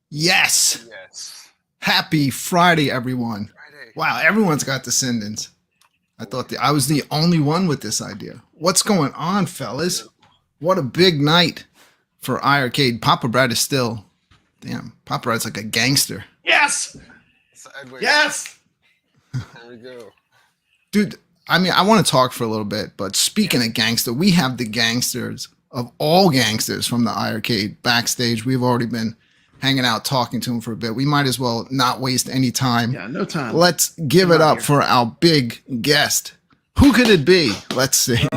Yes. Yes. Happy Friday, everyone. Friday. Wow, everyone's got descendants. I thought I was the only one with this idea. What's going on, fellas? What a big night for iiRCADE. Papa Brad is still, damn, Papa Brad's like a gangster. Yes. Sideways. Yes. There we go. Dude, I mean, I want to talk for a little bit, but speaking of gangster, we have the gangsters of all gangsters from the iiRCADE backstage. We've already been hanging out, talking to them for a bit. We might as well not waste any time. Yeah, no time. Let's give it up for our big guest. Who could it be? Let's see.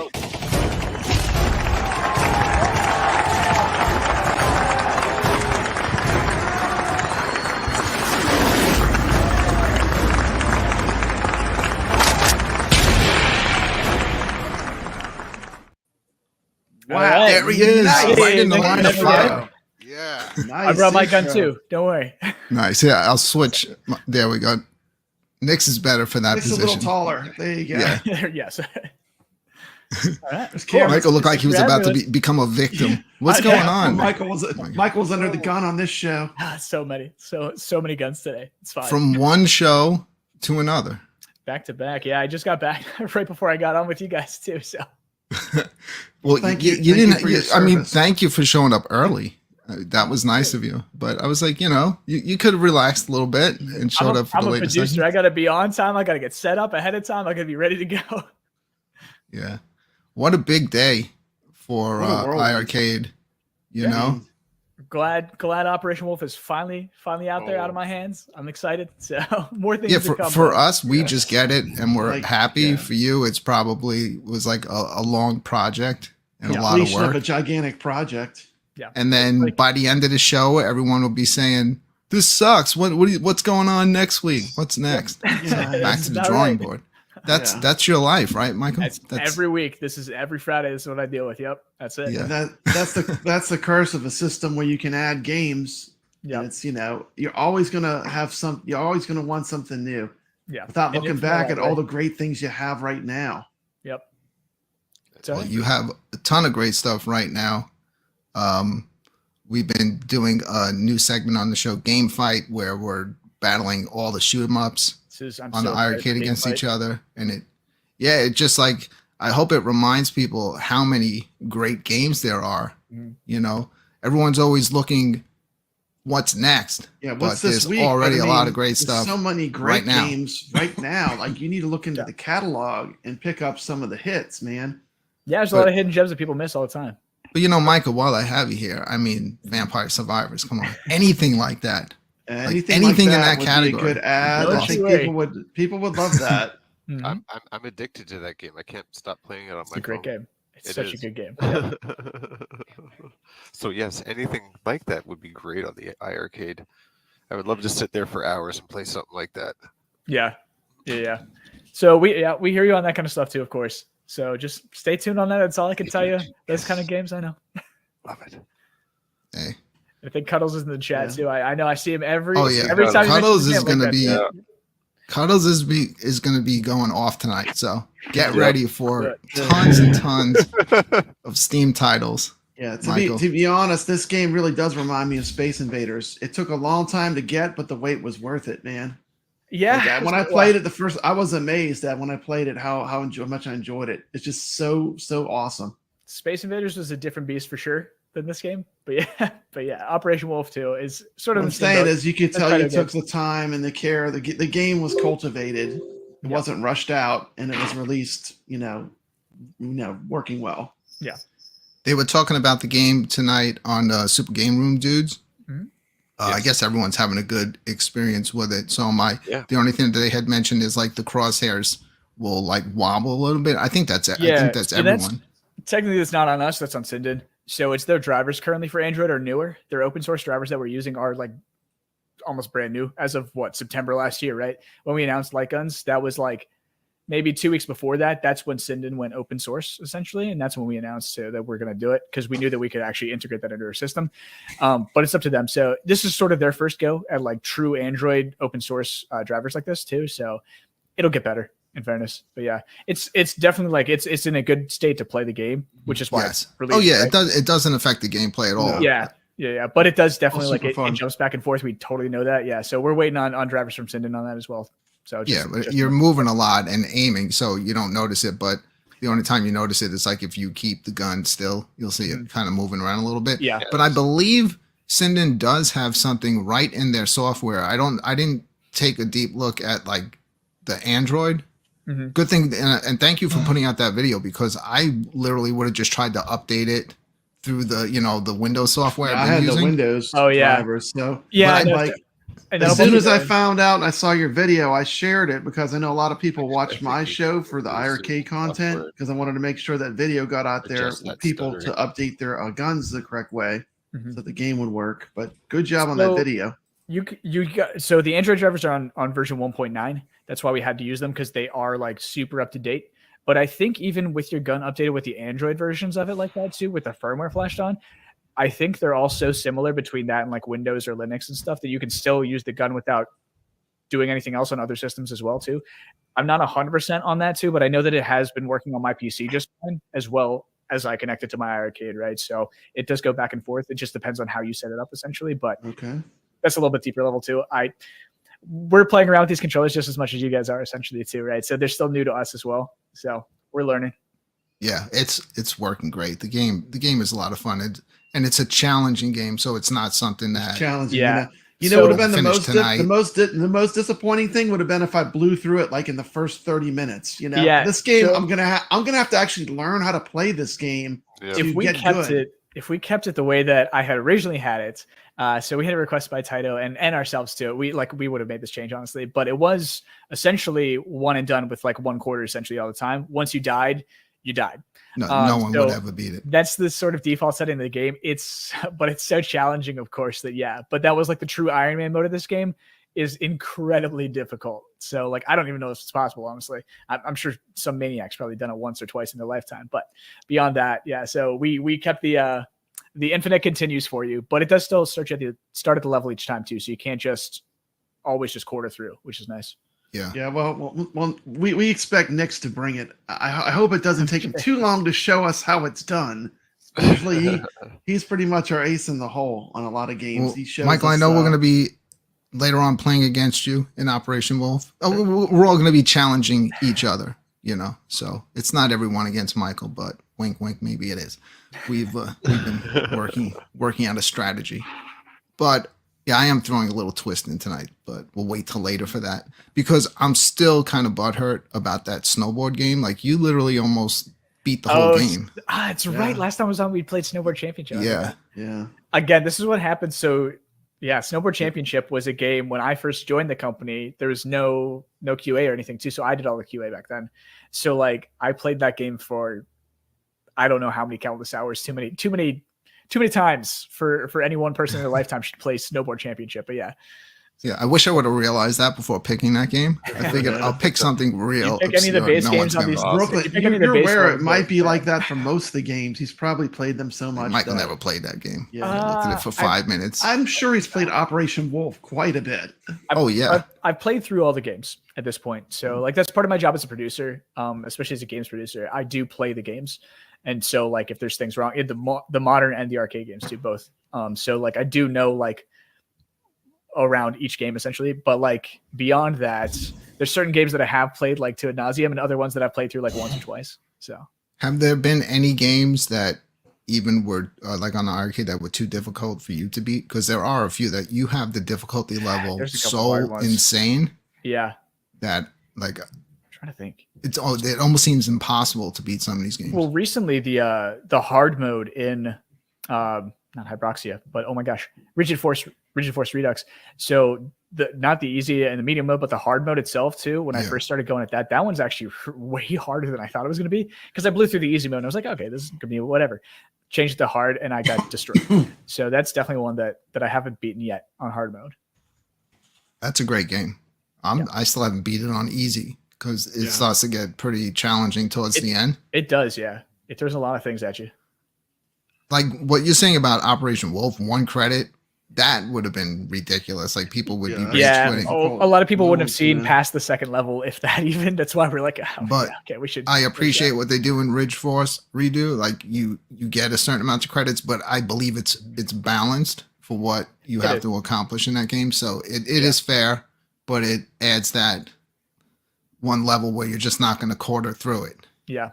Wow, There he is, nice. right in the line of fire. Yeah. Nice. I brought my gun intro. too. Don't worry. Nice. Yeah, I'll switch. There we go. Nick's is better for that Nick's a position. little taller. There you go. Yeah. Yes. All right. There's Cool. cameras. Michael looked like he was about to Fabulous. become a victim. What's I going know. on? Michael was under the gun on this show. So many. So many guns today. It's fine. From one show to another. Back to back. Yeah, I just got back right before I got on with you guys too. So Well, Thank you you. Thank you didn't. for your I mean, service. thank you for showing up early. That was nice of you. But I was like, you could have relaxed a little bit and showed up for the I'm a latest producer. segment. I got to be on time. I got to get set up ahead of time. I got to be ready to go. Yeah. What a big day for What a whirlwind. iiRCADE, you Yeah. know? Glad Operation Wolf is finally out there, out of my hands. I'm excited. So more things Yeah, to come. for us, we just get it and we're Like, happy. yeah. For you, it's probably was like a long project and a Yeah. lot of Completion work. a gigantic project. Yeah. And then by the end of the show, everyone will be saying, "This sucks. What's going on next week? What's next?" Yeah, Back to the drawing board. That's your life, right, Michael? That's every week. This is every Friday. This is what I deal with. Yep, that's it. Yeah. That's the curse of a system where you can add games. Yeah, And it's you're always gonna you're always gonna want something new. yeah. Without And looking it's back that at all way. the great things you have right now. Yep. So Well, you have a ton of great stuff right now. We've been doing a new segment on the show, Game Fight, where we're battling all the shoot 'em ups on the iiRCADE against each other, and it just like I hope it reminds people how many great games there are. Mhm. Everyone's always looking what's next. Yeah, but what's this there's week? already But, a lot of mean, great there's stuff. So many great right now. games right now. Like you need to look into the catalog and pick up some of the hits, man. yeah, there's a lot of hidden gems that people miss all the time. But Michael, while I have you here, I mean, Vampire Survivors, come on, anything like that. Anything anything in like that would category. be a good ad. Don't I think you worry. people would love that. Mhm. I'm addicted to that game. I can't stop playing it on It's my a great phone. game. It's It such a is. good game. So yes, anything like that would be great on the iiRCADE. I would love to sit there for hours and play something like that. Yeah. So we hear you on that kind of stuff too, of course. So just stay tuned on that. That's all I can tell you. Those kind of games, I know. Love it. Hey. I think Cuddles is in the chat too. I know I see him every Oh, yeah. every time. Cuddles he is mentions gonna a be- game like that. Cuddles is going to be going off tonight, so get ready for Yeah. tons and tons of Steam titles. Yeah, Michael. to be honest, this game really does remind me of Space Invaders. It took a long time to get, but the wait was worth it, man. Yeah. Like, when I played it the first, I was amazed at when I played it how much I enjoyed it. It's just so awesome. Space Invaders was a different beast for sure than this game, but yeah, Operation Wolf 2 is sort of. What I'm the same saying boat. is, you could That's tell kind you of took good. the time and the care. The game was cultivated. It Yeah. wasn't rushed out, and it was released. Working well. Yeah. They were talking about the game tonight on Super Game Room Dudes. Mhm. I guess everyone's having a good experience with it. So the only thing that they had mentioned is like the crosshairs will like wobble a little bit. I think that's it. I Yeah, think that's so everyone. Technically, it's not on us. That's on Sinden. So it's their drivers currently for Android are newer. Their open source drivers that we're using are like almost brand new as of September last year, right? When we announced Light Guns, that was like maybe 2 weeks before that. That's when Sinden went open source essentially. And that's when we announced that we're going to do it because we knew that we could actually integrate that into our system. But it's up to them. So this is sort of their first go at like true Android open source drivers like this too. So it'll get better in fairness. But yeah, it's definitely like it's in a good state to play the game, which is why Yes. it's released. Oh yeah, right? it doesn't affect the gameplay at all. No. Yeah. But it does definitely like super it fun. jumps back and forth. We totally know that. Yeah. So we're waiting on drivers from Sinden on that as well. So But you're moving a lot and aiming, so you don't notice it. But the only time you notice it is like if you keep the gun still, you'll see it kind of moving around a little bit. Yeah. But I believe Sinden does have something right in their software. I didn't take a deep look at like the Android. Mhm. Good thing, and thank you for putting out that video because I literally would have just tried to update it through the the Windows software I I've had been the using. Windows Oh, yeah. drivers, so Yeah, but I know. like And as that'll soon be as I good. found out and I saw your video, I shared it because I know a lot of people watch my show for the iiRCADE content because I wanted to make sure that video got out there Adjust for that people to stuttering. update their guns the correct way Mhm. so the game would work. But good job on So- that video. You got so the Android drivers are on version 1.9. That's why we had to use them because they are like super up to date. But I think even with your gun updated with the Android versions of it like that too, with the firmware flashed on, I think they're all so similar between that and like Windows or Linux and stuff that you can still use the gun without doing anything else on other systems as well too. I'm not 100% on that too, but I know that it has been working on my PC just fine as well as I connect it to my iiRCADE, right? So it does go back and forth. It just depends on how you set it up essentially, but Okay. that's a little bit deeper level too. We're playing around with these controllers just as much as you guys are essentially too, right? So they're still new to us as well. So we're learning. Yeah, it's working great. The game is a lot of fun. and it's a challenging game, so it's not something that Challenging. Yeah. You So- know, would have been the Finish most tonight. the most disappointing thing would have been if I blew through it like in the first 30 minutes. You know, Yeah, this game so- I'm gonna have to actually learn how to play this game. Yeah. to if we get kept good. it the way that I had originally had it, so we had a request by Taito and ourselves too. We would have made this change honestly, but it was essentially one and done with like one quarter essentially all the time. Once you died, you died. no one so- would ever beat it. That's the sort of default setting of the game. But it's so challenging, of course, that but that was like the true Iron Man mode of this game is incredibly difficult. So like, I don't even know if it's possible, honestly. I'm sure some maniac's probably done it once or twice in their lifetime, but beyond that, yeah. So we kept the infinite continues for you, but it does still start at the start at the level each time too. So you can't just always just quarter through, which is nice. Yeah. Yeah, well, we expect Nick's to bring it. I hope it doesn't take him too long to show us how it's done. Usually, he's pretty much our ace in the hole on a lot of games. Well, He shows Michael, I us, know we're going to be later on playing against you in Operation Wolf. We're all going to be challenging each other, you know. So it's not everyone against Michael, but wink, wink, maybe it is. We've been working out a strategy, but yeah, I am throwing a little twist in tonight, but we'll wait till later for that because I'm still kind of butthurt about that snowboard game. Like you literally almost beat the whole game. It's right. Last time I was on, we played Snowboard Championship. Yeah. Again, this is what happened. So yeah, Snowboard Championship was a game when I first joined the company. There was no QA or anything too, so I did all the QA back then. So like I played that game for I don't know how many countless hours, too many times for any one person in their lifetime should play Snowboard Championship. But yeah, I wish I would have realized that before picking that game. I figured I'll pick something real. You pick any of the obscure, base no games one's on gonna these- know. Brooklyn, you pick any of the you're base aware ones, it might be yeah. like that for most of the games. He's probably played them so much. Michael that- never played that game. Yeah. I looked at it for 5 minutes. I'm sure he's played Operation Wolf quite a bit. Oh yeah. I've played through all the games at this point. So like that's part of my job as a producer, especially as a games producer. I do play the games. And so like if there's things wrong in the modern and the arcade games too, both. So like I do know like around each game essentially, but like beyond that, there's certain games that I have played like to ad nauseum and other ones that I've played through like once or twice. So Have there been any games that even were like on the arcade that were too difficult for you to beat? Because there are a few that you have the difficulty level There's a couple hard so ones. insane yeah, that like I'm trying to think. it almost seems impossible to beat some of these games. Well, recently the hard mode in not Hyproxia, but oh my gosh, Rigid Force Redux. So not the easy and the medium mode, but the hard mode itself too. When I Yeah. first started going at that one's actually way harder than I thought it was going to be because I blew through the easy mode and I was like, okay, this is going to be whatever. Changed it to hard and I got destroyed. So that's definitely one that I haven't beaten yet on hard mode. That's a great game. I still haven't beat it on easy because it Yeah. starts to get pretty challenging towards the end. It does, yeah. It throws a lot of things at you. Like what you're saying about Operation Wolf, 1 credit, that would have been ridiculous. Like people would be rage Yeah, quitting. a lot of people wouldn't have seen Yeah. past the second level, if that even. That's why we're like, oh, But yeah, okay, we should. I appreciate what they do in Ridge Force Redo. Like you get a certain amount of credits, but I believe it's balanced for what you It have is. to accomplish in that game. So it is fair, but it adds that one level where you're just not going to quarter through it. Yeah,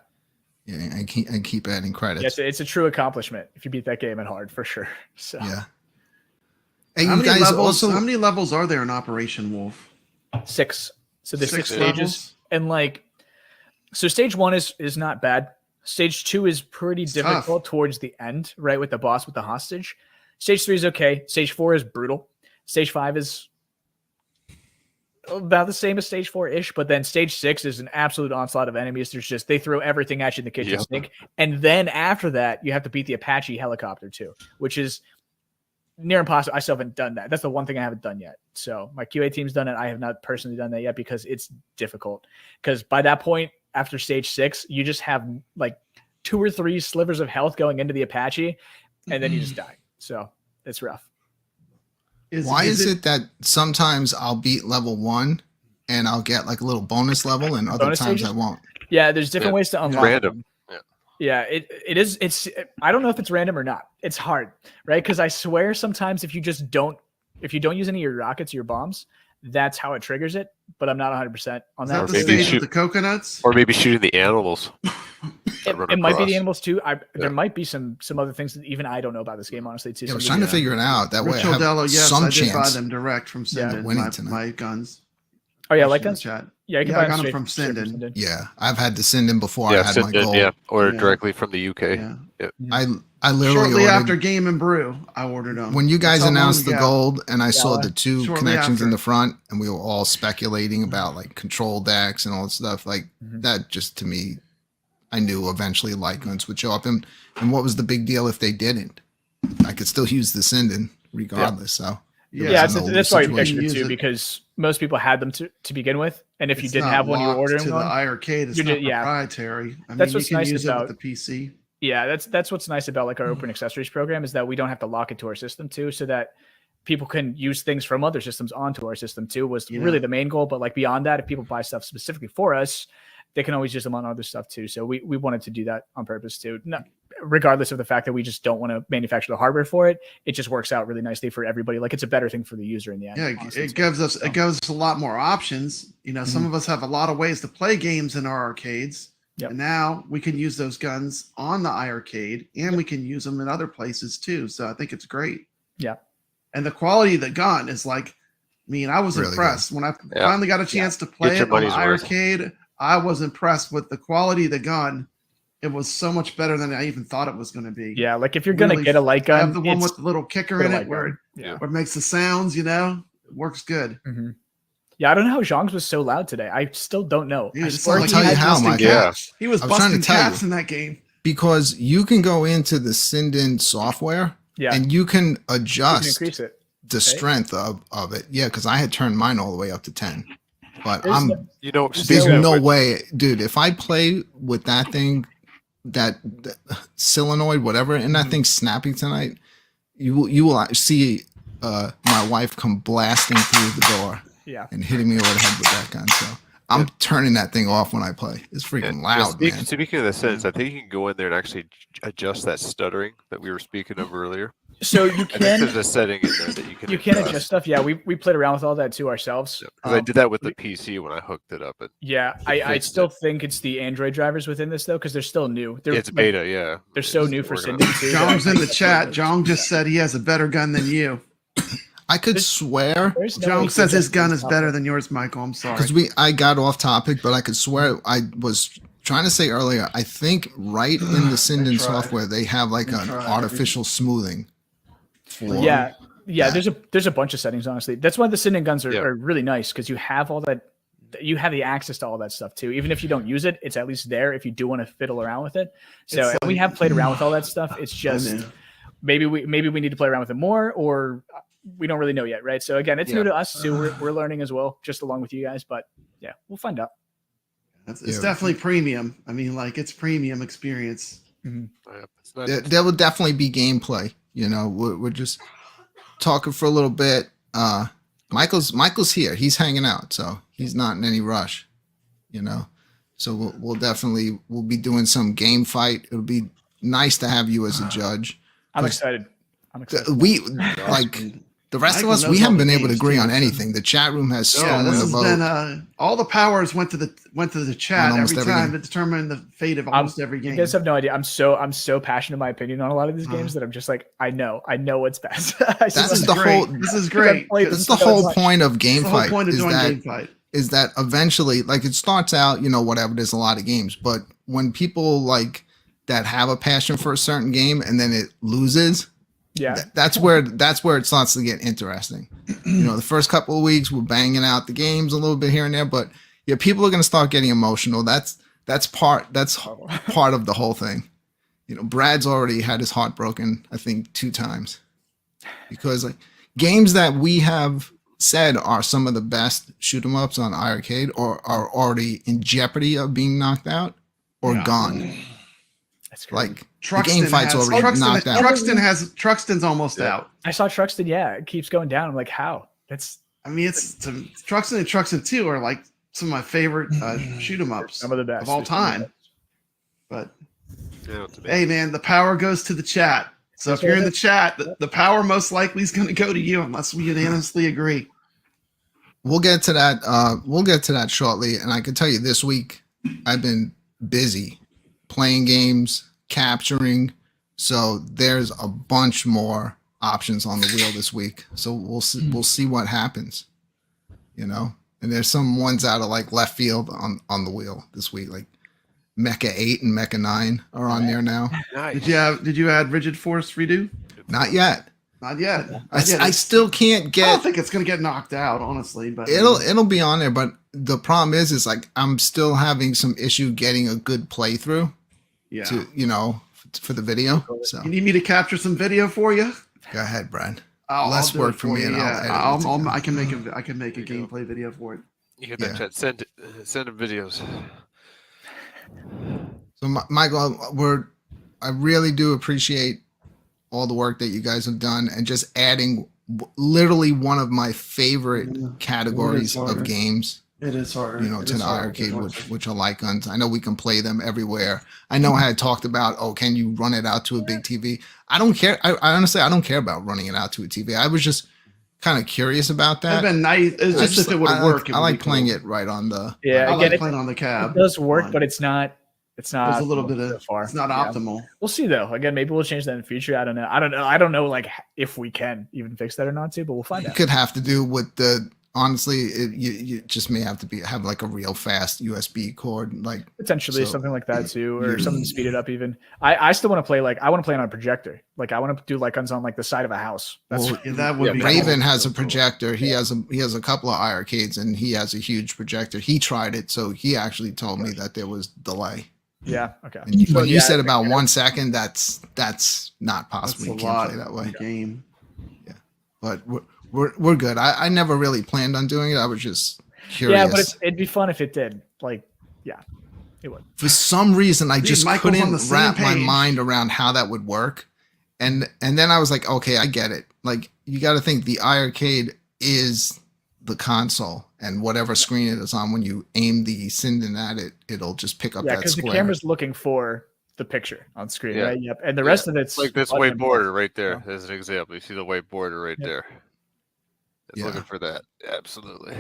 Yeah, I keep adding credits. it's a true accomplishment if you beat that game at hard for sure. So Yeah. And How you many, guys levels, also how many levels are there in Operation Wolf? 6. So there's 6 Six stages, levels? and like, so stage 1 is not bad. Stage 2 is pretty It's difficult towards the end, right, with the boss with the hostage. Stage 3 is okay. Stage 4 is brutal. Stage 5 is about the same as stage 4-ish, but then stage 6 is an absolute onslaught of enemies. They throw everything at you in the kitchen Yep. sink, and then after that you have to beat the Apache helicopter too, which is near impossible. I still haven't done that. That's the one thing I haven't done yet. So my QA team's done it. I have not personally done that yet because it's difficult. Because by that point, after stage 6, you just have like 2 or 3 slivers of health going into the Apache, and then you just die. So it's rough. why is it that sometimes I'll beat level 1 and I'll get like a little bonus level and other Bonus times stages? I won't? Yeah, there's different Yeah. ways to unlock Random. them. Yeah. Yeah, it is. I don't know if it's random or not. It's hard, right? Because I swear sometimes if you don't use any of your rockets or your bombs, that's how it triggers it. But I'm not 100% on Is that. that the maybe stage shoot- with the coconuts? Or maybe shooting the animals. run It might be the across. animals too. Yeah. There might be some other things that even I don't know about this game, honestly. Too. Yeah, I was Some trying to of the- figure it out. That way, Rich I have Odello, yes, some I did buy chance. them direct from Sinden. winning my, tonight. my guns. Oh yeah, Push like in the guns. chat. Yeah, you can Yeah, buy I got 'em straight- from straight Sinden. Yeah, I've had to send in before. Yeah, I had my Sinden, gold. yeah, or Yeah. directly from the UK. Yeah. Yep. I literally Shortly ordered, after Game and Brew, I ordered them. when you guys That's how long announced the ago. gold, and I saw Yeah, the two shortly connections in after. the front, and we were all speculating about like control decks and all that stuff. Like Mhm. that, just to me, I knew eventually light guns would show up. And what was the big deal if they didn't? I could still use the Sinden regardless. So Yeah, was no that's why I situation. picked it Use too, it. because most people had them to begin with, and if you It's didn't not have one, you were locked ordering to one. the iArcade. It's You're not ju- yeah. proprietary. I mean, That's you what's can nice use about- it with the PC. Yeah, that's what's nice about like our open accessories program is that we don't have to lock it to our system too, so that people can use things from other systems onto our system too. Was You really know. the main goal, but like beyond that, if people buy stuff specifically for us, they can always use them on other stuff too. So we wanted to do that on purpose too. Not, regardless of the fact that we just don't want to manufacture the hardware for it, it just works out really nicely for everybody. Like it's a better thing for the user in the end. Yeah, honestly, it too. gives us So- it gives us a lot more options. You know, some of us have a lot of ways to play games in our arcades. Yep. And now we can use those guns on the iArcade, and we can use them in other places too. So I think it's great. Yeah. And the quality of the gun is like, I mean, I was Really impressed when I Yeah. finally got a chance to play your it on the money's worth. iArcade. I was impressed with the quality of the gun. It was so much better than I even thought it was going to be. Yeah, like if you're gonna Really, get a light I gun, have the one it's- with the little kicker put a in light it where gun. Yeah. it makes the sounds. You know, it works good. Mhm. Yeah, I don't know how Zhang's was so loud today. I still don't know. Dude, I it's swear like tell he you had how, busting Michael. caps. He was I was trying to busting tell caps you. in that game. because you can go into the Sinden software yeah, and you can you can adjust increase it. the strength of it. Yeah, because I had turned mine all the way up to 10. But There's I'm no- You don't There's speak there's of no it. way, dude. If I play with that thing, that solenoid, whatever, and that thing's snapping tonight, you will see my wife come blasting through the door Yeah, and hitting me over the head with that gun. So I'm turning that thing off when I play. It's freaking loud, man. Speaking of the sentence, I think you can go in there and actually adjust that stuttering that we were speaking of earlier. so you I think can there's a setting in there that you can adjust stuff. Yeah, we played around with all that too ourselves. Because I did that with the PC when I hooked it up. Yeah, It I fixed still it. think it's the Android drivers within this though, because they're still new. They're It's like, beta, yeah. They're so It's new for working on Sinden it. too. Jong's that- in the chat. Jong just said he has a better gun than you. I could swear There's no way Jong to says his adjust gun this is stuff. better than yours, Michael. I'm sorry. because I got off topic, but I could swear I was trying to say earlier. I think right in the Sinden tried. software they have like They an tried. artificial smoothing. for Yeah, that. there's a bunch of settings. Honestly, that's why the Sinden guns Yeah. are really nice because you have all that. You have the access to all that stuff too. Even if you don't use it, it's at least there if you do want to fiddle around with it. So It's we like- have played around with all that stuff. It's just know. maybe we need to play around with it more, or we don't really know yet, right? So again, it's new to us too. We're learning as well, just along with you guys. But yeah, we'll find out. It's Yeah. definitely premium. I mean, like it's premium experience. Yeah, it's not- There will definitely be gameplay. You know, we're just talking for a little bit. Michael's here. He's hanging out, so he's not in any rush. You know, so we'll be doing some game fight. It'll be nice to have you as a judge. I'm Because excited. I'm excited. We like the rest Michael of us. knows We all haven't the been able to games, agree too, on so- anything. The chat room has Yeah, stolen this the has vote. been all the powers went to the chat almost every every time game. to determine the fate of almost every You game. guys have no idea. I'm so passionate in my opinion on a lot of these Uh-huh. games that I'm just like, I know what's best. That's This is the great. whole- This is Because I've great. played That's them the so whole much. point of game the whole fight. point of Is doing that game fight. is that eventually, like, it starts out, you know, whatever, there's a lot of games, but when people like that have a passion for a certain game and then it loses, Yeah. that's where it starts to get interesting. You know, the first couple of weeks we're banging out the games a little bit here and there, but yeah, people are going to start getting emotional. That's part of the whole thing. You know, Brad's already had his heart broken, I think 2 times, because like games that we have said are some of the best shoot 'em ups on iArcade or are already in jeopardy of being knocked out or Yeah. gone. That's crazy. Like the game fight's has, already knocked out. Truxton's almost Yeah. out. I saw Truxton. Yeah, it keeps going down. I'm like, how? That's I mean, it's Truxton and Truxton 2 are like some of my favorite shoot 'em ups some of the best of all There's some of the time. best. But yeah, it's amazing. hey, man, the power goes to the chat. So if you're in the chat, the power most likely is going to go to you unless we unanimously agree. We'll get to that. We'll get to that shortly. And I can tell you, this week I've been busy playing games, capturing. So there's a bunch more options on the wheel this week. So we'll see what happens, you know. And there's some ones out of like left field on the wheel this week, like Mecha 8 and Mecha 9 are on there now. Nice. Did you add Rigid Force Redo? Not yet. Not yet. I still can't I get. don't think it's gonna get knocked out, honestly. But It'll be on there, but the problem is like I'm still having some issue getting a good playthrough yeah. to, you know, for the video. So You need me to capture some video for you? go ahead, Brad. I'll do work it for me, and I'll edit it I together. can make a gameplay video for it. You get that chat. Send him videos. So Michael, I really do appreciate all the work that you guys have done, and just adding literally one of my favorite categories of harder. games, It is harder. you know, to the arcade, which are light guns. I know we can play them everywhere. I know I had talked about, can you run it out to a big TV? I don't care. I honestly, I don't care about running it out to a TV. I was just kind of curious about that. It'd been nice. It's just if it would work. I like playing it right on the. Yeah, I again, like playing on the cab. it does work, Fine. but it's not. It's not. There's a little bit so of. far. It's not Yeah. optimal. We'll see though. Again, maybe we'll change that in the future. I don't know. I don't know like if we can even fix that or not too, but we'll find It out. could have to do with honestly, you just may have to have like a real fast USB cord, like Potentially so- something like that too, or Yeah. something to speed it up even. I still want to play I want to play on a projector. Like I want to do light guns on like the side of a house. That's Well, Yeah, that would Yeah, be. Raven cool. has a So cool. projector. He has a couple of iArcades, and he has a huge projector. He tried it, so he actually told me that there was delay. yeah, okay. And So, when you yeah, said I about think- 1 second, that's not That's possible. a You can't lot play that way. of game. But we're good. I never really planned on doing it. I was just curious. Yeah, but it'd be fun if it did. Like, yeah, it would. For some reason, I Dude, just Michael's on couldn't the same wrap my page. mind around how that would work. And then I was like, okay, I get it. Like, you got to think the iArcade is the console, and whatever screen it is on, when you aim the Sinden at it, it'll just pick up Yeah, that because the square. camera's looking for the picture on screen, Yeah. right? Yep. And the rest of it's Like this button white and border right there, Yeah. as an example. You see the white border right Yep. there. It's Yeah. looking for that. Absolutely.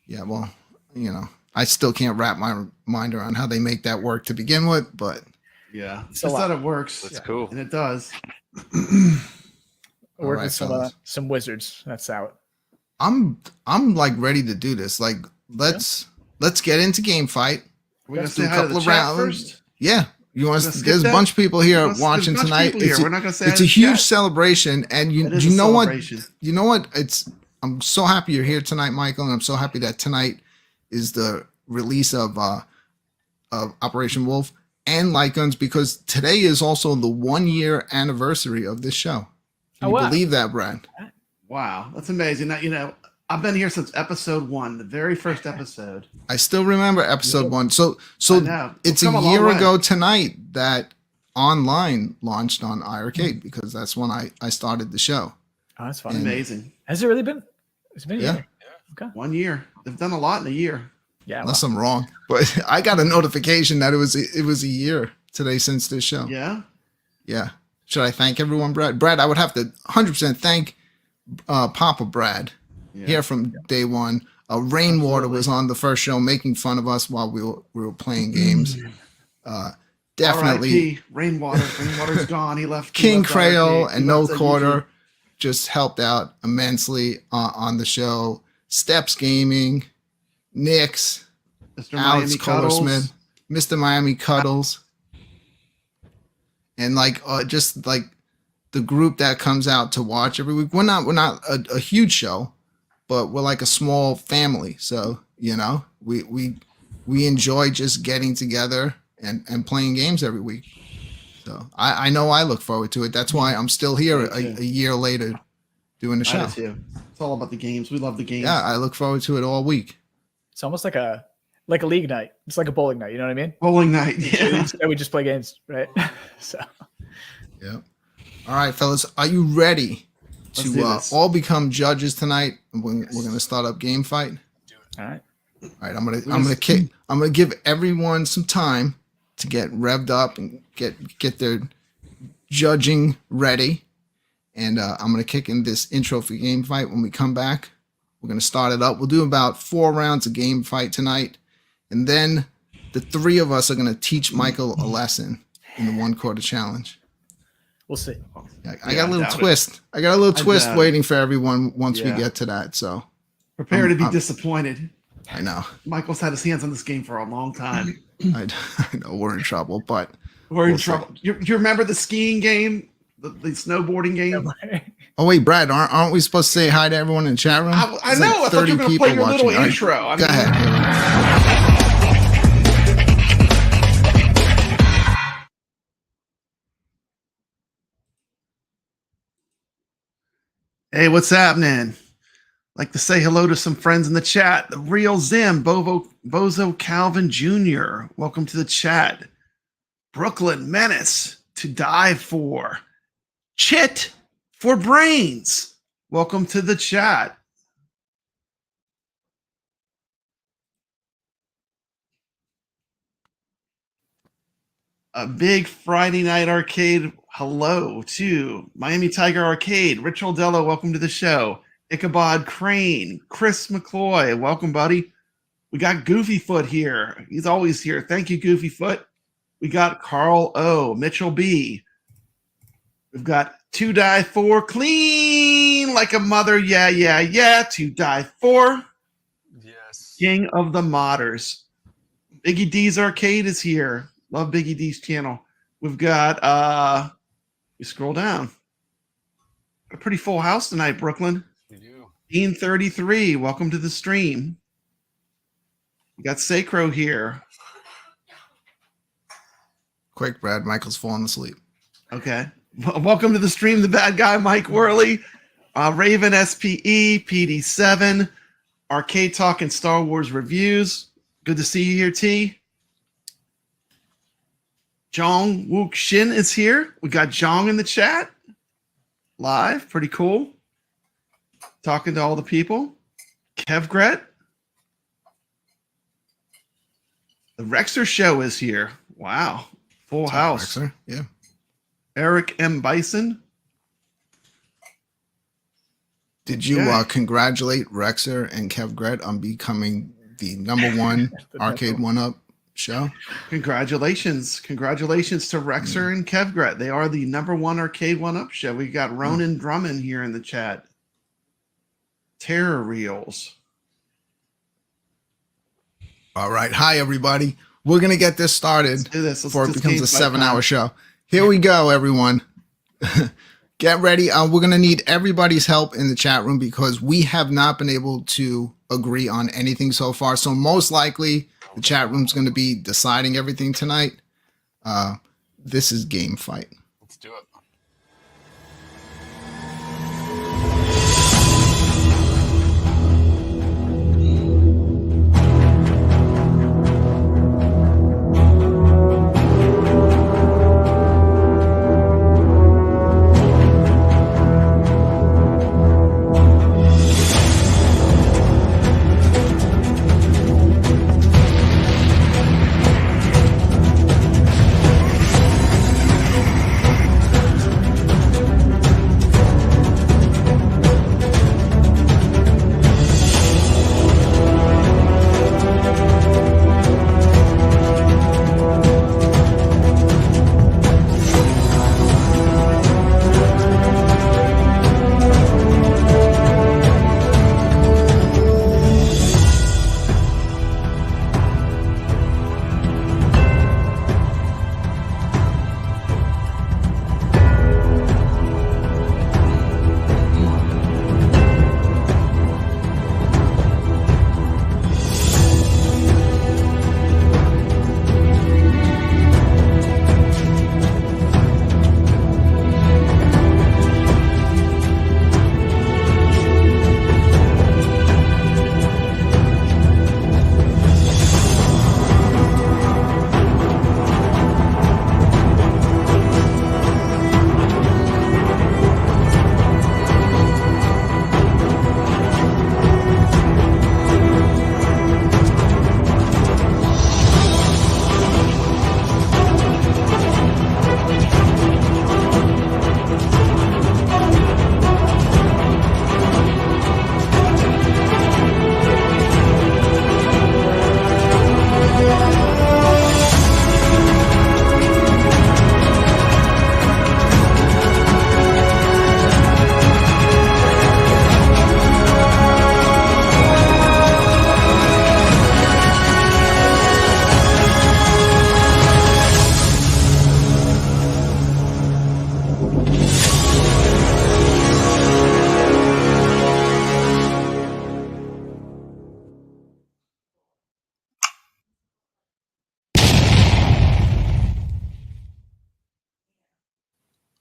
Yeah, well, you know, I still can't wrap my mind around how they make that work to begin with, but Yeah, It's it's a just lot. that it works, That's cool. and it does. Work right, with fellas. some wizards. That's out. I'm like ready to do this. Like, let's get into game fight. We're gonna Let's do say a hi to couple the of chat rounds. first. Yeah, you want? Gonna skip There's a that? bunch of people here There's a watching bunch of tonight. people here. It's We're not gonna say hi it's to a the huge chat. celebration, and It is you a know what? celebration. You know what? I'm so happy you're here tonight, Michael, and I'm so happy that tonight is the release of Operation Wolf and Light Guns, because today is also the 1 year anniversary of this show. Can Oh, you wow. believe that, Brad? Wow, that's amazing. Now, I've been here since episode 1, the very first episode. I still remember episode 1. So I know. it's We've come a a long year way. ago tonight that online launched on iArcade, because that's when I started the show. Oh, that's fun. And- Amazing. Has it really been? It's been a Yeah. year. Okay. 1 year. They've done a lot in a year. Yeah. Unless I'm wrong, but I got a notification that it was a year today since this show. Yeah. Yeah. Should I thank everyone, Brad? Brad, I would have to 100% thank Papa Brad Yeah. here from day one. Rainwater was on the first show making fun of us while we were playing games. Definitely R.I.P. Rainwater. Rainwater's gone. He left. he King left Crayo RIP. He and No left Quarter just helped out immensely on the show. Steps Gaming, Nix, Mr. Alex Miami Cuddles. Kohlersmith, Mr. Miami Cuddles, and just like the group that comes out to watch every week. We're not a huge show, but we're like a small family. So we enjoy just getting together and playing games every week. So I know I look forward to it. That's why I'm still here Me too. a year later doing the show. I do too. It's all about the games. We love the games. Yeah, I look forward to it all week. It's almost like a league night. It's like a bowling night. You know what I mean? Bowling night. Yeah. We just play games, right? So Yeah. All right, fellas, are you ready Let's do to this. all become judges tonight? And we're going to start up game fight. all right. All right, I'm gonna give everyone some time to get revved up and get their judging ready. And I'm gonna kick in this intro for game fight. When we come back, we're gonna start it up. We'll do about 4 rounds of game fight tonight, and then the three of us are going to teach Michael a lesson in the 1 quarter challenge. We'll see. I got a little doubt it. twist. I got a little I twist doubt it. waiting for everyone once we Yeah. get to that. So Prepare to be I'm- disappointed. I know, Michael's had his hands on this game for a long time. I know we're in trouble, but We're in We'll see. trouble. You remember the skiing game, the snowboarding game? oh wait, Brad, aren't we supposed to say hi to everyone in the chat room? I There's know. like I thought you were going to play your little All right, intro. I go mean, ahead. Hey, what's happening? Like to say hello to some friends in the chat. The Real Zim, Bozo Calvin Jr. Welcome to the chat. Brooklyn Menace, To Die For. Chit for Brains. Welcome to the chat. A big Friday night arcade hello to Miami Tiger Arcade. Rich Oldello, welcome to the show. Ichabod Crane, Chris McCloy, welcome, buddy. We got Goofy Foot here. He's always here. Thank you, Goofy Foot. We got Carl O, Mitchell B. We've got To Die For, clean like a mother. Yeah. To Die For, Yes. King of the Modders. Biggie D's Arcade is here. Love Biggie D's channel. We've got we scroll down. A pretty full house tonight, Brooklyn. We do. Dean 33, welcome to the stream. We got Sacro here. Quick, Brad, Michael's falling asleep. Okay. Welcome to the stream, the bad guy, Mike Worley, Raven SPE, PD7, Arcade Talk and Star Wars Reviews. Good to see you here, T. Jong Wook Shin is here. We got Jong in the chat. Live. Pretty cool. Talking to all the people. Kevgret. The Rexer Show is here. Wow. Full house. Rexer, yeah. Eric M. Bison. Did you Okay. congratulate Rexer and Kev Gret on becoming the #1 Arcade 1-Up show? Congratulations. Congratulations to Rexer and Kevgret. They are the #1 Arcade 1-Up show. We got Ronan Drummond here in the chat. Terror Reels. All right. Hi, everybody. We're going to get this started Let's do this. Let's before it just becomes a gain 7-hour time. show. Here we go, everyone. Get ready. We're going to need everybody's help in the chat room because we have not been able to agree on anything so far. So most likely the chat room's going to be deciding everything tonight. This is Game Fight. Let's do it.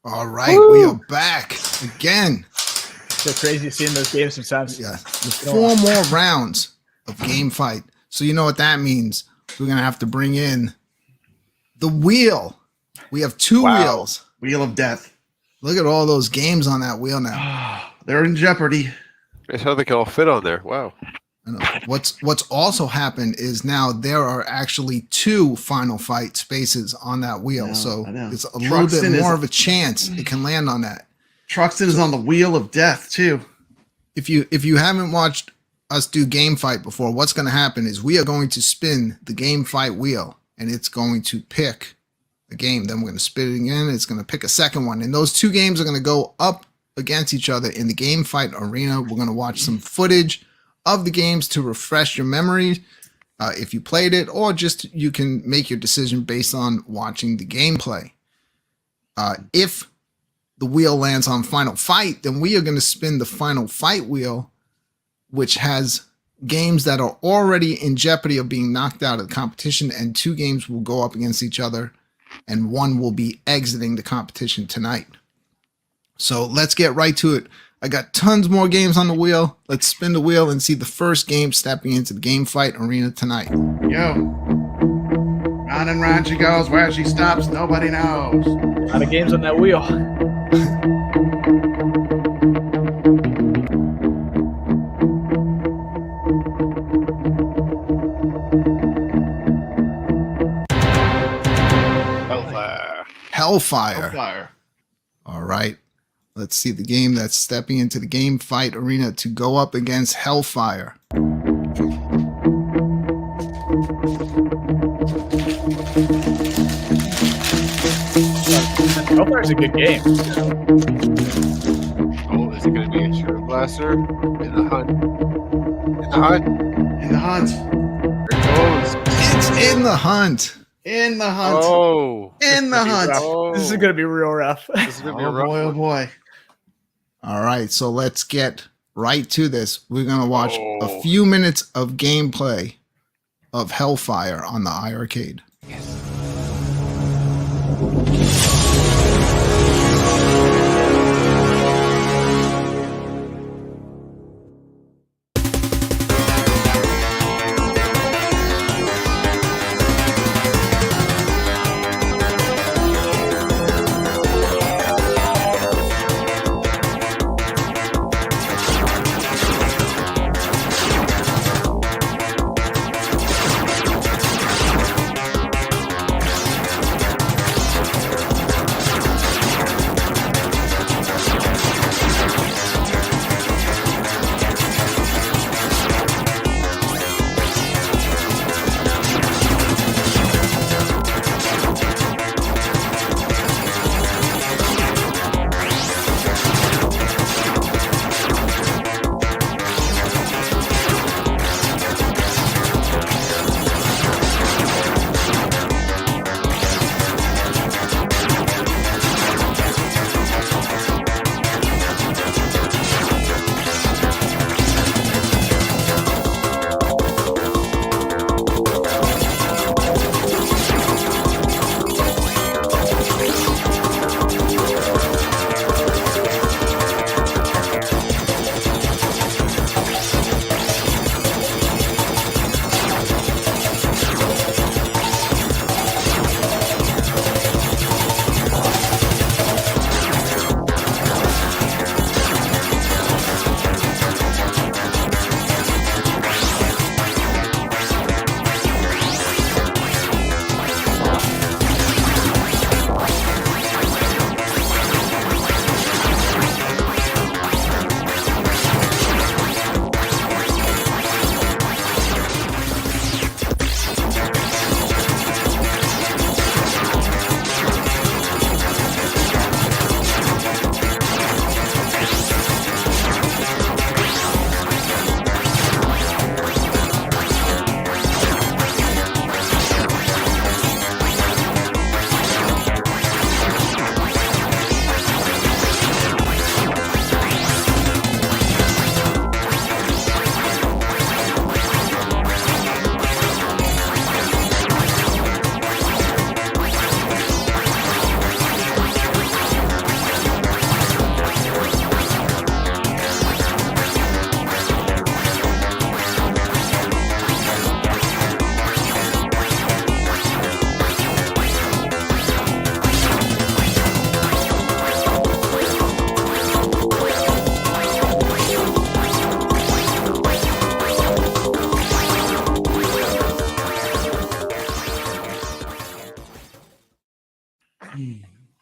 All right, we are back again. So crazy seeing those games sometimes. Yeah, 4 more rounds of game fight. So you know what that means. We're gonna have to bring in the wheel. We have 2 wheels. Wheel of Death. Look at all those games on that wheel now. They're in jeopardy. That's how they can all fit on there. Wow. I know. What's also happened is now there are actually 2 final fight spaces on that wheel. I know, So I know. it's a Truxton little bit is- more of a chance it can land on that. Truxton is on the Wheel of Death too. If you haven't watched us do game fight before, what's going to happen is we are going to spin the game fight wheel and it's going to pick a game. Then we're going to spin it again. It's going to pick a second one. And those 2 games are going to go up against each other in the game fight arena. We're going to watch some footage of the games to refresh your memory if you played it, or just you can make your decision based on watching the gameplay. If the wheel lands on final fight, then we are going to spin the final fight wheel, which has games that are already in jeopardy of being knocked out of the competition, and 2 games will go up against each other, and 1 will be exiting the competition tonight. So let's get right to it. I got tons more games on the wheel. Let's spin the wheel and see the first game stepping into the game fight arena tonight. Yo. Round and round she goes. Where she stops, nobody knows. A lot of games on that wheel. Hellfire. Hellfire. All right. Let's see the game that's stepping into the game fight arena to go up against Hellfire. Hellfire's a good game. Oh, is it going to be a shooter blaster? In the hunt. In the hunt. In the hunt. There it goes. It's in the hunt. In the hunt. Oh. In the hunt. Oh. This is going to be real rough. This is going to be a Oh rough boy, oh one. boy. All right, so let's get right to this. We're going to watch Oh. a few minutes of gameplay of Hellfire on the iiRCADE.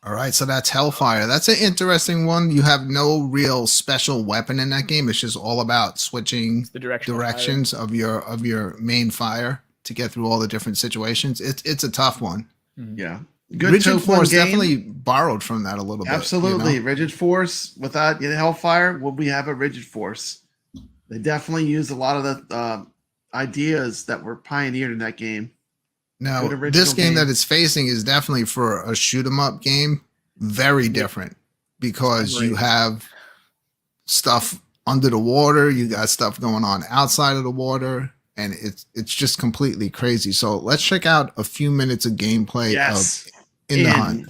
All right, so that's Hellfire. That's an interesting one. You have no real special weapon in that game. It's just all about switching It's the directional directions of your main fire to get through all the different situations. It's a tough one. Yeah. Good Rigid Tope one Force game. definitely borrowed from that a little bit. Absolutely. You know? Rigid Force. Without Hellfire, would we have a Rigid Force? They definitely used a lot of the ideas that were pioneered in that game. Now, Good original this game game. that it's facing is definitely for a shoot 'em up game. Very different because you Agreed. have stuff under the water, you got stuff going on outside of the water, and it's just completely crazy. So let's check out a few minutes of gameplay Yes. of In the Hunt.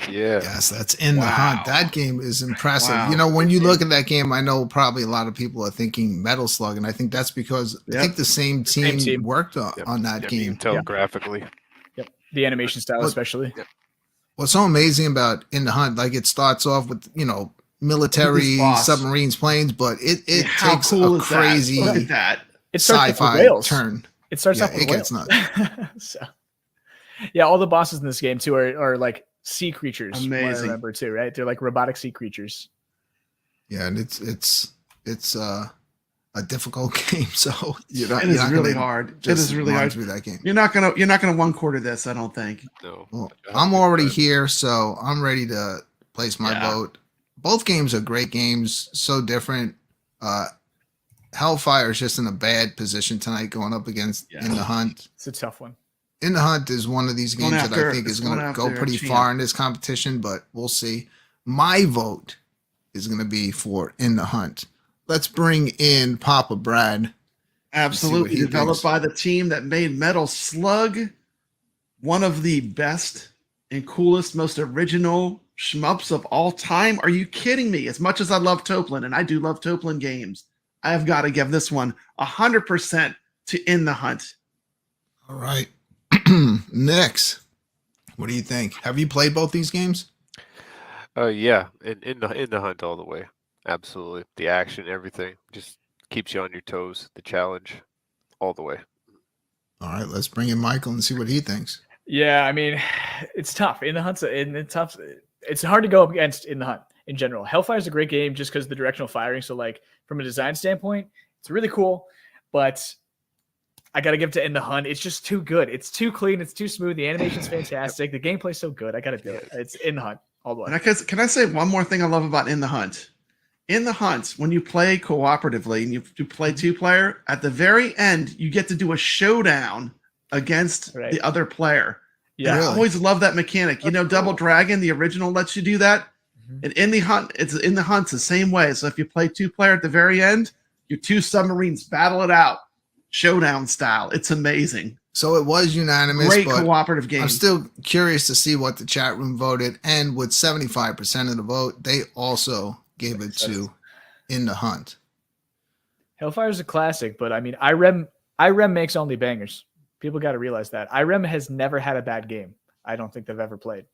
Yeah. Yes, that's In the Hunt. That game is impressive. Wow. You know, when you look at that game, I know probably a lot of people are thinking Metal Slug, and I think that's because I Yep. think the same same team team. worked Yep. on that Yep, you game. can tell Yeah. graphically. Yep. The animation style, Well, especially. What's so amazing about In the Hunt, like it starts off with, you know, military This boss. submarines, planes, but it How takes cool a is crazy that? Look at that. It starts off with sci-fi whales. turn. It starts Yeah, off with it gets whales. So, yeah, all the bosses in this game too are like sea creatures. From what I Amazing. remember too, right? They're like robotic sea creatures. Yeah, and it's a difficult game, so you're not, It you're is not really gonna hard. It just is really run hard. through that game. You're not gonna one quarter this, I don't think. No. Well, I have I'm to already confirm. here, so I'm ready to place my Yeah. vote. Both games are great games, so different. Hellfire is just in a bad position tonight going up against Yeah. In the Hunt. It's a tough one. In the Hunt is one of these Going games that after- I think it's is going going to go after pretty champ. far in this competition, but we'll see. My vote is going to be for In the Hunt. Let's bring in Papa Brad. Absolutely. he Developed thinks. by the team that made Metal Slug one of the best and coolest, most original shmups of all time. Are you kidding me? As much as I love Toplin, and I do love Toplin games, I've got to give this one 100% to In the Hunt. All right. Next, what do you think? Have you played both these games? Yeah, in the hunt all the way. Absolutely. The action, everything. Just keeps you on your toes. The challenge, all the way. All right, let's bring in Michael and see what he thinks. Yeah, I mean, it's tough. In the Hunt's it's tough. It's hard to go up against In the Hunt in general. Hellfire is a great game just because of the directional firing. So, like, from a design standpoint, it's really cool. But I got to give it to In the Hunt. It's just too good. It's too clean. It's too smooth. The animation's fantastic. The gameplay's so good. I got to do it. It's In the Hunt all the way. And can I say one more thing I love about In the Hunt? In the Hunt, when you play cooperatively and you play 2-player, at the very end, you get to do a showdown against the other player. Yeah, and I always love that mechanic. You know, Double Dragon, the original, lets you do that. And In the Hunt, it's the same way. So if you play 2-player at the very end, your 2 submarines battle it out, showdown style. It's amazing. So it was unanimous. Great but cooperative game. I'm still curious to see what the chat room voted. And with 75% of the vote, they also gave it to In the Hunt. Hellfire is a classic, but I mean, IREM makes only bangers. People got to realize that. IREM has never had a bad game. I don't think they've ever played.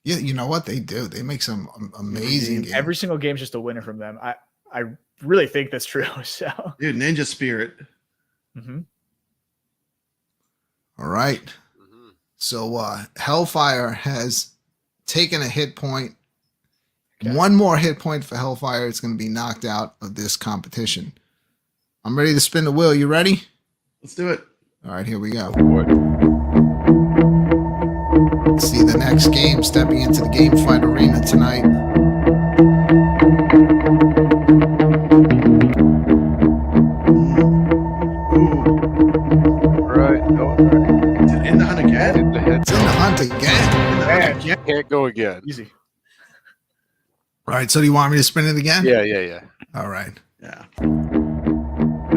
Yeah, you know what they do? They make some amazing games. Every single game's just a winner from them. I really think that's true. So, dude, Ninja Spirit. All right. So Hellfire has taken a hit point. Okay. One more hit point for Hellfire. It's going to be knocked out of this competition. I'm ready to spin the wheel. You ready? Let's do it. All right, here we go. Let's see the next game stepping into the Game Fight Arena tonight. Is it In the Hunt again? It's In the Hunt again. Can't go again. Easy. All right, so do you want me to spin it again? Yeah. All right. Yeah. I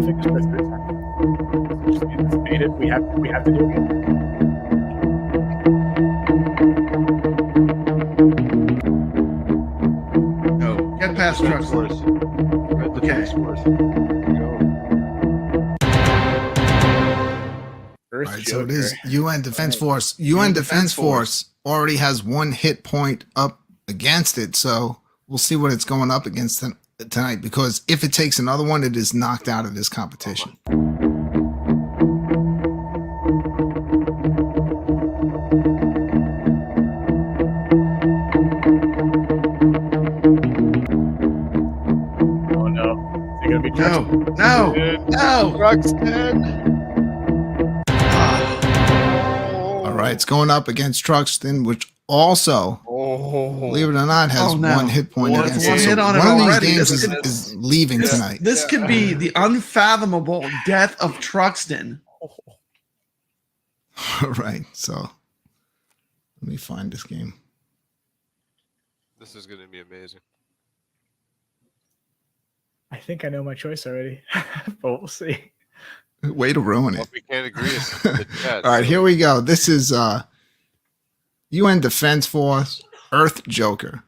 think it's best we have to do it. No, get past trucks. Okay. All right, so it is UN Defense Force. UN Defense Force already has 1 hit point up against it, so we'll see what it's going up against tonight, because if it takes another one, it is knocked out of this competition. Oh no. Is it gonna be No. Truxton. All right, it's going up against Truxton, which also, believe it or not, has 1 hit point against it. So hit on one it of these already. games is leaving tonight. This could be the unfathomable death of Truxton. All right, so let me find this game. This is going to be amazing. I think I know my choice already, but we'll see. Way to ruin it. Well, we can't agree. It's the chat. All right, here we go. This is UN Defense Force Earth Joker.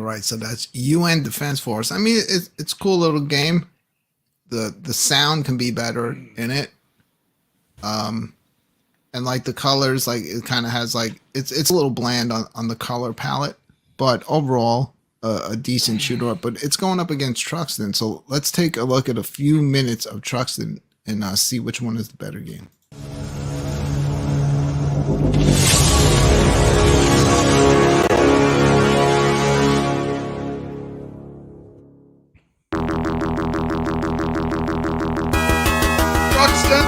right, so that's UN Defense Force. I mean, it's a cool little game. The sound can be better in it. And like the colors, like it kind of has like it's a little bland on the color palette, but overall a decent shooter up. But it's going up against Truxton, so let's take a look at a few minutes of Truxton and see which one is the better game. Truxton.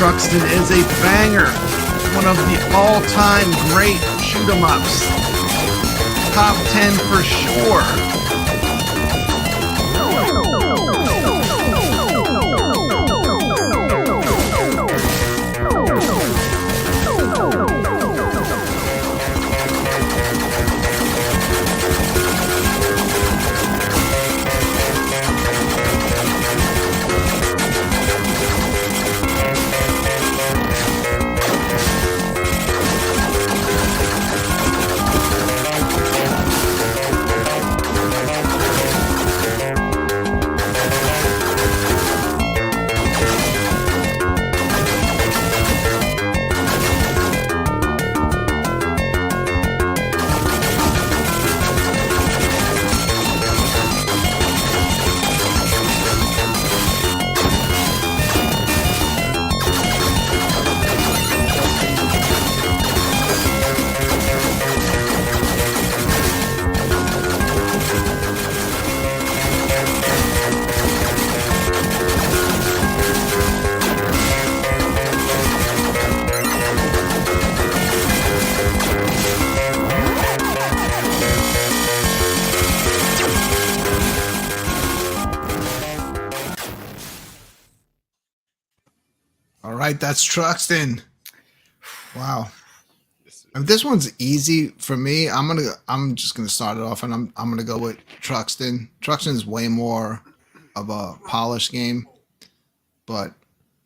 Truxton is a banger. One of the all-time great shoot-'em-ups. Top 10 for sure. All right, that's Truxton. Wow. If this one's easy for me, I'm just gonna start it off, and I'm gonna go with Truxton. Truxton's way more of a polished game, but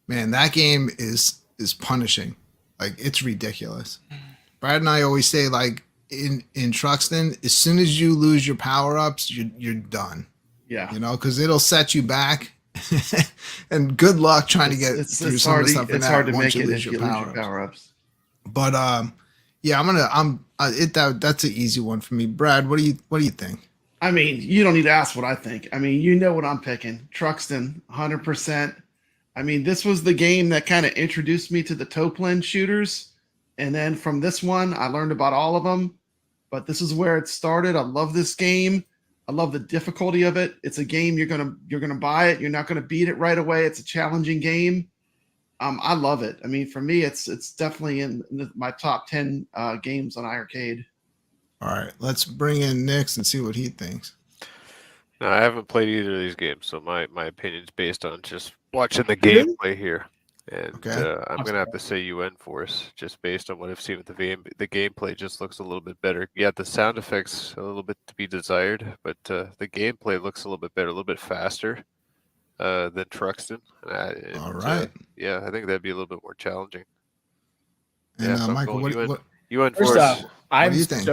man, that game is punishing. Like, it's ridiculous. Brad and I always say, like, in Truxton, as soon as you lose your power ups, you're done. Yeah. You know, because it'll set you back. And good luck trying to get through some of the stuff. It's hard to make it if you lose your power ups. But yeah, that's an easy one for me. Brad, what do you think? I mean, you don't need to ask what I think. I mean, you know what I'm picking. Truxton, 100%. I mean, this was the game that kind of introduced me to the Toplin shooters. And then from this one, I learned about all of them. But this is where it started. I love this game. I love the difficulty of it. It's a game you're gonna buy it. You're not gonna beat it right away. It's a challenging game. I love it. I mean, for me, it's definitely in my top 10 games on iiRCADE. All right, let's bring in Nix and see what he thinks. No, I haven't played either of these games, so my opinion's based on just watching the gameplay here. And Okay. I'm gonna have to say UN Force, just based on what I've seen with the gameplay. Just looks a little bit better. Yeah, the sound effects a little bit to be desired, but the gameplay looks a little bit better, a little bit faster. than Truxton. All right. Yeah, I think that'd be a little bit more challenging. And Yeah, so I'm Michael, going what UN First Force. off, I'm do you think?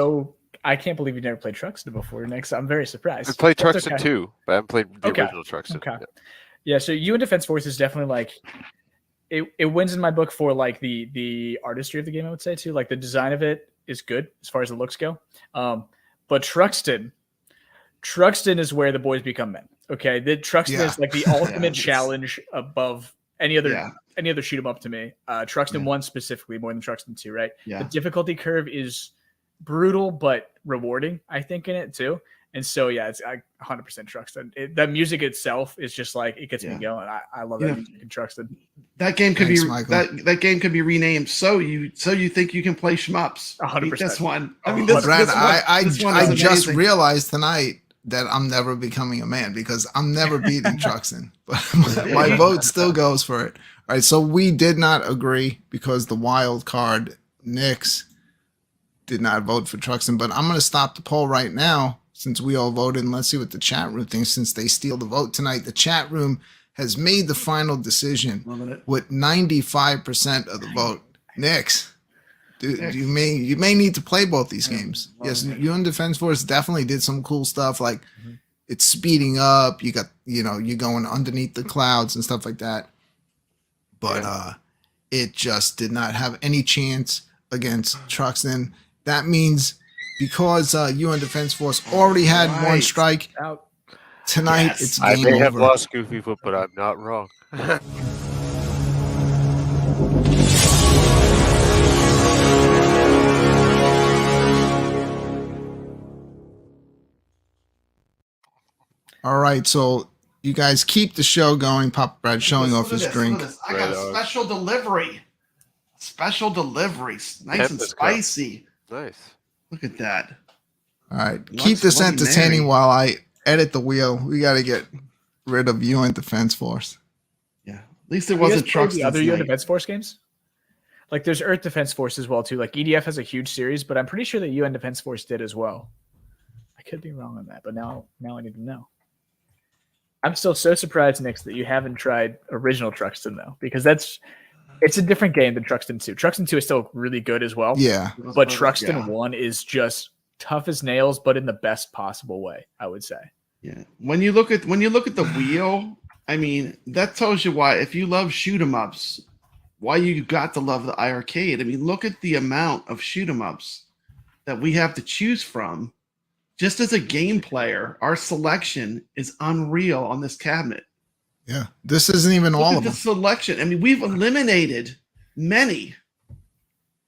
I can't believe you've never played Truxton before, Nick. So I'm very surprised. I've played That's Truxton okay. too, but I haven't played the Okay. original Truxton. Okay. Yeah. Yeah, so UN Defense Force is definitely like it wins in my book for like the artistry of the game, I would say too. Like the design of it is good as far as the looks go. But Truxton is where the boys become men. Okay. The Truxton Yeah. is like the Yeah, ultimate it's- challenge above any other Yeah. shoot 'em up to me. Truxton Yeah. 1 specifically more than Truxton 2, right? Yeah. The difficulty curve is brutal but rewarding, I think, in it too. And so yeah, it's 100% Truxton. The music itself is just like it gets me Yeah. going. I love You that know, music in Truxton. That game could Thanks, be Michael. that game could be renamed. So you think you can play shmups? 100%. This one. I Oh, mean, this, Brad, this one, this one is I just amazing. realized tonight that I'm never becoming a man because I'm never beating Truxton. But my vote still goes for it. All right, so we did not agree because the wild card Knicks did not vote for Truxton. But I'm going to stop the poll right now since we all voted, and let's see what the chat room thinks. Since they steal the vote tonight, the chat room has made the final decision Loving it. with 95% of the vote. Knicks. Knicks. You may need to play both these games. Yes, Okay. UN Defense Force definitely did some cool stuff, like it's speeding up. You got you're going underneath the clouds and stuff like that. But it just did not have any chance against Truxton. That means because UN Defense Force already had one Right. strike Out. tonight, Yes. it's I game may have over. lost Goofy Foot, but I'm not wrong. All right, so you guys keep the show going. Papa Brad showing Look off at his this, drink. look at this. I got Right a on. special delivery. Special delivery. Nice and Tempest cup. spicy. Nice. Look at that. All right, Lux keep this Bloody entertaining Mary. while I edit the wheel. We got to get rid of UN Defense Force. Yeah. At least it Have you guys wasn't played trucks. the other UN Defense Force games? Like there's Earth Defense Force as well too. Like EDF has a huge series, but I'm pretty sure that UN Defense Force did as well. I could be wrong on that, but now I need to know. I'm still so surprised, Nick, that you haven't tried original Truxton though, because it's a different game than Truxton 2. Truxton 2 is still really good as well. Yeah, But Truxton Yeah. 1 is just tough as nails, but in the best possible way, I would say. Yeah. When you look at the wheel, I mean, that tells you why. If you love shoot 'em ups, why you got to love the iiRCADE. I mean, look at the amount of shoot 'em ups that we have to choose from. Just as a game player, our selection is unreal on this cabinet. yeah. This isn't even Look all at of the them. selection. I mean, we've eliminated many.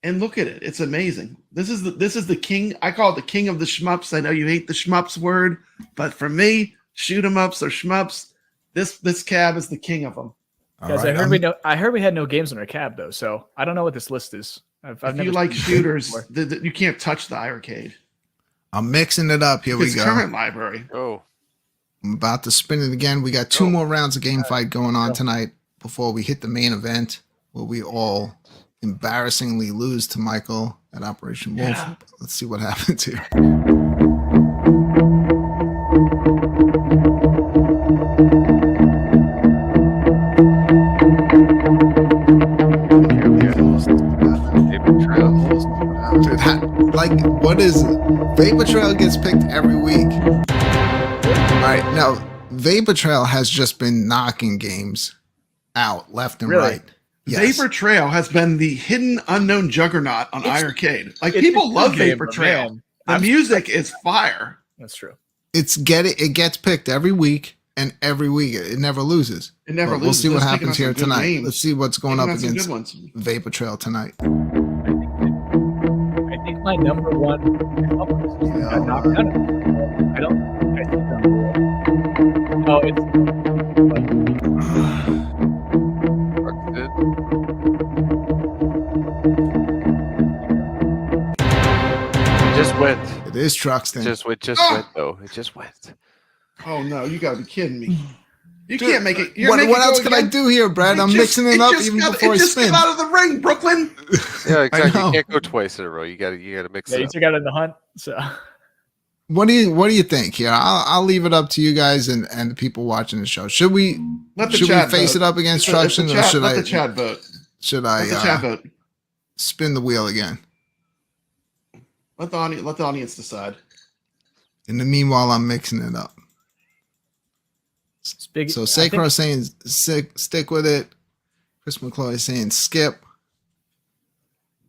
And look at it. It's amazing. This is the king. I call it the king of the shmups. I know you hate the shmups word, but for me, shoot 'em ups or shmups, this cab is the king of them. All Guys, right, I heard we had no games on our cab though, so I don't know what this list is. I've If never you like seen this shooters, before. you can't touch the iiRCADE. I'm mixing it up. Here we It's go. current library. Oh, I'm about to spin it again. We got two Oh. more rounds of game fight going on Go. tonight before we hit the main event where we all embarrassingly lose to Michael at Operation Wolf. Yeah. Let's see what happens here. Paper Trail. Dude, like, what is it? Vapor Trail gets picked every week. All right, now Vapor Trail has just been knocking games out left and Really? right. Yes. Vapor Trail has been the hidden unknown juggernaut on It's- iiRCADE. Like It's people a love good game, Vapor but Trail. man, The music is fire. That's true. It gets picked every week, and every week it never loses. It never But loses. We'll see what It's taken happens us some here good tonight. games. Let's see what's going Taken up us some against good ones. Vapor Trail tonight. I think my number one got knocked out. I think number one. Oh, it's It just went. It is Truxton. It just Ah! went though. It just went. Oh no, you gotta be kidding me. You Dude, can't make it. What else can I do here, Brad? I'm mixing it up even before I spin. Get out of the ring, Brooklyn. Yeah, exactly. know. You can't go twice in a row. You gotta mix yeah, it you up. took out in the hunt. So What do you think here? I'll leave it up to you guys and the people watching the show. Should we Let the should we chat face vote. it up against Let the Truxton, or chat- should let I the chat vote. should Let the chat I vote. spin the wheel again? Let the audience decide. In the meanwhile, I'm mixing it up. It's big. So I think- Sakura saying stick with it. Chris McCloy saying skip.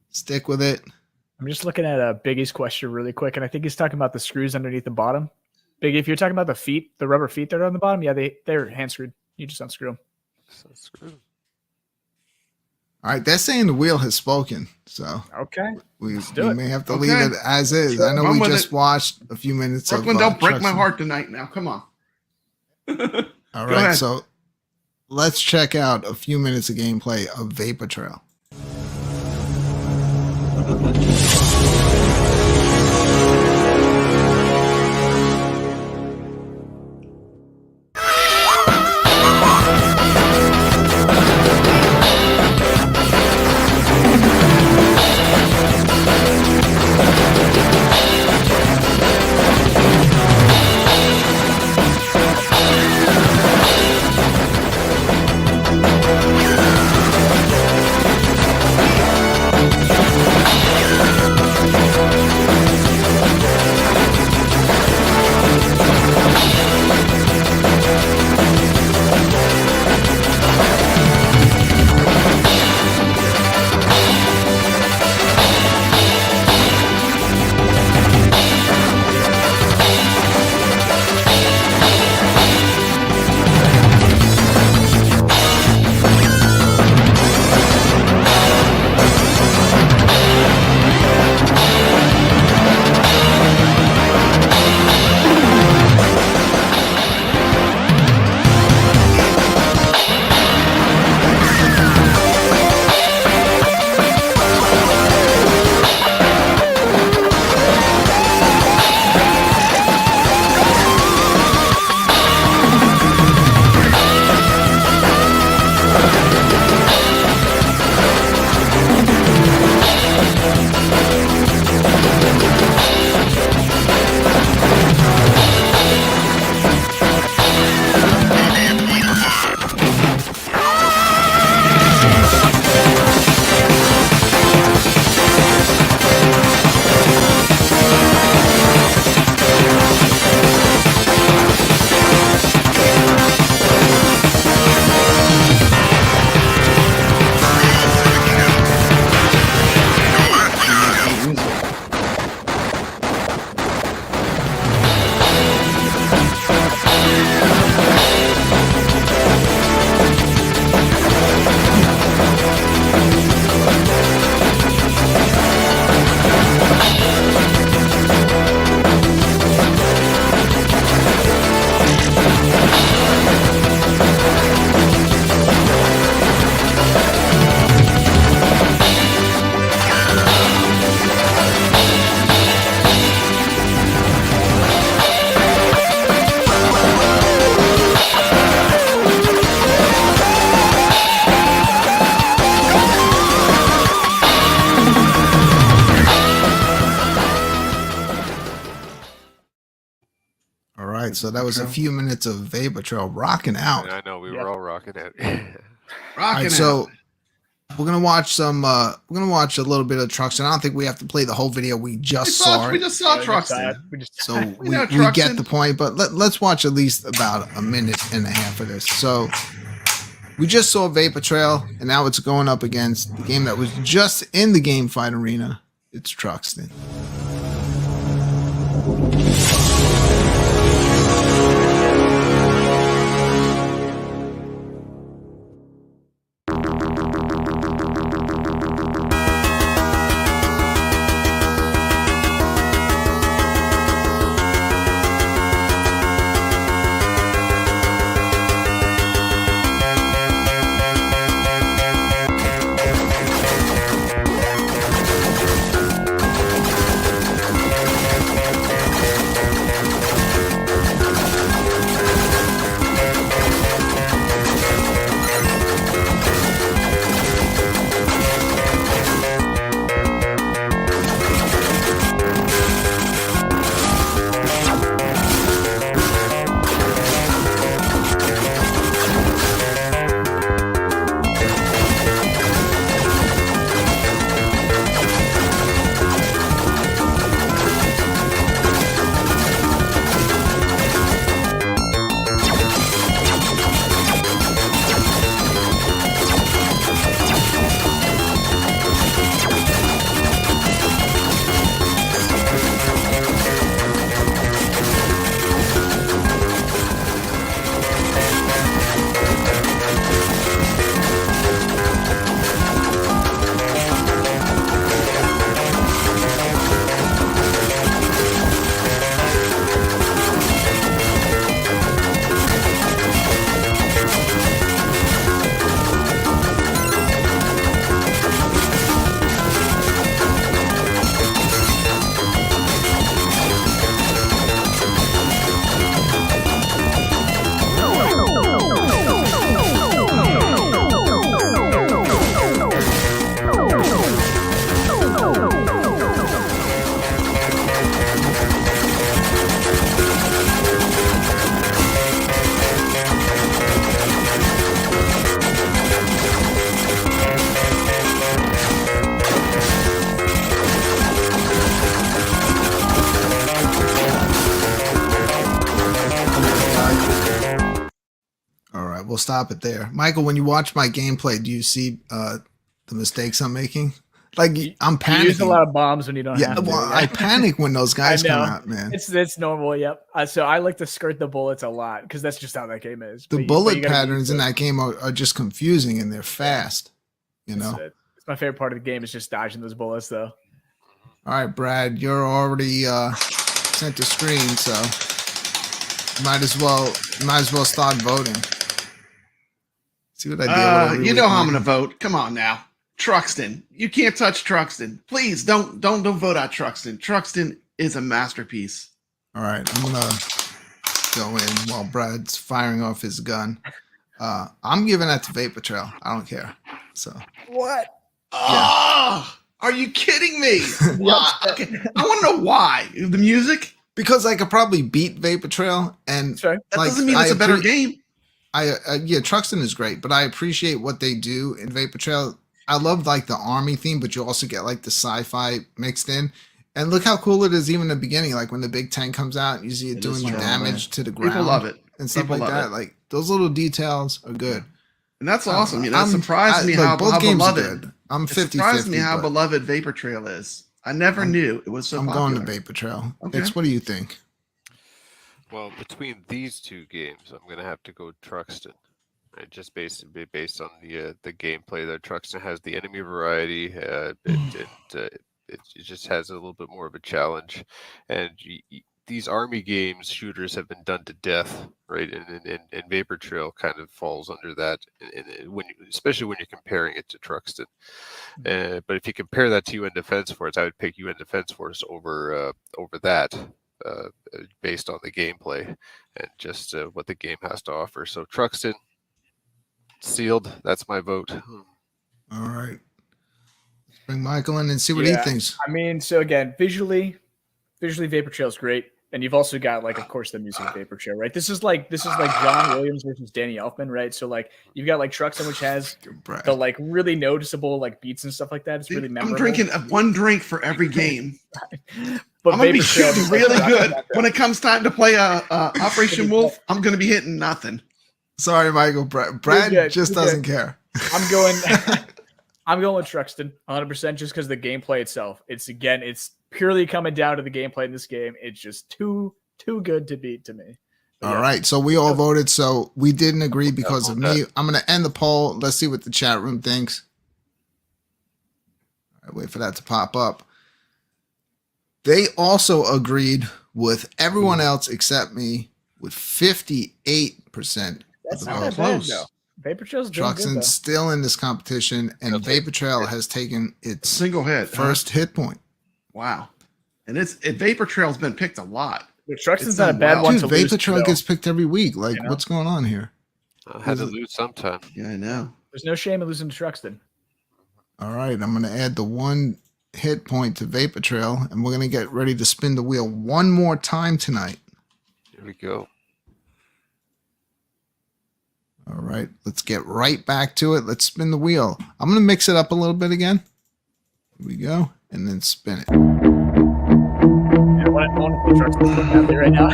Stick with it. I'm just looking at Biggie's question really quick, and I think he's talking about the screws underneath the bottom. Biggie, if you're talking about the feet, the rubber feet that are on the bottom, yeah, they're hand screwed. You just unscrew them. So screw. All right, they're saying the wheel has spoken, so Okay. we do it. may have to Okay. leave it as is. I know I'm we with just it. watched a few minutes Brooklyn, of don't break my Truxton. heart tonight. Now, come on. All Go right, ahead. so let's check out a few minutes of gameplay of Vapor Trail. All right, so that was a few minutes of Vapor Trail rocking out. I know we Yeah. were all rocking it. All Rocking right, so we're gonna watch some. We're gonna watch a little bit of Truxton. I don't think we have to play the whole video. We just saw we it, just saw Truxton. We just so We we know get Truxton. the point. But let's watch at least about a minute and a half of this. So we just saw Vapor Trail, and now it's going up against the game that was just in the Game Fight Arena. It's Truxton. we'll stop it there. Michael, when you watch my gameplay, do you see the mistakes I'm making? Like I'm panicking. You use a lot of bombs when you don't have to. Well, I panic when those guys I know. come out, man. It's normal. Yep. So I like to skirt the bullets a lot because that's just how that game is. The bullet patterns in that game are just confusing and they're fast. You know, it's my favorite part of the game is just dodging those bullets, though. All right, Brad, you're already center screen, so you might as well start voting. See what I do. You know how I'm going to vote. Come on now. Truxton. You can't touch Truxton. Please don't vote out Truxton. Truxton is a masterpiece. All right, I'm going to go in while Brad's firing off his gun. I'm giving that to Vapor Trail. I don't care. So what? Oh, are you kidding me? Why? Okay. I want to know why. The music? Because I could probably beat Vapor Trail, and that doesn't mean it's a better game. Yeah, Truxton is great, but I appreciate what they do in Vapor Trail. I love like the army theme, but you also get like the sci-fi mixed in. And look how cool it is even in the beginning, like when the big tank comes out, you see it doing damage to the ground. People love it. And stuff like that. Like those little details are good. And that's awesome. You know, it surprised me how beloved. I'm 50-50. It surprised me how beloved Vapor Trail is. I never knew it was so popular. I'm going to Vapor Trail. Okay. What do you think? Well, between these two games, I'm going to have to go Truxton. Just basically based on the gameplay that Truxton has, the enemy variety. It just has a little bit more of a challenge, and these army games, shooters have been done to death, right? And Vapor Trail kind of falls under that, especially when you're comparing it to Truxton. But if you compare that to UN Defense Force, I would pick UN Defense Force over that. Based on the gameplay and just what the game has to offer. So Truxton, sealed. That's my vote. All right. Let's bring Michael in and see what he thinks. I mean, so again, visually Vapor Trail is great. And you've also got, like, of course, the music of Vapor Trail, right? This is like John Williams versus Danny Elfman, right? So like you've got like Truxton, which has the like really noticeable like beats and stuff like that. It's really memorable. I'm drinking one drink for every game. But I'm gonna be shooting really good. When it comes time to play Operation Wolf, I'm gonna be hitting nothing. Sorry, Michael. Brad just doesn't care. I'm going with Truxton 100% just because the gameplay itself. It's purely coming down to the gameplay in this game. It's just too good to beat to me. All right, so we all voted. So we didn't agree because of me. I'm going to end the poll. Let's see what the chat room thinks. All right, wait for that to pop up. They also agreed with everyone else except me with 58%. That's not close. Though. Vapor Trail's doing good, Truxton's still in this competition, and Vapor Trail has taken its single hit first hit point. Wow, and Vapor Trail's been picked a lot. But Truxton's not a bad one to lose. Vapor Trail gets picked every week. Like, what's going on here? I had to lose sometime. Yeah, I know. There's no shame in losing to Truxton. All right, I'm going to add the one hit point to Vapor Trail, and we're going to get ready to spin the wheel one more time tonight. Here we go. All right, let's get right back to it. Let's spin the wheel. I'm going to mix it up a little bit again. Here we go, and then spin it. I want to put Truxton out there right now.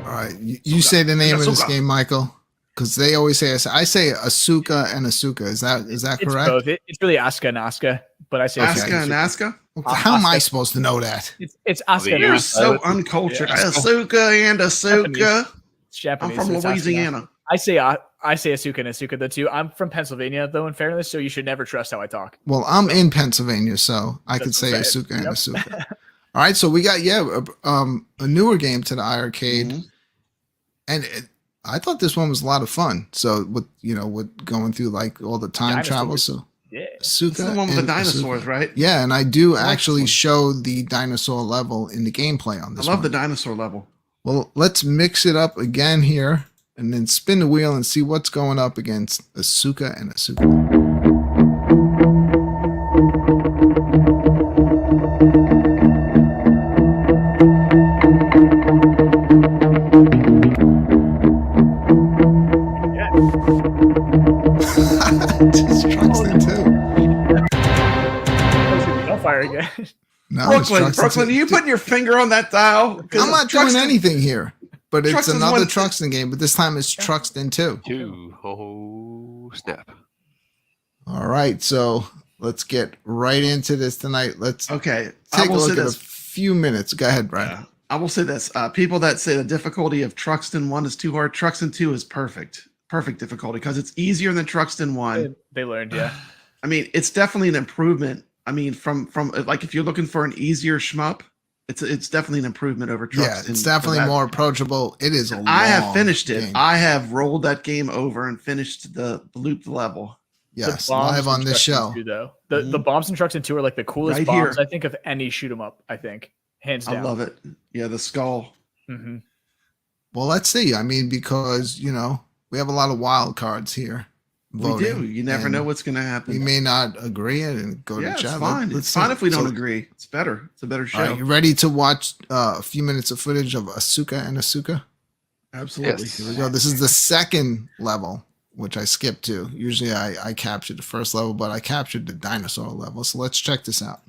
All right, you say the name of this game, Michael. Because they always say, I say Asuka and Asuka. Is that correct? Both. It's really Asuka and Asuka, but I say Asuka and Asuka. How am I supposed to know that? It's Asuka. You're so uncultured. Yeah. Asuka and Asuka. It's Japanese. I'm from Louisiana. I say Asuka and Asuka though too. I'm from Pennsylvania though, in fairness, so you should never trust how I talk. Well, I'm in Pennsylvania, so I could say Asuka and Asuka. All right, so we got a newer game to the iiRCADE, and I thought this one was a lot of fun. So with going through like all the time travel, so Asuka, it's the one with the dinosaurs, Asuka. Right? Yeah, and I do actually show the dinosaur level in the gameplay on this. I love the dinosaur level. Well, let's mix it up again here, and then spin the wheel and see what's going up against Asuka and Asuka. Brooklyn, are you putting your finger on that dial? I'm not doing anything here. But it's Truxton's another one- Truxton game, but this time it's Truxton 2. Oh, snap. All right, so let's get right into this tonight. Let's Okay, take a look at a few minutes. Go ahead, Brian. Yeah. I will say this. People that say the difficulty of Truxton 1 is too hard, Truxton 2 is perfect. Perfect difficulty because it's easier than Truxton 1. They learned, yeah. I mean, it's definitely an improvement. I mean, from like if you're looking for an easier shmup, it's definitely an improvement over Truxton. Yeah, it's definitely more approachable. It is a long I have finished it. game. I have rolled that game over and finished the looped level. Yes, The bombs live on in this Truxton show. 2, though. The bombs in Truxton 2 are like the coolest Right bombs, here. I think, of any shoot 'em up, I think. Hands down. I love it. Yeah, the skull. Mm-hmm. Well, let's see. I mean, because, we have a lot of wild cards here. Voting, We do. You never and know what's going to happen. We may not agree and go Yeah, to it's chat. fine. Let's It's fine see. if we don't So, agree. It's better. It's a better show. All right, you ready to watch a few minutes of footage of Asuka and Asuka? Absolutely. Yes. Here we go. This is the second level, which I skipped to. Usually I captured the first level, but I captured the dinosaur level. So let's check this out.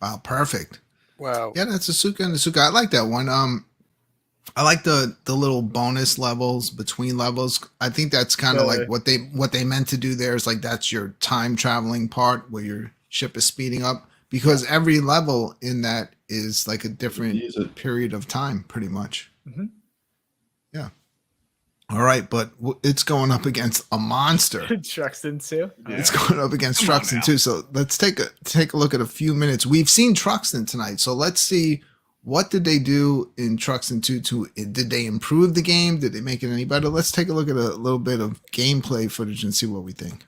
Wow, perfect. Wow. Yeah, that's Asuka and Asuka. I like that one. I like the little bonus levels between levels. I think that's kind of like what they meant to do there is like that's your time traveling part where your ship is speeding up because every level in that is like a different period of time pretty much. Mm-hmm. Yeah. All right, but it's going up against a monster. Truxton 2. It's going up against Truxton too. So let's take a look at a few minutes. We've seen Truxton tonight, so let's see what did they do in Truxton 2. Did they improve the game? Did they make it any better? Let's take a look at a little bit of gameplay footage and see what we think.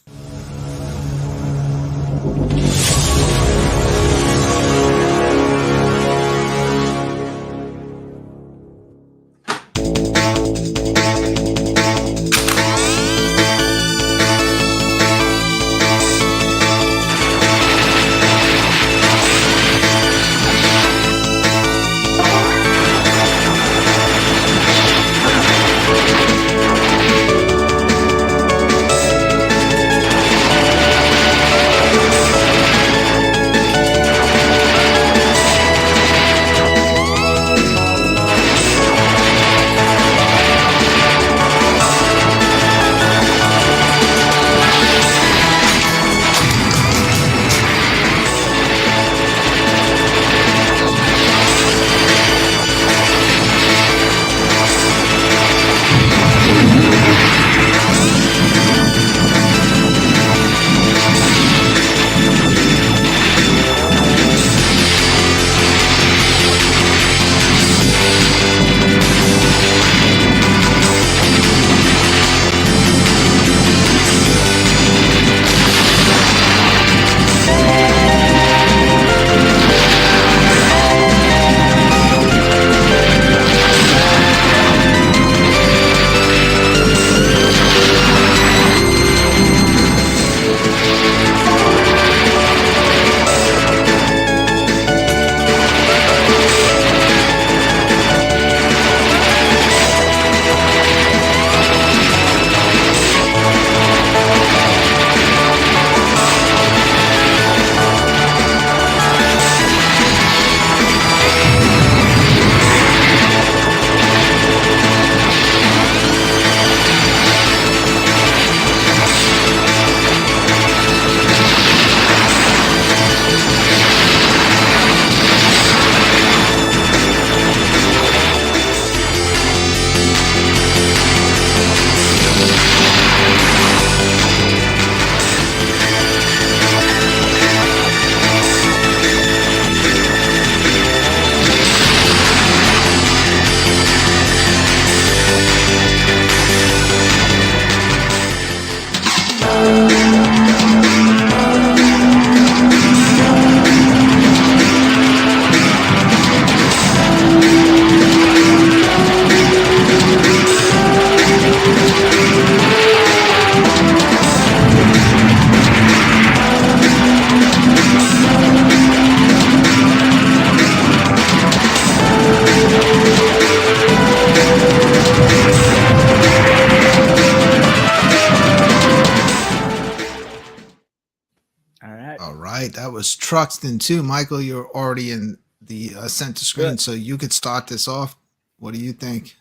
right, that was Truxton 2. Michael, you're already in the center screen, Good. so you could start this off. What do you think?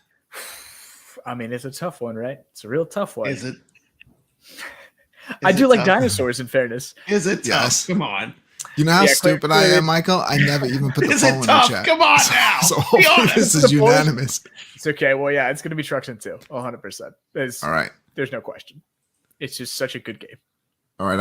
I mean, it's a tough one, right? It's a real tough one. Is it? I do like tough? dinosaurs, in fairness. Is it tough? Yes. Come on. You know how Yeah, stupid I am, Michael? I never even put the Is poll it in the tough? chat. Come on now. So Be hopefully honest. this is The polls- unanimous. It's okay. Well, yeah, it's going to be Truxton 2, 100%. All right. There's no question. It's just such a good game. All right,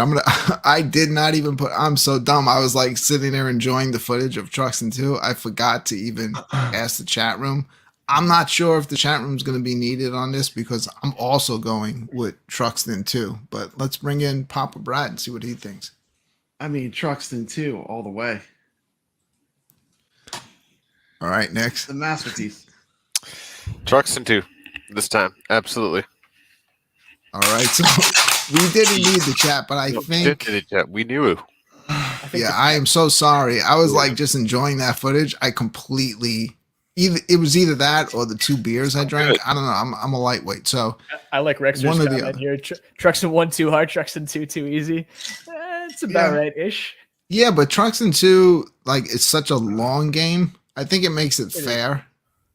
I did not even I'm so dumb. I was like sitting there enjoying the footage of Truxton 2. I forgot to even ask the chat room. I'm not sure if the chat room is going to be needed on this because I'm also going with Truxton 2. But let's bring in Papa Brad and see what he thinks. I mean, Truxton 2 all the way. All right, next. The masterpiece. Truxton 2 this time. Absolutely. All right, so we didn't need the chat, but I think We knew it. yeah, I am so sorry. I was like just enjoying that footage. I completely it was either that or the 2 beers I drank. Good. I don't know. I'm a lightweight, so I like Rexer's One or the comment other. here. Truxton 1 too hard, Truxton 2 too easy. It's about Yeah. right-ish. yeah, but Truxton 2, like, it's such a long game. I think it makes it is. fair.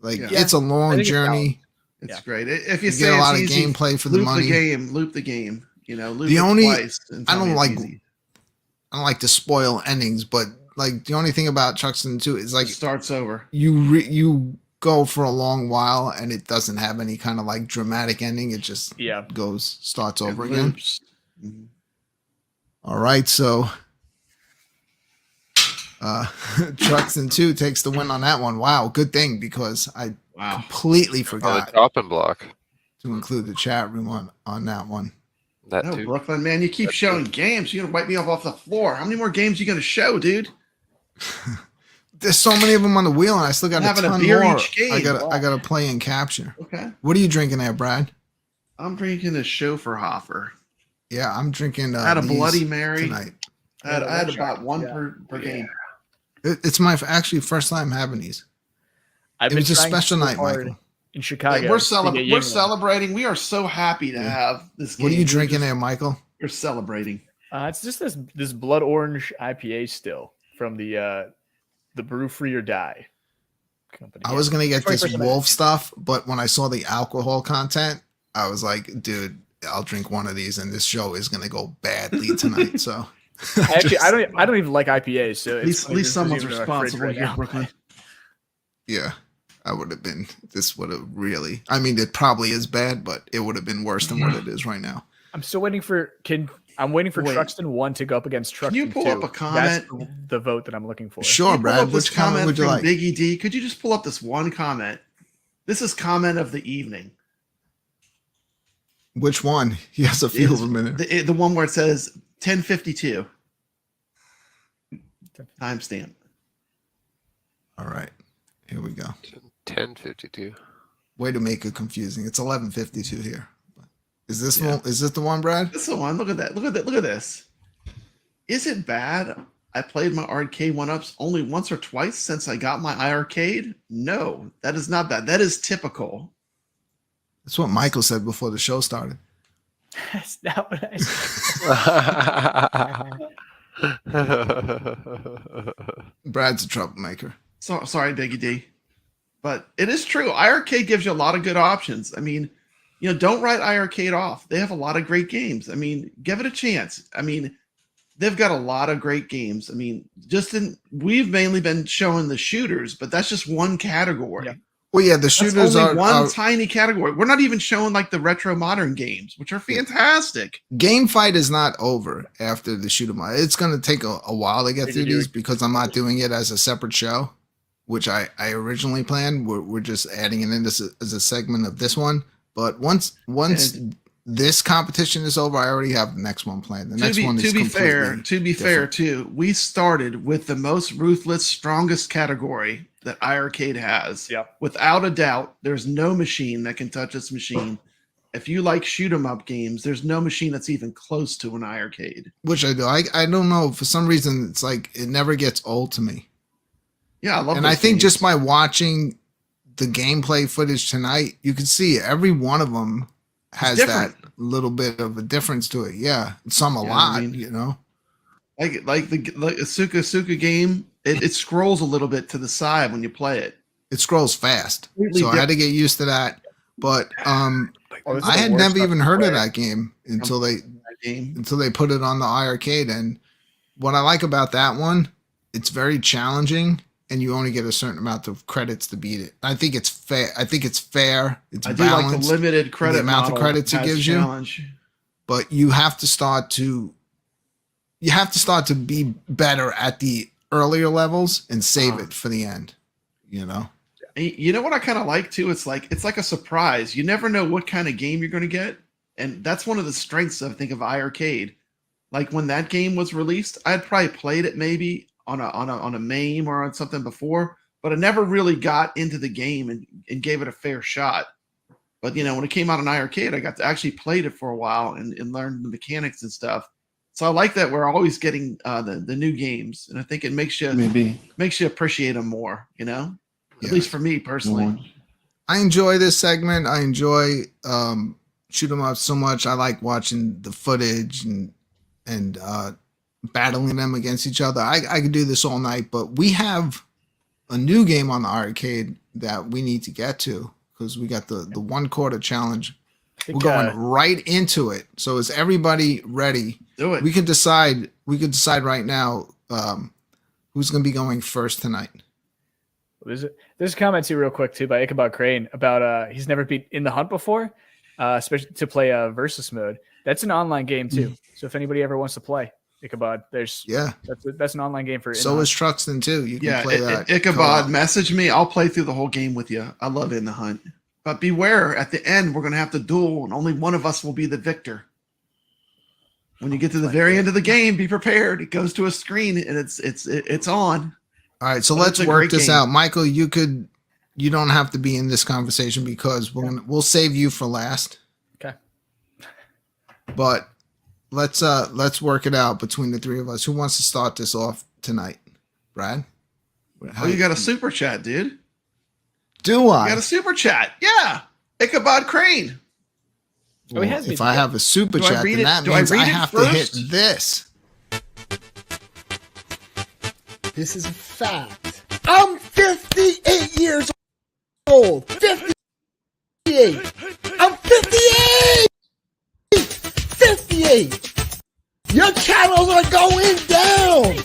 Like, Yeah. it's a I long think it's journey. It's Yeah. great. If you You say get a it's lot of easy, gameplay for the loop money. the game. Loop the game. You know, loop The it only- twice. And I tell me don't it's like- easy. I don't like to spoil endings, but like the only thing about Truxton 2 is like It starts over. you go for a long while and it doesn't have any kind of like dramatic ending. It just Yeah. starts over It again. loops. Mhm. All right, so Truxton 2 takes the win on that one. Wow, good thing because I Wow. completely On the forgot chopping block. to include the chat room on that one. That No, too. Brooklyn, man, you keep That's showing games. You're gonna wipe me off the floor. How many more games you gonna show, dude? There's so many of them on the wheel, and I still got a Having a ton beer more. each game. I got Wow. I got to play and capture. Okay. What are you drinking there, Brad? I'm drinking a Schoferhofer. Yeah, I'm drinking. I had a these Bloody Mary. tonight. I had about one Yeah. per game. It's my actually first time having these. I've It been was a trying special so night, hard Michael. in Chicago. We're, to get we're Yingling. celebrating. We are so happy to have this game. What are you We're drinking just- there, Michael? We're celebrating. It's just this blood orange IPA still from the Brew Free or Die company. I was gonna get this 21st wolf stuff, but when I saw the alcohol content, I was like, dude, I'll drink one of these, and this show is gonna go badly tonight. So Actually, I don't even like IPAs. So At least, someone's responsible here, now. Brooklyn. yeah, I would have been. This would have really. I mean, it probably is bad, but it would have been worse than what it is right now. I'm still waiting for I'm waiting for Wait. Truxton 1 to go up against Truxton 2. you pull up a That's comment? the vote that I'm looking for. Sure, Can you pull Brad. up this Which comment would you from like? Biggie D? Could you just pull up this one comment? This is comment of the evening. Which one? He has a few of them in it. The one where it says 10:52 timestamp. All right, here we go. 10:52. Way to make it confusing. It's 11:52 here. Is this Yeah. one? Is this the one, Brad? This is the one. Look at that. Look at that. Look at this. Is it bad? I played my arcade one-ups only once or twice since I got my iArcade. No, that is not bad. That is typical. That's what Michael said before the show started. That's not what I said. Brad's a troublemaker. So sorry, Biggie D, but it is true. iArcade gives you a lot of good options. I mean, you know, don't write iArcade off. They have a lot of great games. I mean, give it a chance. I mean, they've got a lot of great games. I mean, we've mainly been showing the shooters, but that's just one category. Yeah. Well, yeah, the That's shooters only are one tiny category. We're not even showing like the retro modern games, which are fantastic. game fight is not over after the shoot 'em up. It's going to take a while to get through these because I'm not doing it as a separate show, which I originally planned. We're just adding it in as a segment of this one. But once this competition is over, I already have the next one planned. The next one is To be fair, different. too, we started with the most ruthless, strongest category that iArcade has. Yep. Without a doubt, there's no machine that can touch this machine. If you like shoot 'em up games, there's no machine that's even close to an iArcade. Which I do. I don't know. For some reason, it's like it never gets old to me. Yeah, I love. And those I think games. just by watching the gameplay footage tonight, you can see every one of them has that different. little bit of a difference to it. Yeah, some a Yeah, I lot, mean- you know. Like the Suka game, it scrolls a little bit to the side when you play it. It scrolls fast, Completely so I had to get used to that. But Oh, this is I the had worst never even heard of play. that game until they That game. put it on the iArcade. And what I like about that one, it's very challenging, and you only get a certain amount of credits to beat it. I think it's fair. It's I do like the balanced, limited credit the amount of model credits it has gives challenge. you. But you have to start to be better at the earlier levels and save it for the end. You know. You know what I kind of like too? It's like a surprise. You never know what kind of game you're going to get, and that's one of the strengths I think of iArcade. Like when that game was released, I had probably played it maybe on a MAME or on something before, but I never really got into the game and gave it a fair shot. But when it came out on iArcade, I got to actually played it for a while and learned the mechanics and stuff. So I like that we're always getting the new games, and I think it makes you appreciate them more. At least for me personally. I enjoy this segment. I enjoy shoot 'em up so much. I like watching the footage and battling them against each other. I could do this all night, but we have a new game on the arcade that we need to get to because we got the 1 quarter challenge. We're going right into it. So is everybody ready? Do it. We could decide right now who's going to be going first tonight. There's a comment too, real quick too, by Ichabod Crane about he's never beat In the Hunt before, especially to play versus mode. That's an online game too. So if anybody ever wants to play Ichabod, that's an online game for. So is Truxton too. You can play that. Ichabod, message me. I'll play through the whole game with you. I love In the Hunt, but beware. At the end, we're going to have to duel, and only one of us will be the victor. When you get to the very end of the game, be prepared. It goes to a screen, and it's on. All right, so let's work this out. Michael, you don't have to be in this conversation because we'll save you for last. Okay. But let's work it out between the three of us. Who wants to start this off tonight? Brad? You got a super chat, dude. Do I? You got a super chat. Yeah. Ichabod Crane. Well, if I have a super chat, then that means I have to hit this. This is a fact. I'm 58 years old. 58. I'm 58. 58. Your channels are going down.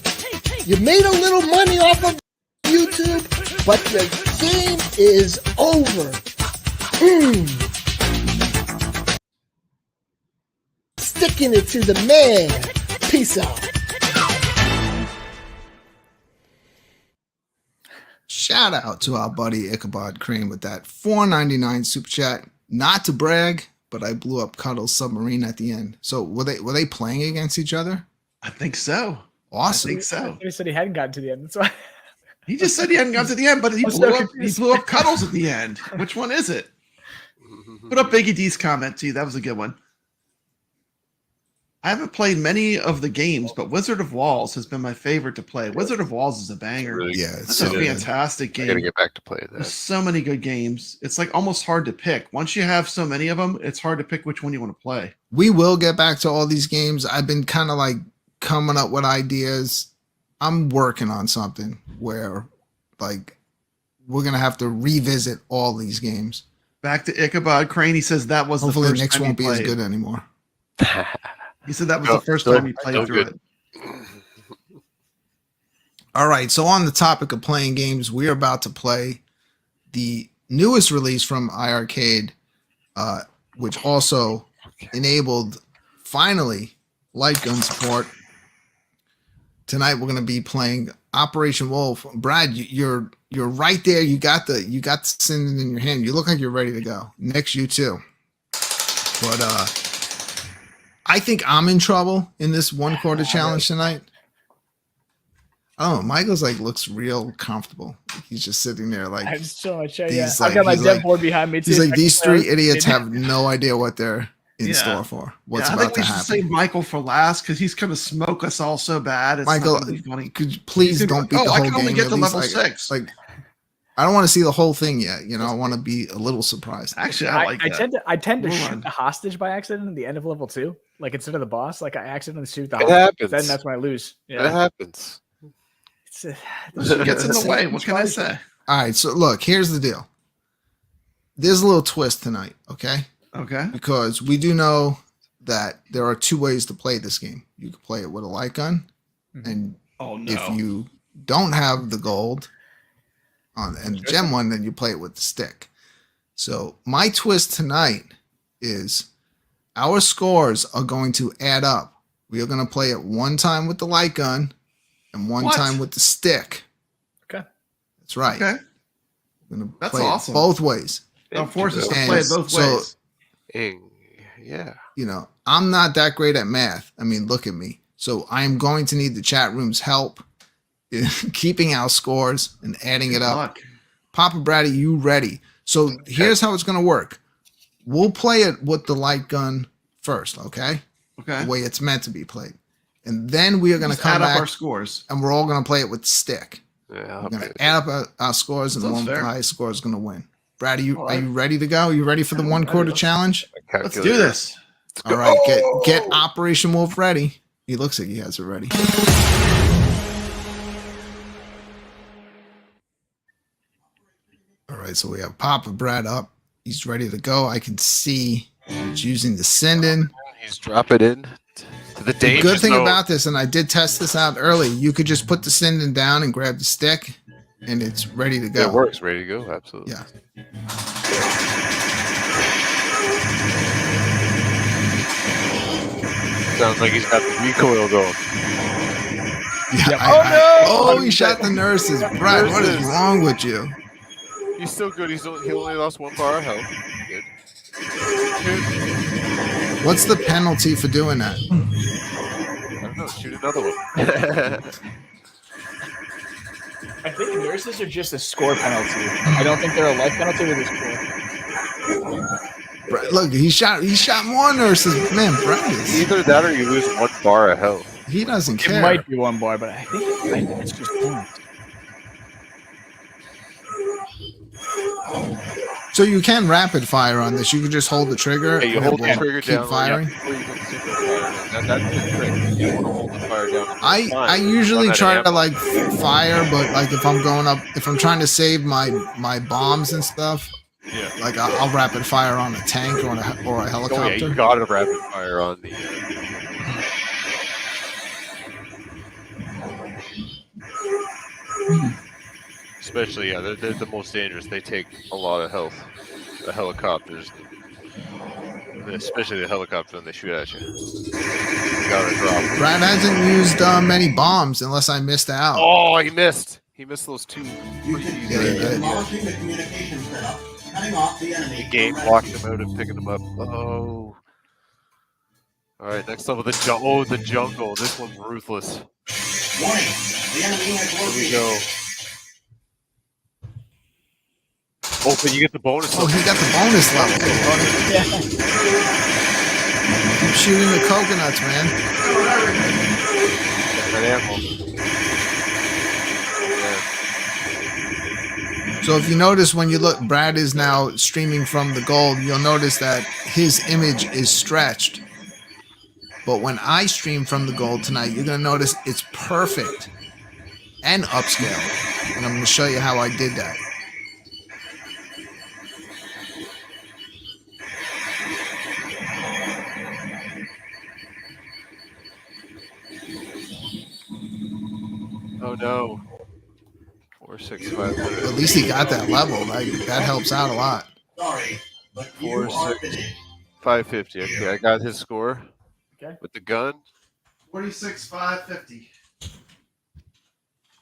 You made a little money off of YouTube, but the game is over. Sticking it to the man. Peace out. Shout out to our buddy Ichabod Crane with that $4.99 super chat. Not to brag, but I blew up Cuddle's submarine at the end. So were they playing against each other? I think so. Awesome. I think so. He said he hadn't gotten to the end. That's why. He just said he hadn't gotten to the end, but he blew up Cuddles at the end. Which one is it? Put up Biggie D's comment too. That was a good one. I haven't played many of the games, but Wizard of Walls has been my favorite to play. Wizard of Walls is a banger. Really, it's That's a fantastic game. I gotta get back to playing that. There's so many good games. It's like almost hard to pick. Once you have so many of them, it's hard to pick which one you want to play. We will get back to all these games. I've been kind of like coming up with ideas. I'm working on something where like we're going to have to revisit all these games. Back to Ichabod Crane. He says that was Hopefully the first Nick's time won't be played. as good anymore. He said that was the first time he played through it. All right. So on the topic of playing games, we're about to play the newest release from iArCADE, which also enabled finally light gun support. Tonight we're going to be playing Operation Wolf. Brad, you're right there. You got the Cinnamon in your hand. You look like you're ready to go. Next, you too. But I think I'm in trouble in this 1 quarter challenge tonight. Oh, Michael's like looks real comfortable. He's just sitting there like I'm just showing my chair. these, Yeah, like, I've got my he's dev like- board behind me too. he's like these three idiots Yeah. have no idea what they're in Yeah. store for. What's I about think to we should happen. save Michael for last because he's going to smoke us all so bad. It's Michael, not gonna be funny. could you please He's gonna don't be beat like, the I whole can game. only get at to least, level like, 6. Like, I don't want to see the whole thing yet. You know, I want to be a little surprised. Actually, I like that. I tend to We'll shoot run. a hostage by accident at the end of level 2. like instead of the boss, like I accidentally shoot the It hop. happens. Then that's when I lose. It Yeah, happens. it's, It gets in the way. What can I say? All right, so look, here's the deal. There's a little twist tonight, okay? Okay. Because we do know that there are two ways to play this game. You can play it with a light gun, and Oh no. if you don't have the gold on and the gem one, then you play it with the stick. So my twist tonight is our scores are going to add up. We are going to play it one time with the light gun and one What? time with the stick. Okay. That's right. Okay. We're going to That's play awesome. it both ways. They'll force us to And play it both so- ways. Yeah. You know, I'm not that great at math. I mean, look at me. So I am going to need the chat room's help in keeping our scores and adding it up. Luck. Papa Braddy, you ready? So here's how it's going to work. We'll play it with the light gun first, okay? Okay. The way it's meant to be played. And then we are going to Just come add up back our scores. and we're all going to play it with the stick. Yeah. We're going to add up our scores, and the Sounds one with the fair. highest score is going to win. Brad, are you All right. ready to go? You ready for the I'm 1 ready. quarter challenge? Let's do this. All right, get Operation Wolf ready. He looks like he has it ready. All right, so we have Papa Brad up. He's ready to go. I can see he's using the send-in. He's dropping in to the The danger good thing zone. about this, and I did test this out early, you could just put the send-in down and grab the stick, and it's ready to go. It works. Ready to go. Absolutely. Yeah. Sounds like he's got the recoil going. Yeah, oh, he shot the nurses. Brad, what is Nurses. wrong with you? He's still good. He only lost 1 bar of health. Good. What's the penalty for doing that? I don't know. Shoot another one. I think nurses are just a score penalty. I don't think they're a life penalty with a score. Brad, look, he shot more nurses. Man, Brad is, Either that or you lose 1 bar of health. he doesn't It care. might be 1 bar, but I think it's just points. So you can rapid fire on this. You can just hold the trigger. Hey, you and hold it the will trigger keep down firing. before you can super fire. That's the trick. You want to hold the fire down. I usually try to like fire, but like if I'm going up, if I'm trying to save my bombs and stuff, Yeah. like I'll rapid fire on a tank or a Oh yeah, helicopter. you got to rapid fire on the. Especially, yeah, they're the most dangerous. They take a lot of health. The helicopters, especially the helicopter when they shoot at you. You gotta drop. Brad hasn't used many bombs unless I missed out. Oh, he missed. He missed those 2. Yeah, he did. Demolishing the communication setup, cutting off the enemy. The game blocked him out and picking him up. Oh. All right, next level, the jungle. Oh, the jungle. This one's ruthless. Warning, the enemy has Here we located. go. Oh, but you get the bonus. Oh, he got the bonus level. Keep shooting the coconuts, man. That ammo. Yeah. So if you notice when you look, Brad is now streaming from the gold. You'll notice that his image is stretched. But when I stream from the gold tonight, you're going to notice it's perfect and upscale. And I'm going to show you how I did that. Oh no. 465. At least he got that level. That helps out a lot. Sorry, but you 4, are 6. finished. 550. Okay, I got his score. Okay. With the gun. 46,550.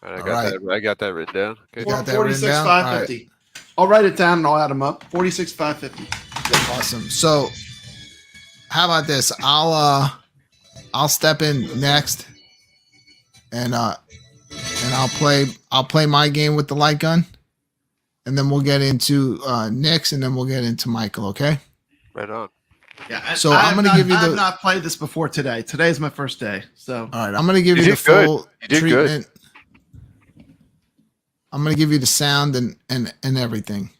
All right, All right. I got that written down. Okay. You got that written down? 46,550. I'll write it down and I'll add them up. 46,550. Awesome. So how about this? I'll step in next and I'll play my game with the light gun. And then we'll get into Nick's and then we'll get into Michael, okay? Right on. Yeah. So I'm gonna give you I've the- not played this before today. Today's my first day. So All right, I'm gonna give You you the did good. full You did good. treatment. I'm gonna give you the sound and everything.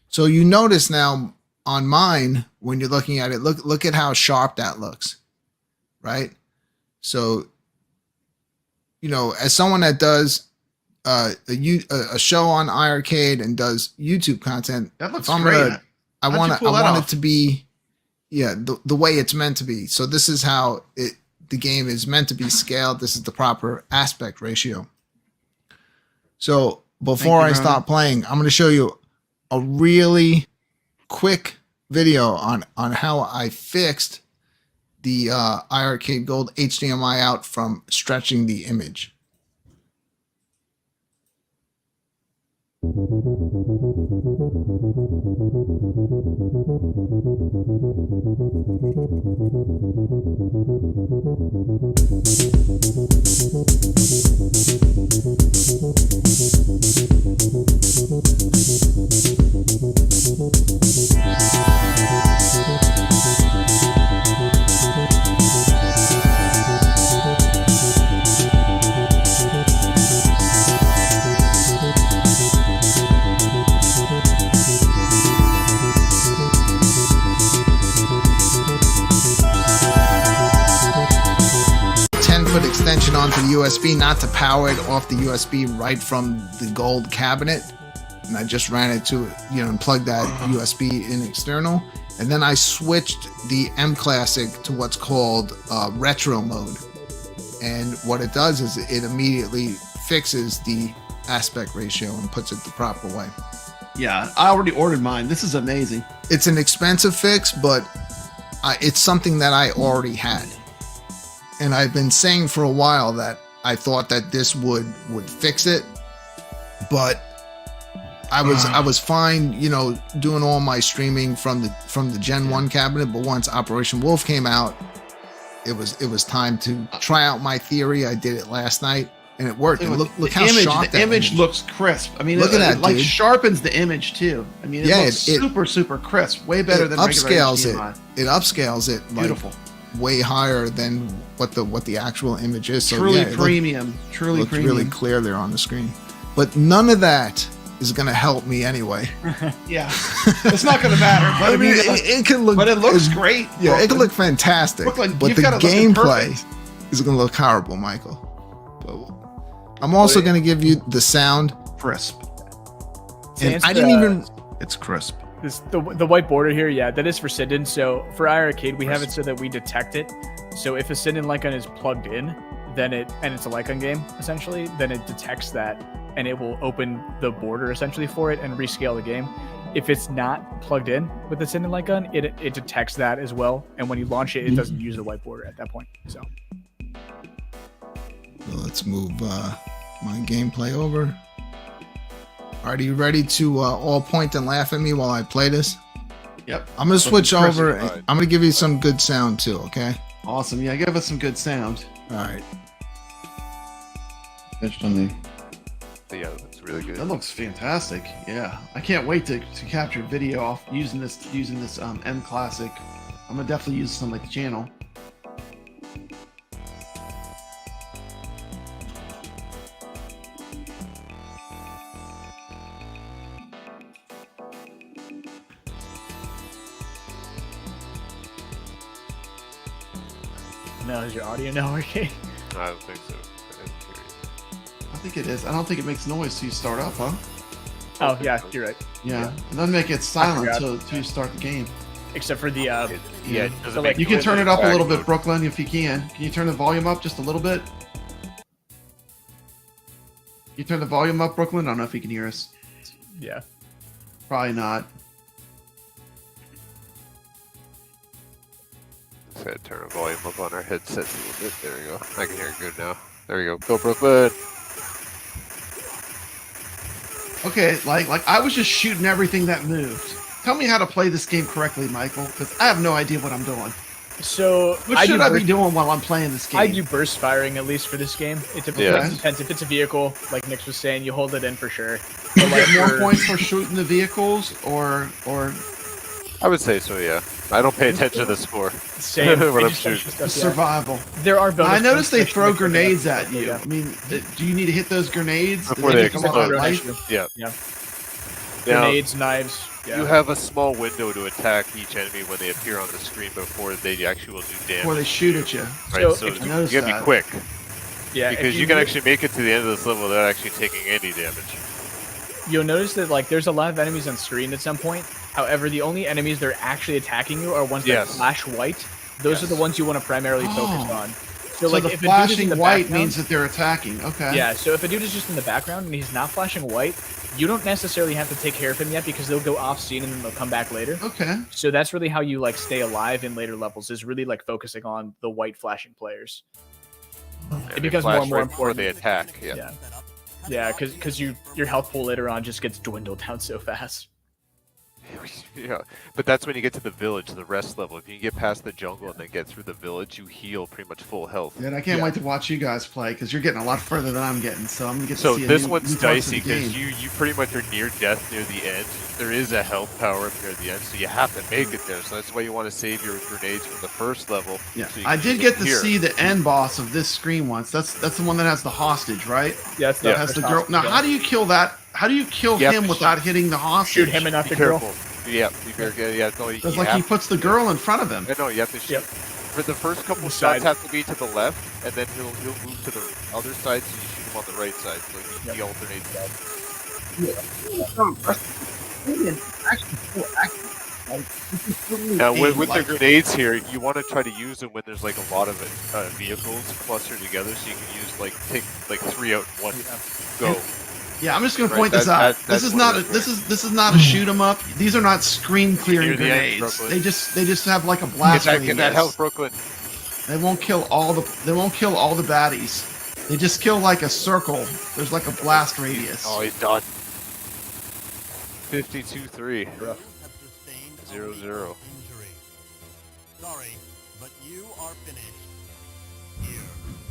So you notice now on mine when you're looking at it, look at how sharp that looks. right? So, you know, as someone that does a show on iiRCADE and does YouTube content, That looks if I'm great. gonna, I How'd you want pull that it off? to be, yeah, the way it's meant to be. So this is how the game is meant to be scaled. This is the proper aspect ratio. So before I Ronan. start playing, I'm going to show you a really quick video on how I fixed the iiRCADE Gold HDMI out from stretching the image. Extension onto the USB, not to power it off the USB right from the gold cabinet, and I just ran it to, you know, and plugged that USB in external, and then I switched the M Classic to what's called retro mode, and what it does is it immediately fixes the aspect ratio and puts it the proper way. Yeah, I already ordered mine. This is amazing. It's an expensive fix, but it's something that I already had. And I've been saying for a while that I thought that this would fix it, but I was fine, you know, doing all my streaming from the Gen 1 cabinet. But once Operation Wolf came out, it was time to try out my theory. I did it last night, and it worked. And look how sharp the that image looks crisp. I mean, look at that, like dude. Sharpens the image too. I mean, it looks super crisp. Way better than regular upscales HDMI. it upscales it like Beautiful. way higher than what the actual image is. So Truly yeah, premium. Truly looked premium. really clear there on the screen. But none of that is going to help me anyway. Yeah, it's not going to matter. But I mean, it can look, but it looks great. Yeah, it can look fantastic. Brooklyn, but you've the got it looking gameplay perfect. is going to look horrible, Michael. But I'm also going to give you the sound. Crisp. And I didn't even. It's crisp. The white border here, yeah, that is for Sinden. So for iiRCADE, we have it so that we detect it. So if a Sinden Lycon is plugged in, then it's a Lycon game essentially, then it detects that and it will open the border essentially for it and rescale the game. If it's not plugged in with the Sinden Lycon, it detects that as well, and when you launch it, it doesn't use the white border at that point. So let's move my gameplay over. Are you ready to all point and laugh at me while I play this? Yep. I'm gonna switch over. Right. I'm gonna give you some good sound too. Okay. Awesome. Yeah, give us some good sound. All right. Pitched on the. Yeah, that's really good. That looks fantastic. Yeah, I can't wait to capture video off using this M Classic. I'm gonna definitely use this on the channel. no, is your audio now working? I don't think so. I think it is. I don't think it makes noise till you start up, huh? Oh yeah, you're right. Yeah, it doesn't make it silent forgot. till you start the game. Except for the Yeah, it doesn't So, make like, You can noise turn in it up a back little bit, mode. Brooklyn, if you can. Can you turn the volume up just a little bit? You turn the volume up, Brooklyn? I don't know if you can hear us. yeah. Probably not. Let's go ahead and turn the volume up on our headsets a little bit. There we go. I can hear it good now. There we go. Go Brooklyn. Okay, like I was just shooting everything that moved. Tell me how to play this game correctly, Michael, because I have no idea what I'm doing. So What should I be doing while I'm playing this game? I do burst firing at least for this game. It typically Yeah. depends. If it's a vehicle, like Nick was saying, you hold it in for sure. You But like get more for- points for shooting the vehicles, or I would say so, yeah. I don't pay attention to the score. Same. When They I'm just push shooting. stuff, yeah. survival. There are bonus I noticed they points throw for grenades that, at you. yeah. I mean, do you need to hit those grenades? Before Do they come out explode. with light? Yeah. Yeah. Now, Grenades, knives. Yeah. you have a small window to attack each enemy when they appear on the screen before they actually will do Before they damage. shoot at you. Right, So so if I you noticed gotta be that. quick yeah, if because you can actually make it to the end of this level without actually taking any damage. You'll notice that like there's a lot of enemies on screen at some point. However, the only enemies that are actually attacking you are ones that Yes. flash white. Those are the Yes. ones you want to primarily focus on. So like the if a dude is in flashing the white background- means that they're attacking. Okay. Yeah, so if a dude is just in the background and he's not flashing white, you don't necessarily have to take care of him yet because they'll go off scene and then they'll come back later. Okay. So that's really how you like stay alive in later levels, is really like focusing on the white flashing players. And they becomes more flash and more right before important. they attack. Yeah. Yeah. Yeah, because your health pool later on just gets dwindled down so fast. Yeah, but that's when you get to the village, the rest level. If you get past the jungle and then get through the village, you heal pretty much full health. Dude, I can't wait to watch you guys play because you're getting a lot further than I'm getting. So I'm gonna get to So see this new one's parts of dicey the game. because you pretty much are near death near the end. There is a health power up near the end, so you have to make it there. So that's why you want to save your grenades from the first level. Yeah, so you I can did use get it to here. see the end boss of this screen once. That's the one that has the hostage, right? Yeah, it's That has the girl. Now, how do you kill that? How do you kill You have him to without hitting the hostage? shoot him and not Be the girl? careful. Yeah, no, you It's like he have puts the girl in front of him. no, you have to shoot. Yep. For the first couple The shots side. have to be to the left, and then he'll move to the other side, so you shoot him on the right side, so he alternates that. Now, with the like- grenades here, you want to try to use them when there's like a lot of vehicles clustered together, so you can use take 3 out in one go. Yeah, I'm just gonna Right, point this that- out. that- This that's is one not of a, those this is not a shoot 'em up. These are not screen clearing Near the end, grenades. Brooklyn. They just have like a blast Get radius. that health, Brooklyn. They won't kill all the baddies. They just kill like a circle. There's like a blast radius. Oh, he's done. 52-3. Have sustained 0-0. injury. Sorry, but you are finished. Here.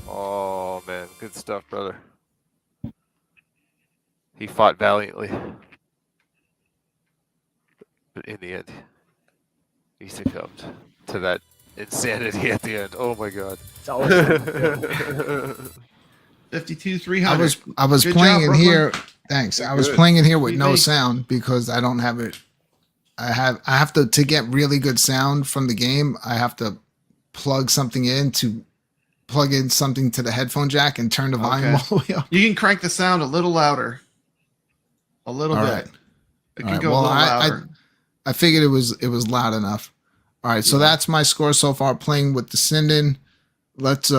Oh man, good stuff, brother. He fought valiantly, but in the end, he succumbed to that insanity at the end. Oh my god. It's always 52-300. I was Good playing job, in Brooklyn. here. Thanks. I was good. playing in here with We no think- sound because I don't have it. I have to get really good sound from the game. I have to plug something in to the headphone jack and turn the volume Okay. all the way up. You can crank the sound a little louder. A little All bit. right. It All can right, go well, a little I- louder. I figured it was loud enough. All right, so that's my score so far playing with the Sinden. Let's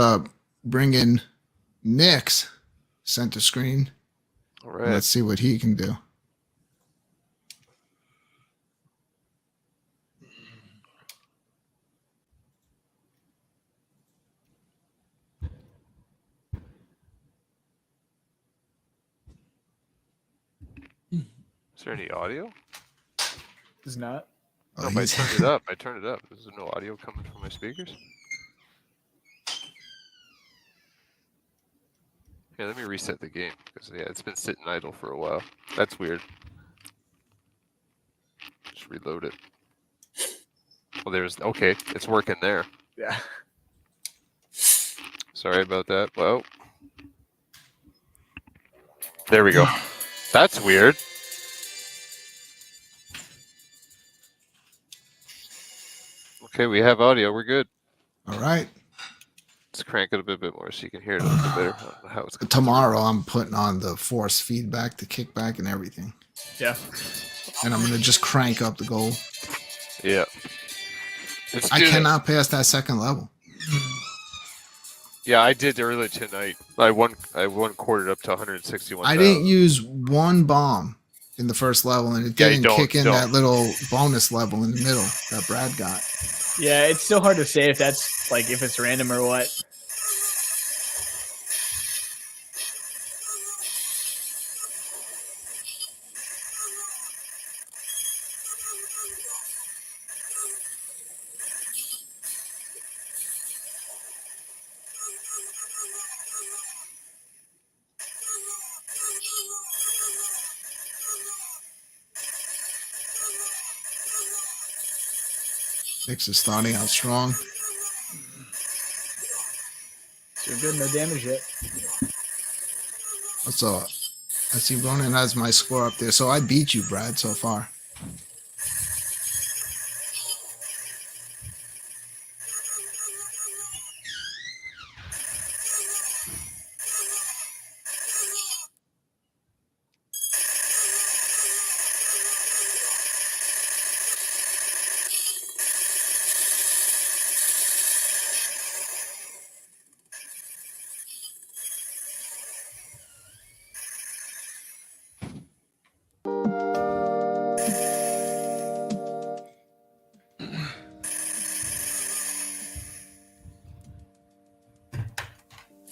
bring in Nick's center screen. All and right. let's see what he can do. Is there any audio? Is not. Oh, No, but I he's- turned it up. I turned it up. Is there no audio coming from my speakers? Yeah, let me reset the game because it's been sitting idle for a while. That's weird. Just reload it. Well, okay. It's working there. Yeah. Sorry about that. Well, there we go. That's weird. Okay, we have audio. We're good. All right. Let's crank it a bit more so you can hear it a little bit better. I don't know how it's Tomorrow I'm putting on the force feedback, the kickback, and everything. Yeah. And I'm gonna just crank up the goal. Yeah. Let's I do this. cannot pass that second level. Yeah, I did earlier tonight. I one quartered up to 161. I didn't use one bomb in the first level, and it Yeah, you didn't kick in don't. that little bonus level in the middle that Brad got. Yeah, it's still hard to say if that's like if it's random or what. Nix is starting out strong. Doing good, no damage yet. That's a I see Ronan has my score up there, so I beat you, Brad, so far.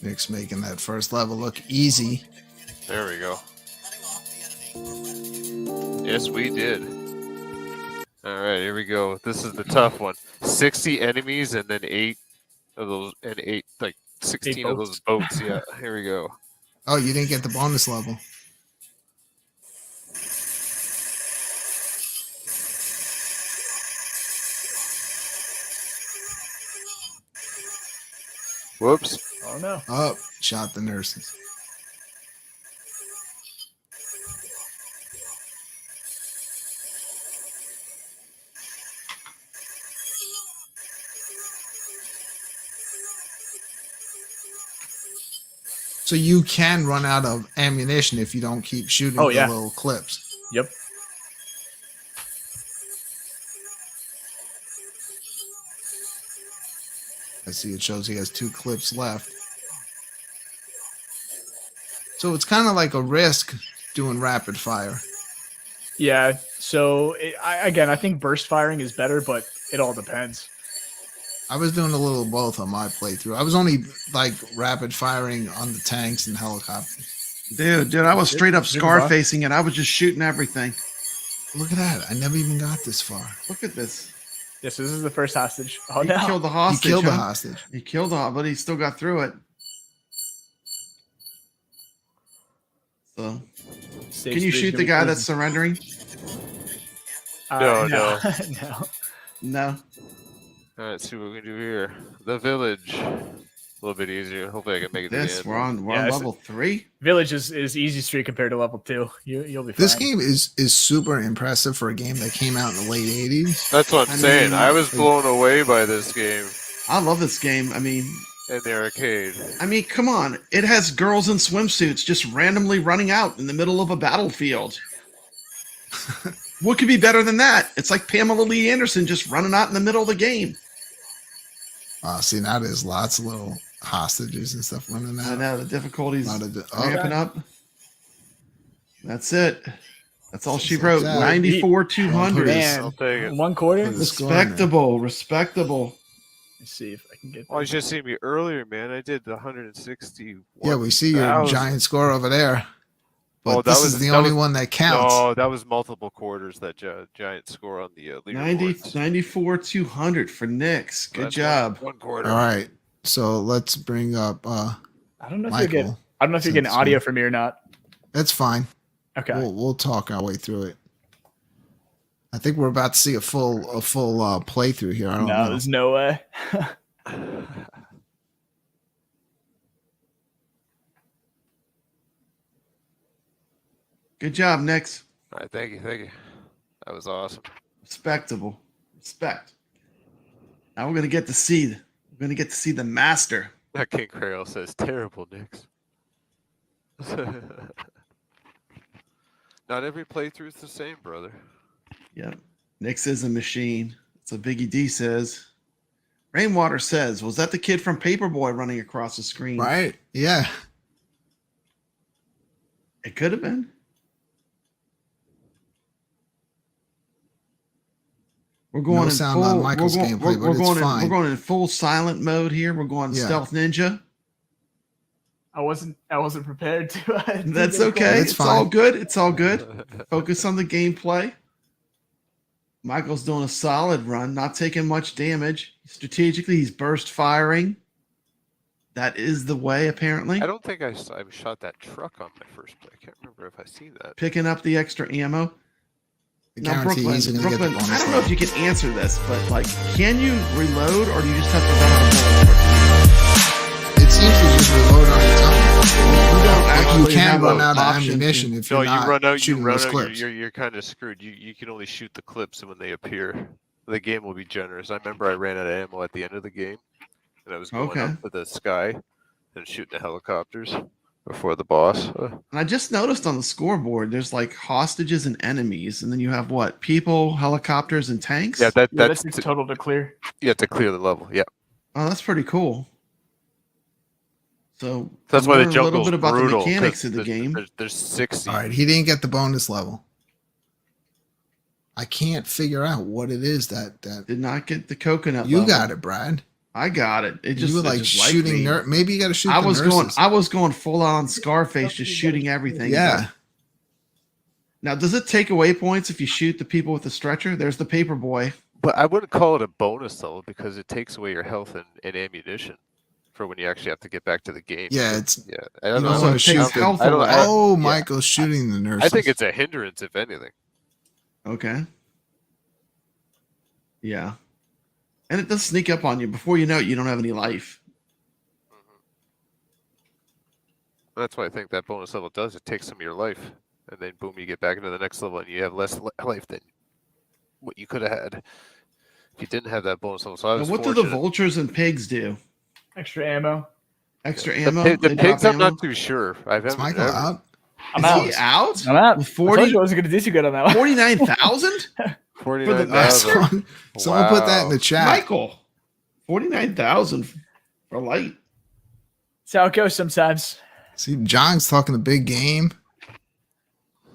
Nick's making that first level look easy. There we go. Yes, we did. All right, here we go. This is the tough one. 60 enemies and then 8 of those, and 8, like 16 of those boats. Yeah, here we go. Oh, you didn't get the bonus level. Whoops. Oh no. Oh, shot the nurses. So you can run out of ammunition if you don't keep shooting the little clips. Yep. I see it shows he has 2 clips left. So it's kind of like a risk doing rapid fire. Yeah. So I think burst firing is better, but it all depends. I was doing a little of both on my playthrough. I was only like rapid firing on the tanks and helicopters. Dude, I was straight up scar facing it. I was just shooting everything. Look at that. I never even got this far. Look at this. Yes, this is the first hostage. Oh He no. killed the hostage. He killed the huh? hostage. He killed the but he still got through it. So can you shoot the guy that's surrendering? No. no. No. All right, let's see what we can do here. The village. A little bit easier. Hopefully I can make it to the This end. we're on Yeah, level 3. Village is easy street compared to level 2. You'll be fine. This game is super impressive for a game that came out in the late 80s. That's what I'm saying. mean, I was blown away by this game I love this game. I mean, in the arcade. come on. It has girls in swimsuits just randomly running out in the middle of a battlefield. What could be better than that? It's like Pamela Lee Anderson just running out in the middle of the game. See, now there's lots of little hostages and stuff running out. I know the difficulties Lot of ramping up. That's it. That's all she That's wrote. that. 94,200. Man, I'll take it. 1 quarter. Put a score in there. Respectable. Let's see if I can get. Oh, you should have seen me earlier, man. I did the 160. Yeah, we see your giant score over there. But Oh, that this was- is the that only was- one that counts. No, that was multiple quarters. That giant score on the leaderboards. 94,200 for Knicks. Good That's job. One quarter. All right. So let's bring up I don't know if Michael. you're getting Since audio we- from me or not. That's fine. Okay. We'll talk our way through it. I think we're about to see a full playthrough here. I don't No, know. there's no way. Good job, Knicks. All right, thank you. That was awesome. Respectable. Respect. Now we're gonna get to see the master. That King Crail says terrible, Knicks. Not every playthrough's the same, brother. Yep. Knicks is a machine. That's what Biggie D says. Rainwater says, was that the kid from Paperboy running across the screen? Right? Yeah. It could have been. We're going No in sound full, on Michael's gameplay, but it's fine. We're going in full silent mode here. We're going Yeah. stealth ninja. I wasn't prepared to. That's okay. That's It's all fine. good. It's all good. Focus on the gameplay. Michael's doing a solid run, not taking much damage. Strategically, he's burst firing. That is the way, apparently. I don't think I shot that truck on my first play. I can't remember if I seen that. Picking up the extra ammo. I Now, guarantee Brooklyn, he's going to get the Brooklyn, bonus I don't know if level. you can answer this, but like, can you reload or do you just have to run out of bullets? It seems to just reload on its own. You don't Like, actually you you can have run an out of option to- ammunition if No, you're you not run out. You shooting run those out. clips. You're kind of screwed. You can only shoot the clips when they appear. The game will be generous. I remember I ran out of ammo at the end of the game, and I was going Okay. up to the sky and shooting the helicopters before the boss. And I just noticed on the scoreboard, there's like hostages and enemies, and then you have what? People, helicopters, and tanks. Yeah, Yeah, that's that's total to clear. you have to clear the level. Yeah, Oh, that's pretty cool. So that's I'm why the learning a little jungle's bit about brutal. the mechanics 'cause of the game. There's 60. All right, he didn't get the bonus level. I can't figure out what it is that Did not get the coconut. you level. got it, Brad. I got it. It just you were it like just liked shooting. me. Maybe you got to shoot. I the was nurses. going full on Scarface, just shooting everything. Yeah. Now, does it take away points if you shoot the people with the stretcher? There's the paper boy. But I wouldn't call it a bonus level because it takes away your health and ammunition for when you actually have to get back to the game. Yeah, So, it's yeah. I you don't don't know. So want it to takes shoot. health I don't- away. I- Oh, yeah. Michael's shooting the nurses. I think it's a hindrance, if anything. Okay. Yeah. And it does sneak up on you. Before you know it, you don't have any life. That's what I think that bonus level does. It takes some of your life, and then boom, you get back into the next level, and you have less life than what you could have had if you didn't have that bonus level. So I was And what do the fortunate. vultures and pigs do? Extra ammo. Extra The ammo? the They drop pigs, I'm ammo? not too sure. I've Is haven't Michael ever- out? I'm Is out. he out? I'm out. With I told 40 you I wasn't going to do too good on that one. 49,000? 49,000. Someone put that in the Wow. chat. Michael. 49,000 for light. That's how it goes sometimes. See, John's talking a big game.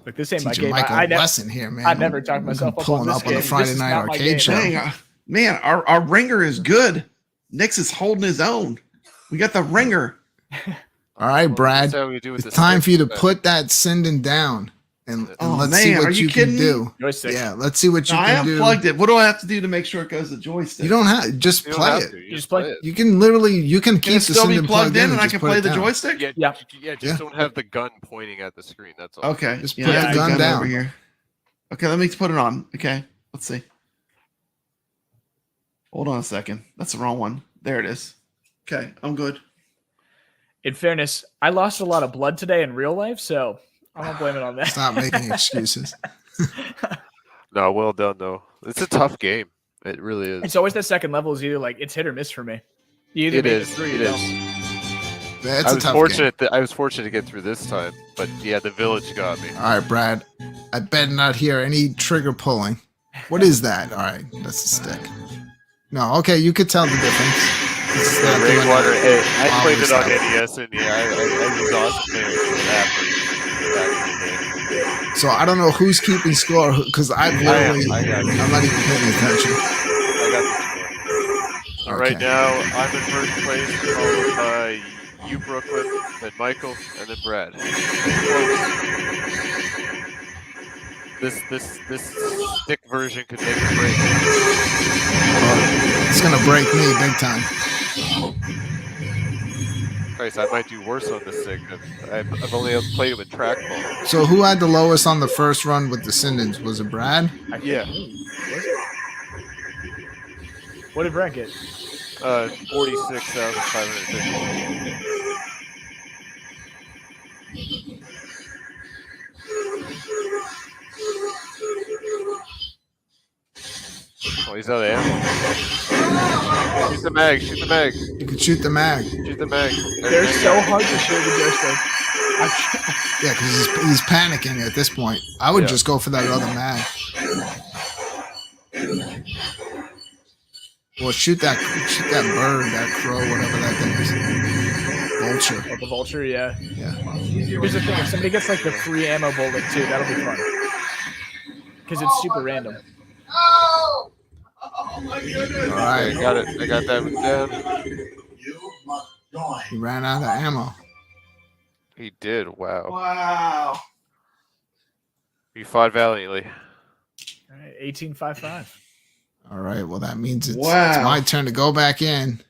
Look, this ain't my Teaching game. Michael I a never, lesson here, man. I never talk myself up on pulling this up on the game. Friday This is night not my arcade game. show. Dang, man, our ringer is good. Nix is holding his own. We got the ringer. All right, Brad. That's how we do with It's the time stick, for you to but- put that Sinden down, and Oh, let's see man, what are you you can kidding me? do. Joystick. Yeah, let's see what you Now, I can do. unplugged it. What do I have to do to make sure it goes to joystick? You don't have just You don't play have it. to, You just play it. You can literally Can can keep it the still be Sinden plugged in and I just can put play it the down. joystick? Yeah, Yeah. just Yeah. don't have the gun pointing at the screen. That's all. Okay. Just yeah, put I have the the gun gun down. over here. Okay, let me put it on. Okay, let's see. Hold on a second. That's the wrong one. There it is. Okay, I'm good. In fairness, I lost a lot of blood today in real life, so I don't blame it on that. Stop making excuses. No, well done though. It's a tough game. It really is. It's always that second level is either like it's hit or miss for me. You either It make is. it through, you It don't. is. That's I a was tough fortunate that I was fortunate to get through this time, but yeah, the village got me. game. All right, Brad. I better not hear any trigger pulling. What is that? All right, that's a stick. No, okay, you could tell the difference. It's not doing Rainwater. that. Hey, I played it on Obvious NES, and yeah, I was awesome playing it back in the day. So I don't know who's keeping score because I literally, I got it. I'm not even paying attention. I got the score. So right Okay. now, I'm in first place, followed by you, Brooklyn, then Michael, and then Brad. This stick version could make a break. It's gonna break me big time. Christ, I might do worse on this thing. I've only played it with trackball. So who had the lowest on the first run with the Sindens? Was it Brad? Yeah, What did Brent get? 46,550. Oh, he's out of ammo. Shoot the mag, shoot the mag, You could shoot the mag. shoot the mag. They're so hard to shoot with joystick. Yeah, because he's panicking at this point. I would Yeah. just go for that other mag. Well, shoot that bird, that crow, whatever that thing is. Vulture. Oh, the vulture, yeah. Yeah. Here's the thing: if somebody gets like the free ammo bullet too, that'll be fun. Because it's super random. All I right. got it. I got that one down. He ran out of ammo. He did. Wow. Wow. He fought valiantly. All right, 1855. All right. Well, that means it's Wow. my turn to go back in.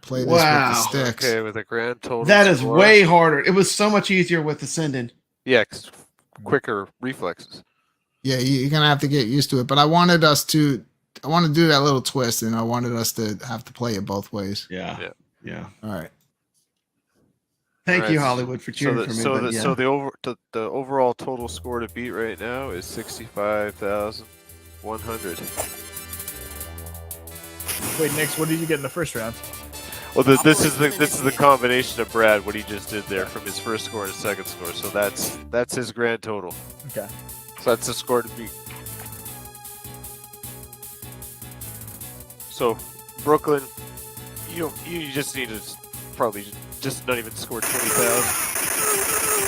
Play this Wow. with the sticks. Okay, with a grand total. That is score. way harder. It was so much easier with Ascendant. Yeah, 'cause quicker reflexes. Yeah, you're gonna have to get used to it. But I want to do that little twist, and I wanted us to have to play it both ways. Yeah. Yeah. Yeah. All right. Thank you, Alright, Hollywood, for cheering for me. But yeah. So the overall total score to beat right now is 65,100. Wait, Nix, what did you get in the first round? Well, this is the combination of Brad, what he just did there from his first score and his second score. So that's his grand total. Okay. So that's the score to beat. So Brooklyn, you just need to probably just not even score 20,000.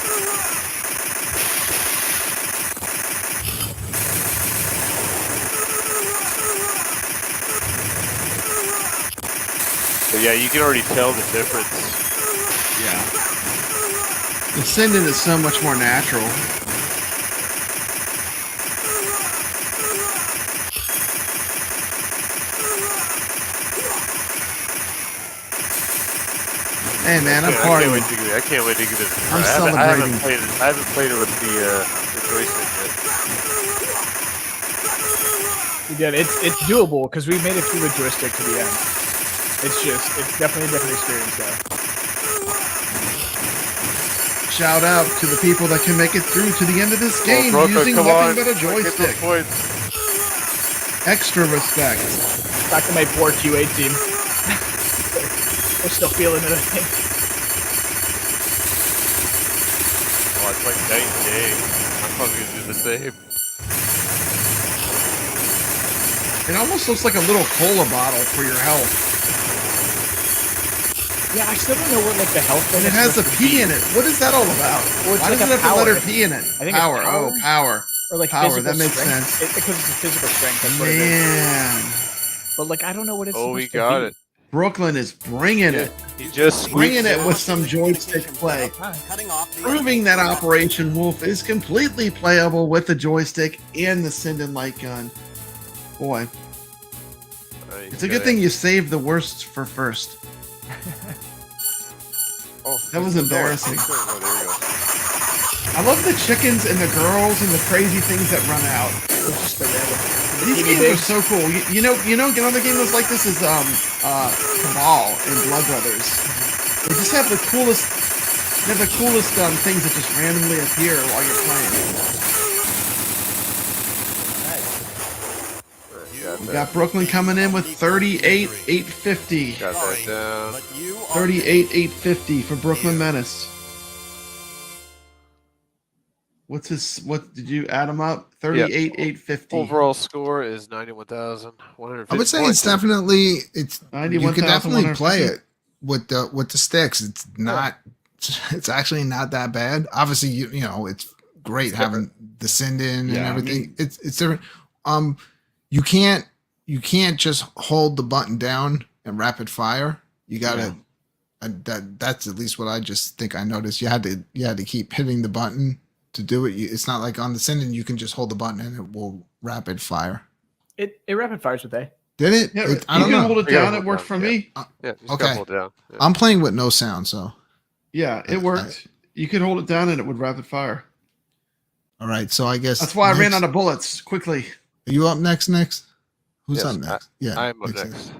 But yeah, you can already tell the difference. Yeah. The send-in is so much more natural. Hey man, I'm partying. I can't wait to give it a try. I'm I celebrating. haven't played it with the joystick yet. Again, it's doable because we made it through the joystick to the end. It's definitely a different experience though. Shout out to the people that can make it through to the end of this game Brooklyn, using come nothing on, but a get those joystick. points. Extra respect. Back to my poor QA team. We're still feeling it, I think. Oh, it's like night and day. I'm probably gonna do the same. It almost looks like a little cola bottle for your health. Yeah, I still don't know what like the health thing And it is has a supposed to P be. in it. What is that all about? Well, it's Why like does it a have the letter power. P in it? I think it's Power. power. Oh, power. Or like Power, physical that makes strength. sense. Because it's a physical strength. That's what it is. Man. But like, I don't know what it's Oh, supposed we to got be. it. Brooklyn is bringing it. He just Bringing squeaked it with some joystick play. Cutting off the Proving that Operation Wolf is completely playable with the joystick and the send-in light gun. Boy, it's a good thing you saved the worst for first. Oh, That was embarrassing. Oh, there you go. I love the chickens and the girls and the crazy things that run out. It's just the random. These games are so cool. You know, another game that's like this is Cabal and Blood Brothers. They just have the coolest. They have the coolest things that just randomly appear while you're playing. We got Brooklyn coming in with 38,850. Got that down. but you are 38,850 for Brooklyn Menace. What's his? What did you add them up? 38,850. Overall score is 91,150. I would say it's definitely you can definitely 91,150. play it with the sticks. It's not. It's actually not that bad. Obviously, you know it's great having the send in and everything. It's different. You can't just hold the button down and rapid fire. You gotta. That's at least what I just think I noticed. You had to keep hitting the button to do it. It's not like on the send in you can just hold the button and it will rapid fire. It rapid fires with A. Did it? Yeah, I don't you can know. hold it Yeah, down. hold It worked down, for yeah. me. Yeah, just Okay. gotta hold it down. Yeah. I'm playing with no sound, so Yeah, it worked. You could hold it down and it would rapid fire. all right. So I guess That's why I ran next- out of bullets quickly. Are you up next? Who's Yes, up next? Yeah, I am up makes next. sense.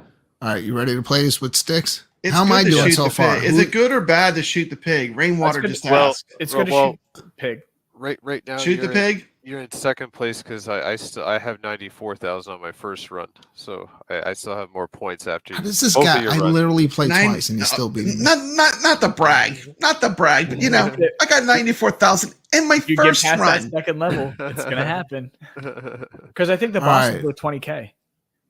All right, you ready to play this with sticks? It's How am good I to doing shoot so the far? pig. Is it good or bad to shoot the pig? Rainwater That's just good. asked. It's good to Well, shoot pig. Right now, Shoot the pig. You're in second place because I have 94,000 on my first run, so I still have more points after. How does this both of guy? your I runs. literally played Nine- twice and he's still beating me. Not the brag, but you know, I got 94,000 in my You get first past run. that second level, it's gonna happen. Because I think the All bosses right. were 20K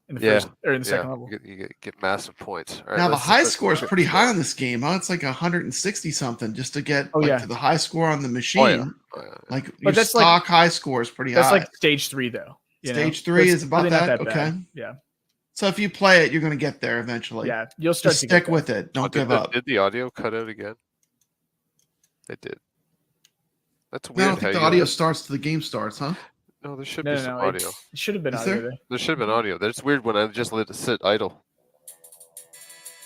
in the Yeah, first or in the second level. You get massive points. All right, Now the let's- high let's- score is pretty high on this game, huh? It's like 160 something just to get Oh, yeah. to the high score on the machine. Oh, yeah. Oh, yeah. Like your But that's like- stock high score is pretty That's high. like stage 3 though. you know? Stage 3 That's is about really not that. bad. Okay. Yeah. So if you play it, you're going to get there eventually. Yeah. You'll start Just to stick get with it. Don't give up. Did the audio cut out again? It did. That's I weird. don't think the how you- audio starts till the game starts, huh? No, there should No, be no, some no. audio. It should have been Is audio there? there. There should have been audio. That's weird when I just let it sit idle.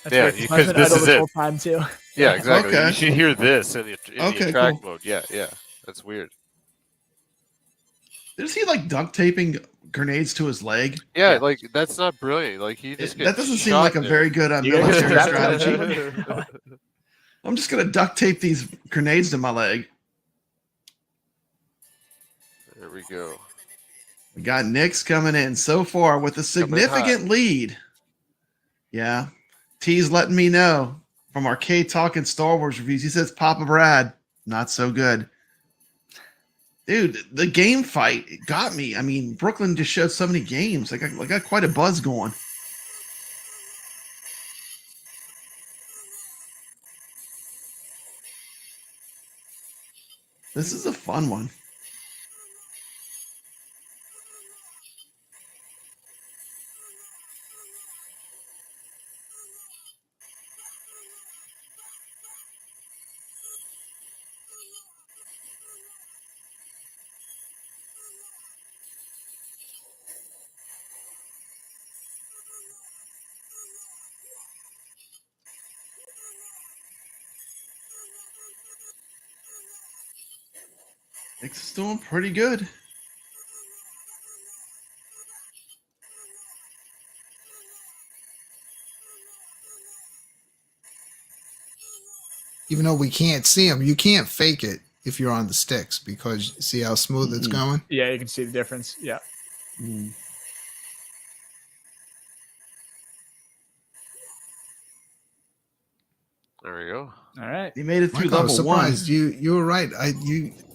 That's Yeah, weird, because mine's been this idle is this it. whole time too. Yeah, exactly. Okay. You should hear this in the Okay, track cool. mode. Yeah, yeah. That's weird. Is he like duct taping grenades to his leg? Yeah, like that's not brilliant. Like he just That doesn't seem shot like a there. very good You guys military got strategy. that? I'm just gonna duct tape these grenades to my leg. There we go. We got Nick's coming in so far with a significant lead. Yeah. T's letting me know from Arcade Talk and Star Wars reviews. He says Papa Brad, not so good. Dude, the game fight got me. I mean, Brooklyn just showed so many games. I got quite a buzz going. This is a fun one. Nick's doing pretty good. Even though we can't see them, you can't fake it if you're on the sticks because see how smooth it's going? Yeah, you can see the difference. Yeah. Mm. There we go. All right. He made it through Michael, I was level one. surprised. You were right.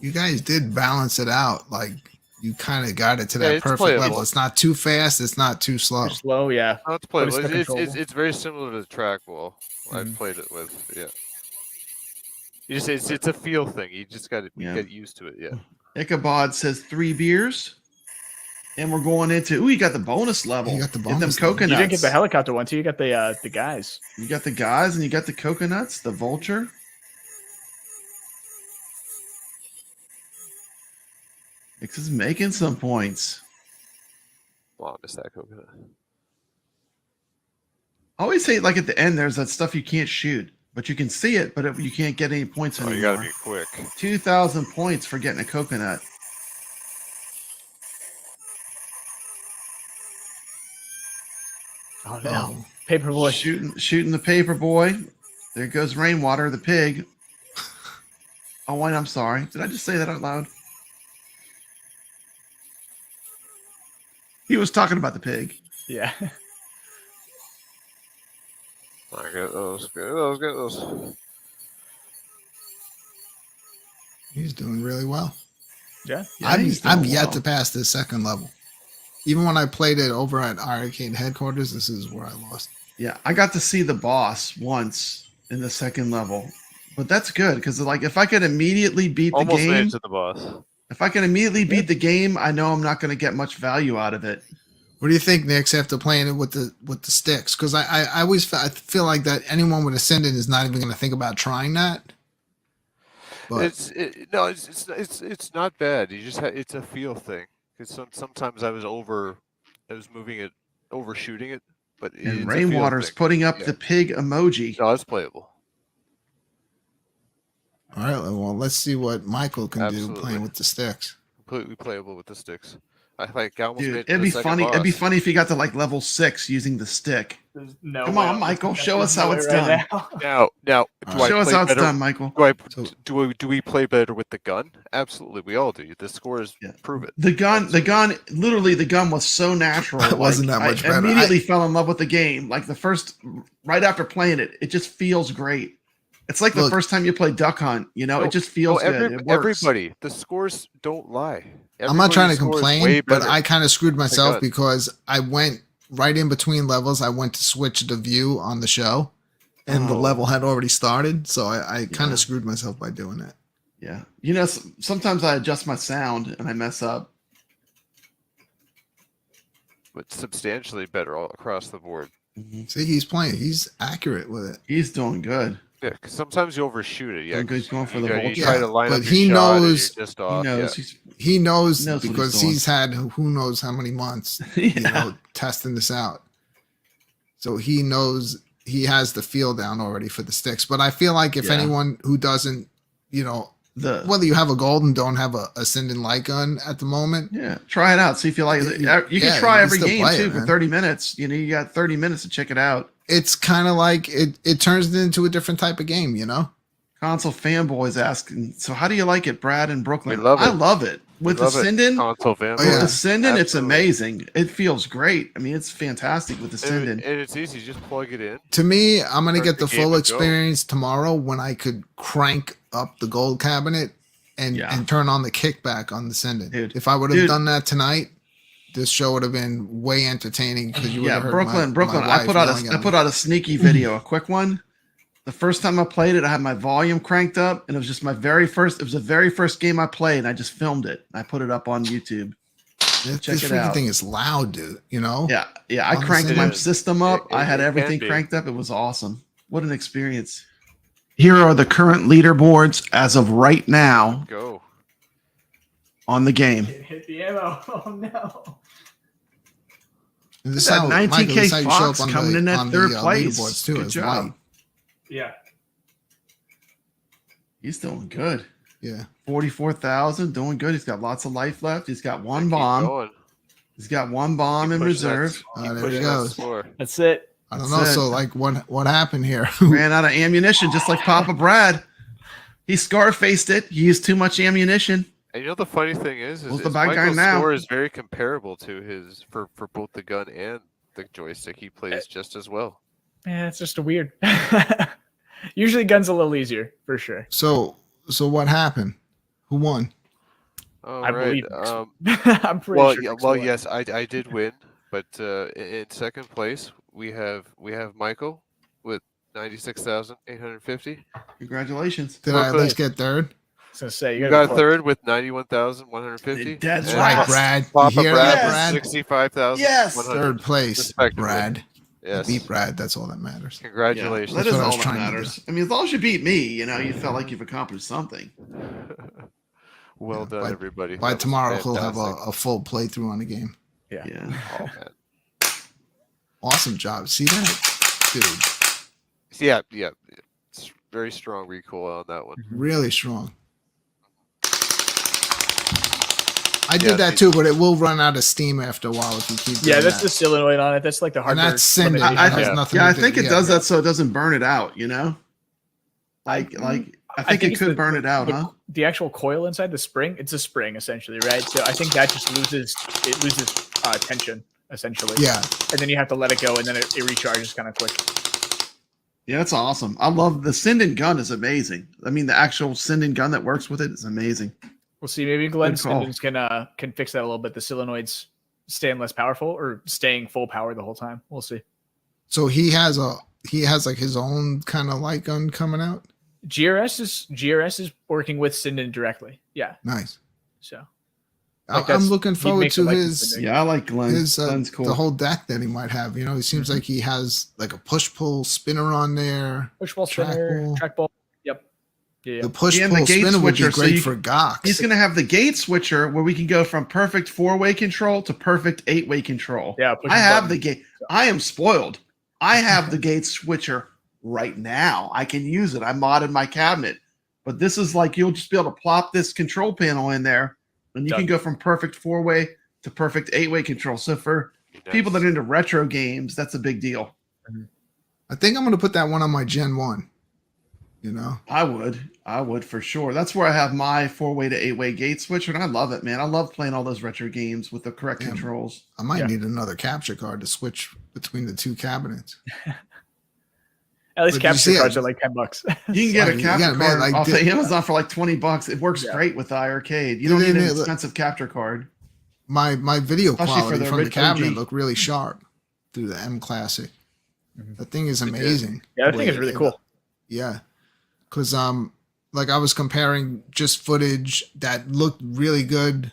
You guys did balance it out. Like you kind of got it to that it's perfect playable. level. It's not too fast. It's not too slow. Too slow, yeah. Oh, it's But it's playable. still It's controllable. very similar to the trackball I've played it with. Yeah. You just it's a feel thing. You just got to get used to it. Yeah. Ichabod says 3 beers. And we're going into you got the bonus level. You got the Get them bonus level. coconuts. You didn't get the helicopter one too. You got the guys. You got the guys and you got the coconuts, the vulture. Nix is making some points. Wow, I missed that coconut. I always say like at the end there's that stuff you can't shoot, but you can see it, but you can't get any points Oh, anymore. you gotta be quick. 2,000 points for getting a coconut. Oh no, Paperboy. Shooting the paper boy. There goes Rainwater, the pig. Oh wait, I'm sorry. Did I just say that out loud? He was talking about the pig. Yeah. I get those. Get those. He's doing really well. Yeah. he's I'm doing yet well. to pass the second level. Even when I played it over at iiRCADE headquarters, this is where I lost. Yeah, I got to see the boss once in the second level, but that's good because like if I could immediately beat Almost the made game, it to the boss. if I can immediately beat the game, I know I'm not going to get much value out of it. What do you think, Nix, after playing it with the sticks? Because I always I feel like that anyone with Ascendant is not even going to think about trying that. But It's not bad. You just it's a feel thing. Because sometimes I was moving it, overshooting it, but And it's Rainwater's a feel thing. putting up Yeah. the pig emoji. No, it's playable. all right, well, let's see what Michael can do Absolutely. playing with the sticks. Completely playable with the sticks. I almost made Dude, it to it'd the be second funny. It'd be boss. funny if you got to like level 6 using the stick. There's no Come way on, I'm Michael, looking at show this us how way it's right done. now. Now, do I Show us play how it's better? done, Michael. Do we play better with the gun? Absolutely, we all do. The scores prove it. The gun, literally, the gun was so natural. It wasn't that much I better. immediately fell in love with the game. Like right after playing it, it just feels great. It's like the first time you play Duck Hunt. You know, it just feels good. It works. Everybody, the scores don't lie. I'm not trying to Everybody's score is way complain, but better. I kind of screwed myself God. because I went right in between levels. I went to switch the view on the show, and the level had already started. So I kind of screwed myself by doing that. Yeah. You know, sometimes I adjust my sound and I mess up. but substantially better all across the board. See, he's playing. He's accurate with it. He's doing good. Yeah, because sometimes you overshoot it. Yeah, Doing good. He's going for you the you vulture. try to line but up he your shot and knows- you're just He off. knows. Yeah. He knows, He knows what he's because doing. he's had who knows how many months, Yeah. testing this out. So he knows he has the feel down already for the sticks. But I feel like if Yeah. anyone who doesn't, whether you have a gold and don't have a ascendant light gun at the moment, try it out. See if you like it. You can Yeah, try you every can still game play too it, for man. 30 minutes. You got 30 minutes to check it out. it's kind of like it turns it into a different type of game, Console fanboys asking, so how do you like it, Brad in Brooklyn? We love it. I love it. With the Ascendant, Console fan. Oh, yeah. with Ascendant, it's Absolutely. amazing. It feels great. I mean, it's fantastic with Ascendant. And it's easy. Just plug it in. To me, I'm gonna Start get the the game full and go. experience tomorrow when I could crank up the gold cabinet and Yeah. and turn on the kickback on the Ascendant. Dude. If I would have Dude. done that tonight, this show would have been way entertaining because you would Yeah, have heard Brooklyn. my I put out wife yelling I at put me. out a sneaky video, a quick one. The first time I played it, I had my volume cranked up, and it was just my very first. It was the very first game I played, and I just filmed it. I put it up on YouTube. This check it freaking out. thing is loud, dude. You know? Yeah, yeah. I On the cranked my Ascendant. system up. I had It can everything be. cranked up. It was awesome. What an experience! Here are the current leaderboards as of right now Go. on the game. Hit the ammo. Oh no. And this That how, Michael, 19K this how you show Fox up on coming the, in at on third the place. leaderboards too. Good It's job. white. Yeah. He's doing good. Yeah. 44,000, doing good. He's got lots of life left. He's got one Keep bomb. going. He's got one bomb Keep in pushing that- reserve. keep There he pushing that goes. score. That's it. I don't That's know. it. So like what happened here? Ran out of ammunition, just like Papa Brad. He scar-faced it. He used too much ammunition. And you know the funny thing is Who's the bad guy Michael's now? score is very comparable to his for both the gun and the joystick. He plays just as well. Yeah, it's just a weird. Usually guns a little easier for sure. So what happened? Who won? All Oh, I right. believe I'm pretty Well, sure. yeah, Nick's well, won. yes, I did win, but in second place we have Michael with 96,850. Congratulations. Did I at Brooklyn. least get third? I was gonna say You you got got third with 91,150. That's and Right, Yes. Brad. You Papa hear Brad that, Yes. Brad? 65,100. Yes. Third place, Respectively. Brad. Yes. Beat Brad. That's all that matters. Congratulations. that That's is what I was all that trying to matters. I mean, as long as you beat me, you felt like you've accomplished something. Well Yeah, done, everybody. By That was tomorrow, he'll have fantastic. a full playthrough on the game. Yeah. Yeah. Oh, man. Awesome job. See that, dude? Yeah. It's very strong recoil on that one. Really strong. I Yeah, did that too, but it will run out of steam after a while if you keep. Yeah, doing that's that. the solenoid on it. That's like the And hardware. that's Cinder. limitation. I It has Yeah. nothing Yeah, I to do- think it yeah. does that so it doesn't burn it out. I think it it's could burn it out, the, huh? The actual coil inside the spring, it's a spring essentially, right? So I think that just loses tension essentially. Yeah, And then you have to let it go, and then it recharges kind of quick. Yeah, that's awesome. I love the Sinden gun is amazing. I mean, the actual Sinden gun that works with it is amazing. We'll see. Maybe Glenn Good call. Simmons can fix that a little bit. The solenoids staying less powerful or staying full power the whole time. We'll see. so he has like his own kind of light gun coming out. GRS is working with Sinden directly. Yeah. Nice. So I'm that's- looking he forward makes it to like his Sinden. Yeah, I like Glenn. Glenn's cool. the whole deck that he might have. You know, he seems like he has like a push pull spinner on there. Push ball spinner, trackball. Yep. Yeah. The push Yeah, and the pull gate spinner would be switcher, so great you- for Gox. He's going to have the gate switcher where we can go from perfect 4-way control to perfect 8-way control. Yeah. push I have button. the gate. I am spoiled. I have the gate switcher right now. I can use it. I modded my cabinet. But this is like you'll just be able to plop this control panel in there, and you Done. can go from perfect 4-way to perfect 8-way control. So for people that are into retro games, that's a big deal. I think I'm going to put that one on my Gen 1. You know, I would for sure. That's where I have my 4-way to 8-way gate switcher, and I love it, man. I love playing all those retro games with the correct Yeah. controls. I might Yeah. need another capture card to switch between the two cabinets. At least But you see capture it. cards are like $10. You can get Like, a you capture gotta, man, card like off of the- Amazon for like $20. It works Yeah. great with the iiRCADE. You don't Yeah, need an yeah, look. expensive capture card. My video Especially for quality the from the OG. cabinet looked really sharp through the M Classic. Mhm. That thing is It did. amazing. Yeah, that the thing way is really it- cool. Yeah, because like I was comparing just footage that looked really good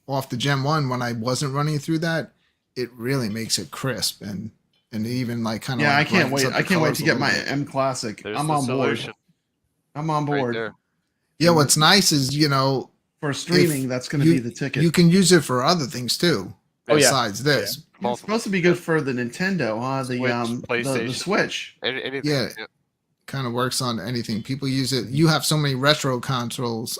off the Gen 1 when I wasn't running it through that. It really makes it crisp and even like kind of Yeah, like I can't brightens wait. up the I can't wait colors to a get little my bit. M Classic. There's I'm the on board. solution I'm on right board. there. Yeah, what's nice is For streaming, that's going to you- be the ticket. you can use it for other things too Oh, yeah. besides this. It's supposed to be good for the Nintendo, huh? The Switch, the PlayStation. Switch. Anything. Yeah. Kind of works on anything. People use it. You have so many retro consoles,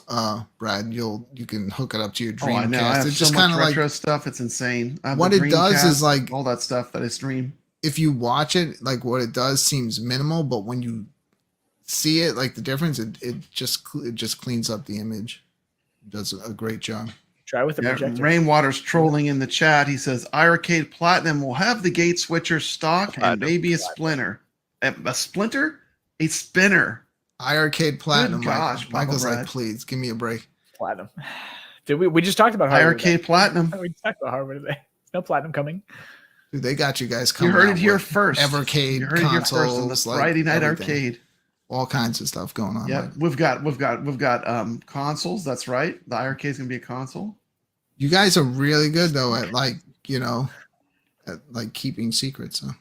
Brad. You can hook it up to your Oh, I Dreamcast. know. I have It's so just much kind of retro like stuff. It's insane. I have what the it does is Dreamcast, like all that stuff that I stream. if you watch it, like what it does seems minimal, but when you see it, like the difference, it just cleans up the image. It does a great job. Try with the projector. Rainwater's trolling in the chat. He says iiRCADE Platinum will have the gate switcher stock and maybe a splinter. A splinter? A spinner. iiRCADE Platinum. Good gosh, Michael's Papa like, Brad. please give me a break. Platinum. Did we just talked about hardware iiRCADE Platinum. today. We talked about hardware today. No platinum coming. Dude, they got you guys You coming. heard it out here with first. Evercade You heard it here first on the consoles, like Friday Night everything. Arcade. All kinds of stuff going on. Yeah, Like, we've got consoles. That's right. The iiRCADE is gonna be a console. you guys are really good though at at keeping secrets. Huh?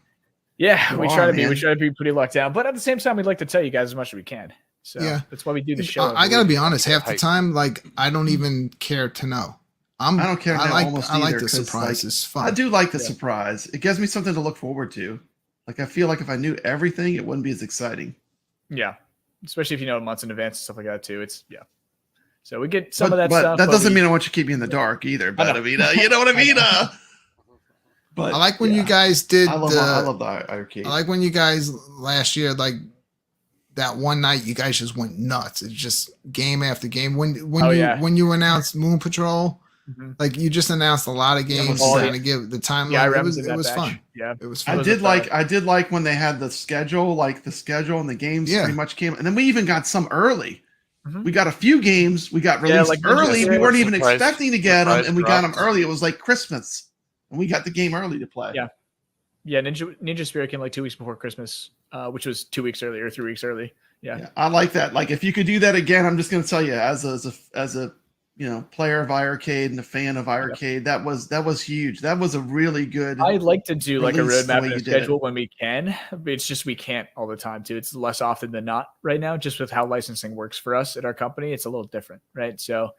Yeah, You we are, try to be. man. We try to be pretty locked down, but at the same time, we'd like to tell you guys as much as we can. So Yeah. that's why we do the show. I gotta be honest. Half the Hype. time, like I don't even care to know. I don't care now almost I like either, the 'cause, surprise. like, It's fun. I do like the Yeah. surprise. It gives me something to look forward to. Like I feel like if I knew everything, it wouldn't be as exciting. Yeah, especially if you know months in advance and stuff like that too. It's So we get some but, of that but stuff. that but doesn't we- mean I want you to keep me in the dark either. But know. I mean, you know what I mean. But I like when yeah. you guys did. I love the iiRCADE. I like when you guys last year, like that one night, you guys just went nuts. It's just game after game. When you announced Moon Patrol, Mhm. like you just announced a lot of games was- to kind of give the timeline. Yeah, I it remember was that batch. fun. Yeah, It was I fun. was did a like thought. I did like when they had the schedule and the games Yeah. pretty much came, and then we even got some early. Mhm. We got a few games we got released like early. Ninja We weren't even Surprise- expecting to get them, surprise and we got them drops. early. It was like Christmas, and we got the game early to play. Yeah. Yeah, Ninja Spirit came like 2 weeks before Christmas, which was 2 weeks early or 3 weeks early. Yeah. I like that. Like if you could do that again, I'm just going to tell you, as a player of iiRCADE and a fan of iiRCADE, that was huge. That was a really good. I'd like to do like a release the roadmap way and a you did it. schedule when we can. But it's just we can't all the time too. It's less often than not right now, just with how licensing works for us at our company. It's a little different, right? So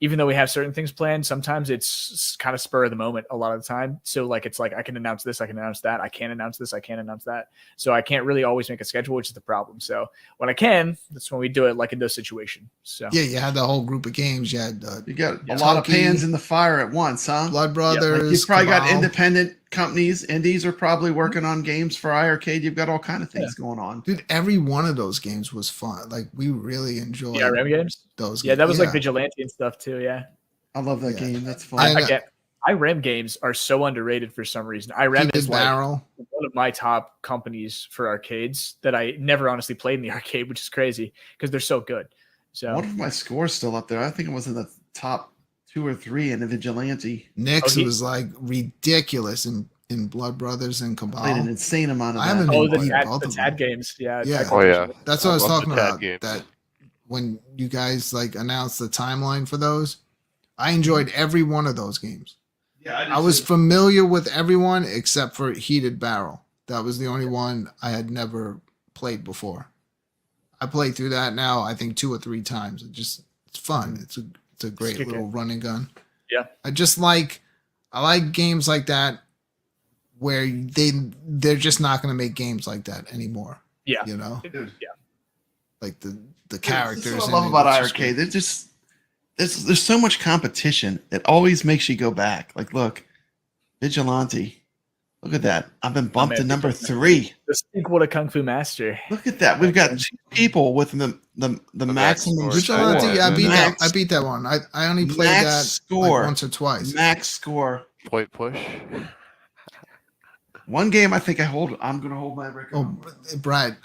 even though we have certain things planned, sometimes it's kind of spur of the moment a lot of the time. So like it's like I can announce this, I can announce that, I can't announce this, I can't announce that. So I can't really always make a schedule, which is the problem. So when I can, that's when we do it, like in those situations. So Yeah, you had the whole group of games. You had You got Yeah. a lot of Toki, pans in the fire at once, huh? Blood Like Brothers. you've probably got Cabal. independent companies. Indies are probably working on games for iiRCADE. You've got all kind of things going on. Dude, every one of those games was fun. Like we really enjoyed DRM games. those. Yeah, that was like yeah. Vigilante and stuff too. Yeah. I love that Yeah. game. That's fun. I- Again, IREM games are so underrated for some reason. IREM Heated is like Barrel. one of my top companies for arcades that I never honestly played in the arcade, which is crazy because they're so good. So One of my scores still up there. I think it was in the top 2 or 3 in the Vigilante. Nick's Oh, he- was like ridiculous in Blood Brothers and Played an Cabal. insane amount of I that. haven't oh, been the beat both TAD of them. games. Yeah. Yeah. TAD Oh games. yeah. That's what I was love talking the tag about. games. That when you guys like announced the timeline for those, I enjoyed every one of those games. Yeah, I was familiar with everyone except for Heated Barrel. That was the only one I had never played before. I played through that now, I think 2 or 3 times. It's fun. It's a great Kick it. little run and gun. Yeah. I like games like that where they're just not going to make games like that anymore. Yeah. You know, Dude. Yeah. like the characters. That's what in I love it, about it's just iiRCADE. They're just there's so much competition. It always makes you go back. Like, look, Vigilante. Look at that. I've been bumped man, to number Vigilante. 3. The sequel to Kung Fu Master. Look at that. We've got 2 people with the maximum max score. Vigilante, yeah, score. I beat that one. I only played Max that score. like once or twice. Max score. Point push. One game I think I'm going to hold my record. Oh, on. Brad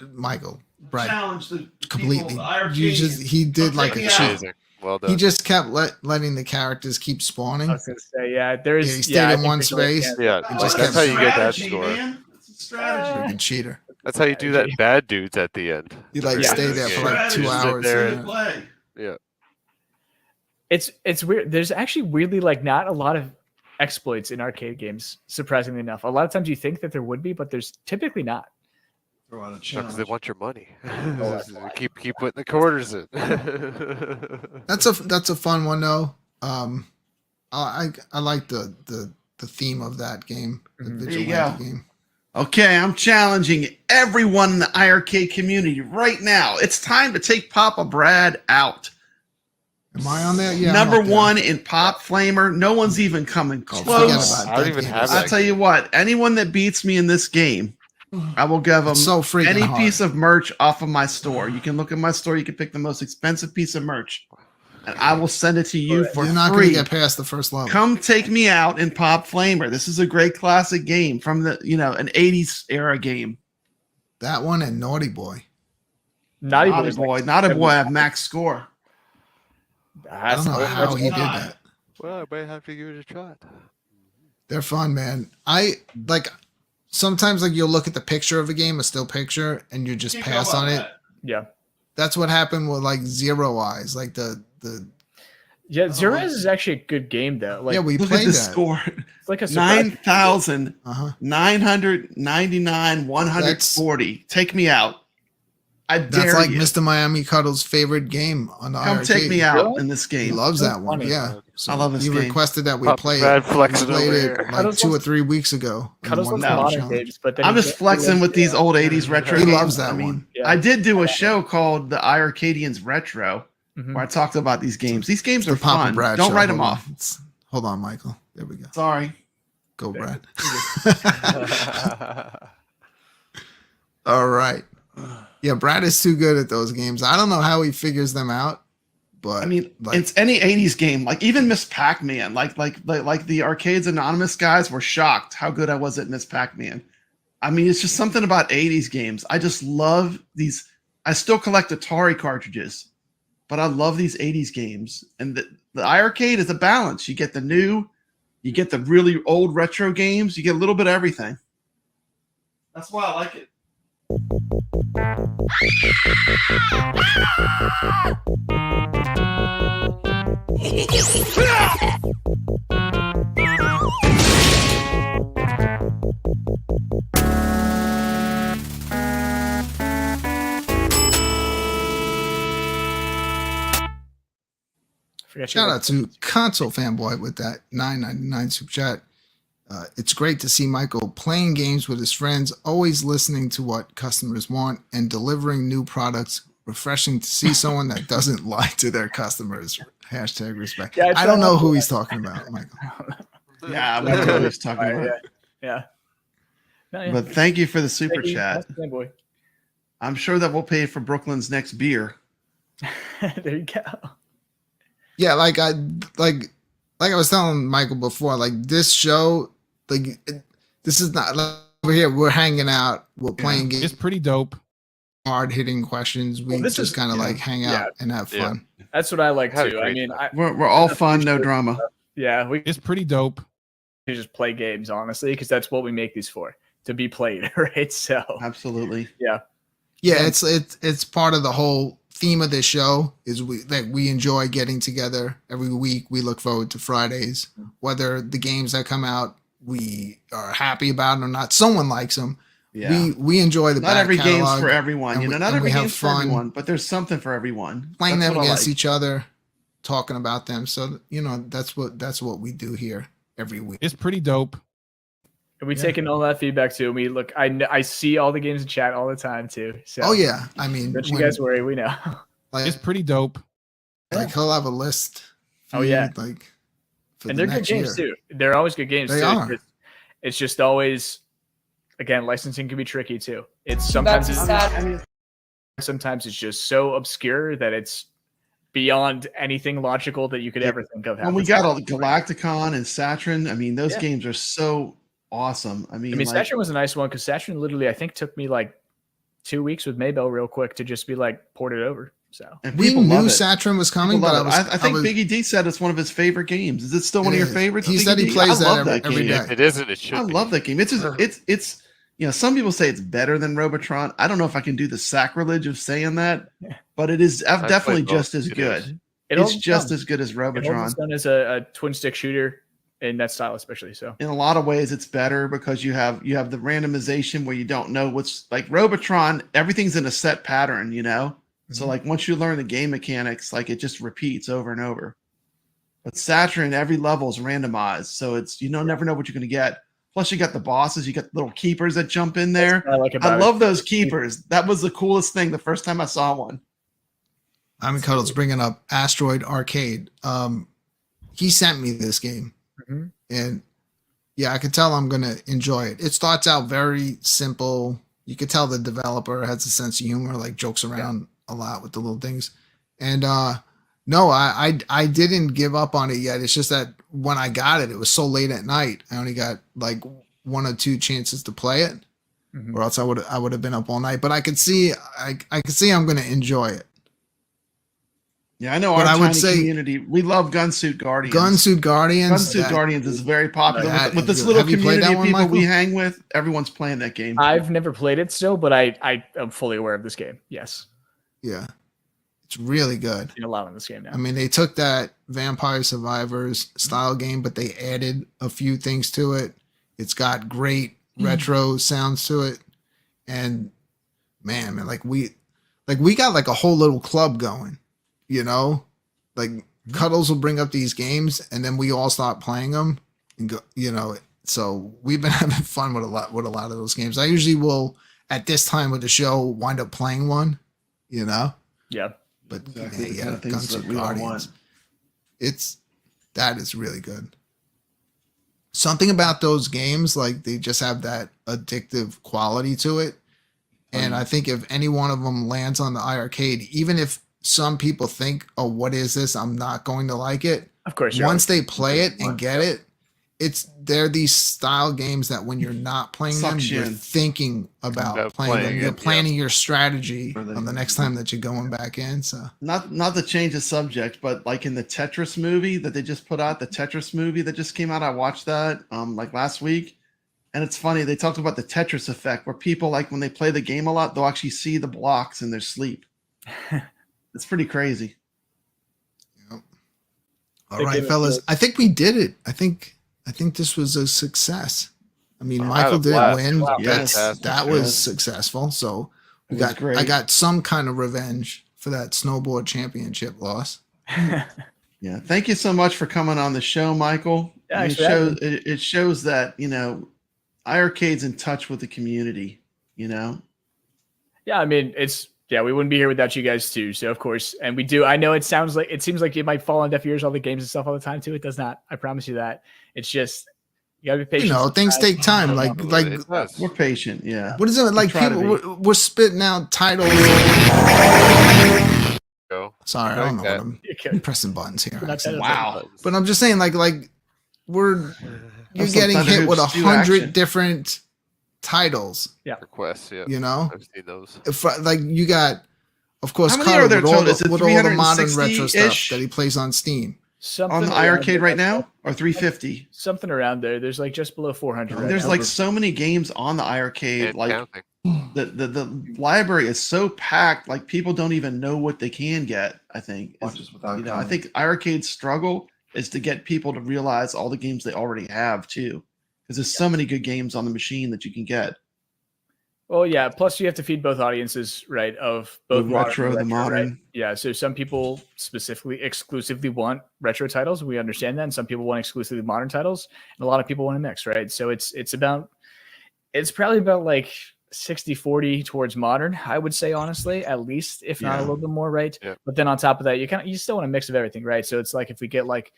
Challenge the completely. people, the iiRCADE. He did Don't like take a me out. cheat. Amazing. Well done. He just kept letting the characters keep spawning. I was gonna say, yeah, there Yeah, he is. stayed I in think one Vigilante space. can. yeah, He just that's kept how you get that Strategy, score. man. It's a strategy. Freaking cheater. That's how you do that in bad dudes at the end. He like Yeah. stayed there for like 2 Just sit hours. there and- and- Play. Yeah. It's weird. There's actually weirdly like not a lot of exploits in arcade games. Surprisingly enough, a lot of times you think that there would be, but there's typically not. Throw out a Because they challenge. want your money. that's why. keep putting the quarters in. That's a fun one though. I like the theme of that game. The Mhm. There you Vigilante go. game. Okay, I'm challenging everyone in the iiRCADE community right now. It's time to take Papa Brad out. Am I on there? Yeah. I'm Number up there. 1 in Pop Flamer. No one's even coming Oh, close. forget about I don't that even game. have I'll that tell you what, anyone that beats me in this game I will give them It's so freaking any hard. piece of merch off of my store. You can look at my store. You can pick the most expensive piece of merch, and I will send it to you for You're not going to free. get past the first level. Come take me out in Pop Flamer. This is a great classic game from the an 80s era game. That one and Naughty Boy. Naughty Naughty Boy's like Boy. Naughty Boy 70. have max score. I don't know how he did that. Well, I might have to give it a shot. They're fun, man. I like sometimes like you'll look at the picture of a game, a still picture, and you just pass on it. Yeah. That's what happened with like Zero Eyes, like the Yeah, Zero Eyes is actually a good game though. Like, yeah, we Look played at the that. score. it's like a surprise. 9,999, 140. Take me out. I That's dare like you. Mr. Miami Cuddle's favorite game on the Come arcade. take me out Really? in this He game. loves So that one. funny. Yeah. I love this He game. requested that we Pop play Brad it. We flexing played over it here. like Cuddles 2 or wants- 3 weeks ago. in Cuddles one loves No. modern challenge. games, but then I'm he just can't do flexing it. with these old 80s retro He games. loves that one. Yeah. I did do a show called the iiRCADians Retro Mhm. where I talked about these games. These games The are Papa fun. Brad Don't show. write them Hold on. off. Hold on, Michael. There we go. Sorry. Go, Brad. All right. Yeah, Brad is too good at those games. I don't know how he figures them out, but I mean, like, it's any 80s game. Like even Miss Pac-Man, like the Arcades Anonymous guys were shocked how good I was at Miss Pac-Man. I mean, it's just something about 80s games. I just love these. I still collect Atari cartridges, but I love these 80s games. And the iArcade is a balance. You get the new, you get the really old retro games, you get a little bit of everything. That's why I like it. shout out to Console Fanboy with that $9.99 super chat. It's great to see Michael playing games with his friends, always listening to what customers want and delivering new products. Refreshing to see someone that doesn't lie to their customers. Hashtag respect. Yeah, I don't know who he's talking about, Michael. Yeah, we know what he's talking All right, about. yeah. No, yeah. But thank you for the super Thank you. chat. That's Fanboy. I'm sure that we'll pay for Brooklyn's next beer. There you go. Yeah, like I was telling Michael before, like this show, like this is not like, over here. We're hanging out, we're playing games, It's pretty dope. hard hitting questions. We Well, this just is- kind of yeah. like hang Yeah. out and have Yeah. fun. That's what I like Had a too. I great mean, time. We're all fun, no drama. yeah, we It's pretty dope. can just play games, honestly, because that's what we make these for, to be played, right? So, Absolutely. Yeah, it's part of the whole theme of this show is we enjoy getting together every week. We look forward to Fridays, whether the games that come out we are happy about or not. Someone likes them. Yeah. We enjoy the Not back every game's catalog, for everyone. and You know, we- not and every we have game's for fun. everyone, but there's something for everyone. playing That's them what I against like. each other, talking about them. So that's what we do here every week. It's pretty dope. and we Yeah. take in all that feedback too. And we look, I see all the games in chat all the time too. So, Oh yeah, I mean, don't you when, guys worry, we know. like, It's pretty dope. like he'll have a list. Oh, yeah. like for And the they're good next games year. too. They're always good games They too. are. It's just always, again, licensing can be tricky too. It's sometimes sometimes it's just so obscure that it's beyond anything logical that you could ever think of. When we half got the all time. the Galacticon and Saturn, I mean, those Yeah. games are so awesome. I mean, I mean, like, Saturn was a nice one because Saturn literally, I think, took me like 2 weeks with Maybell real quick to just be like ported over. So and We people love knew it. Saturn was People coming, but love I it. was. I think was, Biggie D said it's one of his favorite games. Is it still one It of your is. favorites? He Biggie said he D? plays I that love every game. day. If it isn't, it should I be. love that game. It's you know, some people say it's better than Robotron. I don't know if I can do the sacrilege of saying that, Yeah. but it is played definitely both. just as It good. is. it It's holds just its as good as own. It holds Robotron. its own as a twin stick shooter in that style, especially. So In a lot of ways, it's better because you have the randomization where you don't know what's like Robotron. Everything's in a set pattern, you know. So Mhm. like once you learn the game mechanics, like it just repeats over and over. But Saturn, every level is randomized, so it's never know what you're going to get. Plus, you got the bosses, you got little keepers that jump in there. I like about I it. love those keepers. That was the coolest thing the first time I saw one. I mean, Cuddles bringing up Asteroid Arcade. He sent me this game, Mhm. and yeah, I could tell I'm gonna enjoy it. It starts out very simple. You could tell the developer has a sense of humor, like jokes around a lot with the little things. And no, I didn't give up on it yet. It's just that when I got it, it was so late at night. I only got like 1 or 2 chances to play it, or else I would have been up all night. But I could see I'm gonna enjoy it. Yeah, I know But our I would tiny say- community. We love Gunsuit Guardians. Gunsuit Guardians. Gunsuit Guardians is very popular with this Have little you played community that of one, people we Michael? hang with. Everyone's playing that game. I've never played it still, but I am fully aware of this game. Yes, Yeah, it's really good. in a lot on this game now. I mean, they took that Vampire Survivors style game, but they added a few things to it. It's got great retro sounds to it, and man, like we got like a whole little club going, you know. Like Cuddles will bring up these games, and then we all start playing them, and go, you know. So we've been having fun with a lot of those games. I usually will at this time of the show wind up playing one, you know. Yeah. But Exactly the yeah, kind of things that Gunsuit we all Guardians, that is really good. Something about those games, like they just have that addictive quality to it. And I think if any one of them lands on the iArcade, even if some people think, "Oh, what is this? I'm not going to like it." Of course. Once they play it and get it, they're these style games that when you're not playing them, Sucks you you're in. thinking about playing them. playing You're it, planning your strategy For the- on the next time that you're going back in. So Not to change the subject, but like in the Tetris movie that they just put out, the Tetris movie that just came out, I watched that like last week. And it's funny, they talked about the Tetris effect where people, like when they play the game a lot, they'll actually see the blocks in their sleep. It's pretty crazy. all They right, give it fellas, to- I think we did it. I think this was a success. I mean, I had Michael a didn't blast. win. Wow. That was successful. So It was great. I got some kind of revenge for that snowboard championship loss. Yeah. Thank you so much for coming on the show, Michael. Yeah, And thanks for having it shows that, you know, iArcade's in touch with the community, you know? Yeah, I mean, we wouldn't be here without you guys too. So of course, and we do. I know it seems like it might fall on deaf ears, all the games and stuff all the time too. It does not. I promise you that. It's just you gotta be patient. You know, things sometimes. take time. Like It does. We're patient. Yeah. what is it? Like try to people we're spitting out titles. Go. Sorry, I don't know what Okay. I'm pressing buttons here. Not that- Wow. But I'm just saying, like you're That's getting some hit with Thunderhoops 100 action. different titles. Requests, yeah. You know, I've seen those. if like you got, of course, How many Carter are there with all total? Is the, it with all the modern retro 360-ish? stuff that he plays on Steam. Something On the around iArcade there. right now or 350? Something around there. There's like just below 400. right There's now. like so many games on the iArcade. And Like counting. the library is so packed, like people don't even know what they can get. I think I think iArcade's struggle is to get people to realize all the games they already have too, because there's so many good games on the machine that you can get. Well, yeah. Plus, you have to feed both audiences, right? Of both The modern retro, and the modern. right? Yeah. So some people exclusively want retro titles. We understand that. And some people want exclusively modern titles, and a lot of people want a mix, right? So it's probably about like 60-40 towards modern, I would say, honestly, at least, if not a Yeah. little bit more, right? Yeah. But then on top of that, you still want a mix of everything, right? So it's like if we get like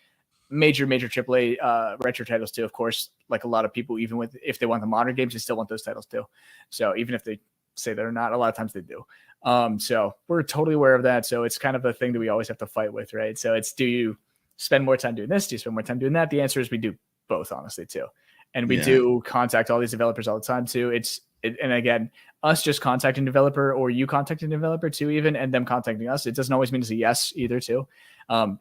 major AAA retro titles too, of course, like a lot of people, even if they want the modern games, they still want those titles too. So even if they say they're not, a lot of times they do. So we're totally aware of that. So it's kind of a thing that we always have to fight with, right? So it's, do you spend more time doing this? Do you spend more time doing that? The answer is we do both, honestly, too. And we do contact all these developers all the time too. And again, us just contacting developer or you contacting developer too, even, and them contacting us, it doesn't always mean it's a yes either too.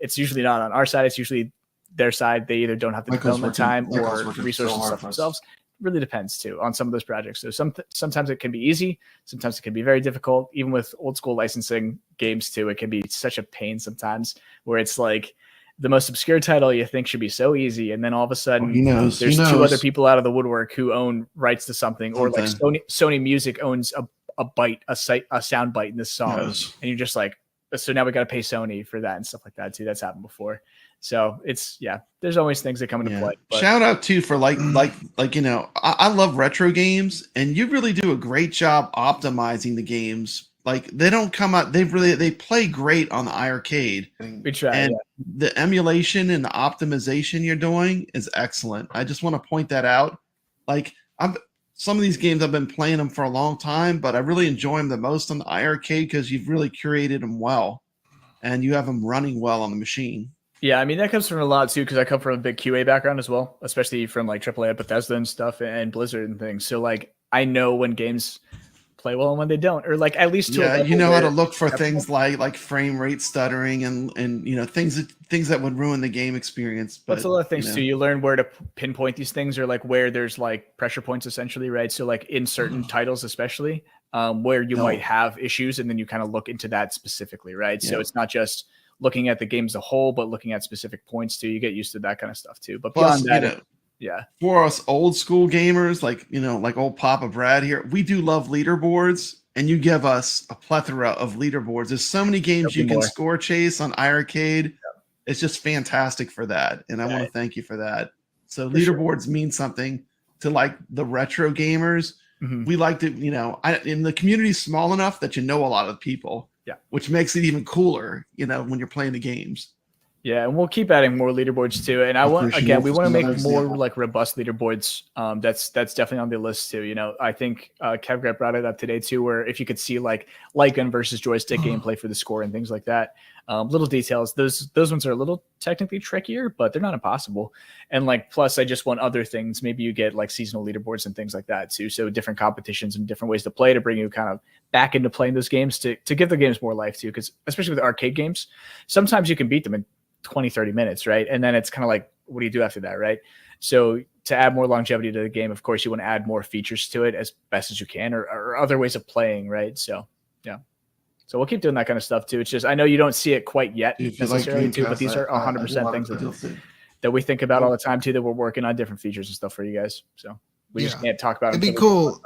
It's usually not on our side. It's usually their side. They either don't have the development time or resources and stuff themselves. Really depends too on some of those projects. So sometimes it can be easy. Sometimes it can be very difficult. Even with old school licensing games too, it can be such a pain sometimes where it's like the most obscure title you think should be so easy. And then all of a sudden there's two other people out of the woodwork who own rights to something, or like Sony Music owns a sound bite in this song. And you're just like, so now we got to pay Sony for that and stuff like that too. That's happened before. So there's always things that come into play. But Shout out too for like I love retro games, and you really do a great job optimizing the games. Like they don't come out, they play great on the iArcade. we try. And the emulation and the optimization you're doing is excellent. I just want to point that out. Like some of these games I've been playing them for a long time, but I really enjoy them the most on the iArcade because you've really curated them well, and you have them running well on the machine. Yeah, I mean, that comes from a lot, too, because I come from a big QA background as well, especially from, like, AAA at Bethesda and stuff and Blizzard and things. So, like, I know when games play well and when they don't, or, like, at least to a level you know how to where look for things like frame rate stuttering and things that would ruin the game experience. But that's a lot of things, too. You learn where to pinpoint these things, or, like, where there's, like, pressure points, essentially, right? So, like, in certain titles especially, where you might have issues, and then you kind of look into that specifically, right? So it's not just looking at the game as a whole, but looking at specific points too. You get used to that kind of stuff too. But plus, beyond that, for us old school gamers, like old Papa Brad here, we do love leaderboards, and you give us a plethora of leaderboards. There's so many games you can score chase on iArcade. It's just fantastic for that, and I want to thank you for that. So leaderboards mean something to like the retro gamers. We like to, and the community's small enough that you know a lot of people. Yeah, which makes it even cooler, when you're playing the games. Yeah, and we'll keep adding more leaderboards too. And we want to make more like robust leaderboards. That's definitely on the list too. I think Kev brought it up today too, where if you could see like light gun versus joystick gameplay for the score and things like that, little details. Those ones are a little technically trickier, but they're not impossible. And like plus, I just want other things. Maybe you get like seasonal leaderboards and things like that too. So different competitions and different ways to play to bring you kind of back into playing those games to give the games more life too. Because especially with arcade games, sometimes you can beat them in 20, 30 minutes, right? And then it's kind of like, what do you do after that, right? So to add more longevity to the game, of course, you want to add more features to it as best as you can, or other ways of playing, right? So, yeah. So we'll keep doing that kind of stuff too. It's just, I know you don't see it quite yet necessarily too, but these are 100% things that we think about all the time too, that we're working on different features and stuff for you guys. So we just can't talk about it. It'd be cool.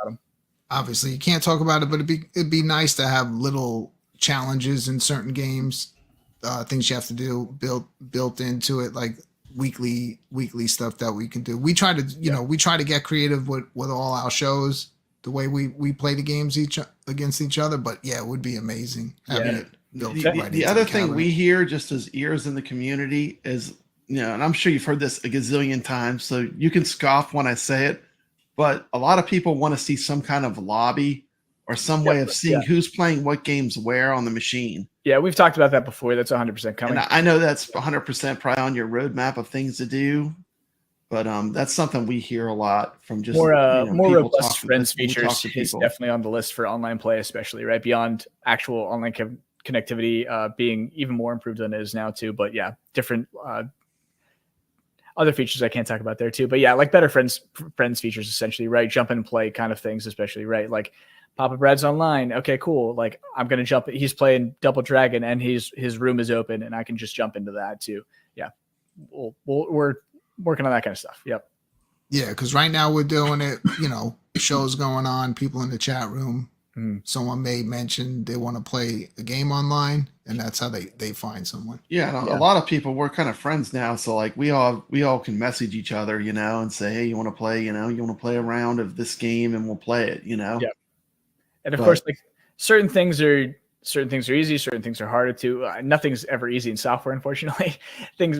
Obviously, you can't talk about it, but it'd be nice to have little challenges in certain games. Things you have to do built into it, like weekly stuff that we can do. We try to we try to get creative with all our shows, the way we play the games against each other. But yeah, it would be amazing having it built right. The other thing we hear just as ears in the community is, and I'm sure you've heard this a gazillion times, so you can scoff when I say it, but a lot of people want to see some kind of lobby or some way of seeing who's playing what games where on the machine. Yeah, we've talked about that before. That's 100% coming. And I know that's 100% probably on your roadmap of things to do, but that's something we hear a lot from just more robust friends features is definitely on the list for online play, especially right beyond actual online connectivity being even more improved than it is now too. But yeah, different other features I can't talk about there too. But yeah, like better friends features essentially, right? Jump and play kind of things, especially right like. Papa Brad's online. Okay, cool. Like I'm gonna jump. He's playing Double Dragon, and his room is open, and I can just jump into that too. Yeah, we're working on that kind of stuff. Yep. Yeah, because right now we're doing it. Shows going on. People in the chat room. Someone may mention they want to play a game online, and that's how they find someone. Yeah, a lot of people, we're kind of friends now, so like we all can message each other, and say, hey, you want to play? You want to play a round of this game, and we'll play it. Yeah. And of course, like certain things are easy, certain things are harder to. Nothing's ever easy in software, unfortunately.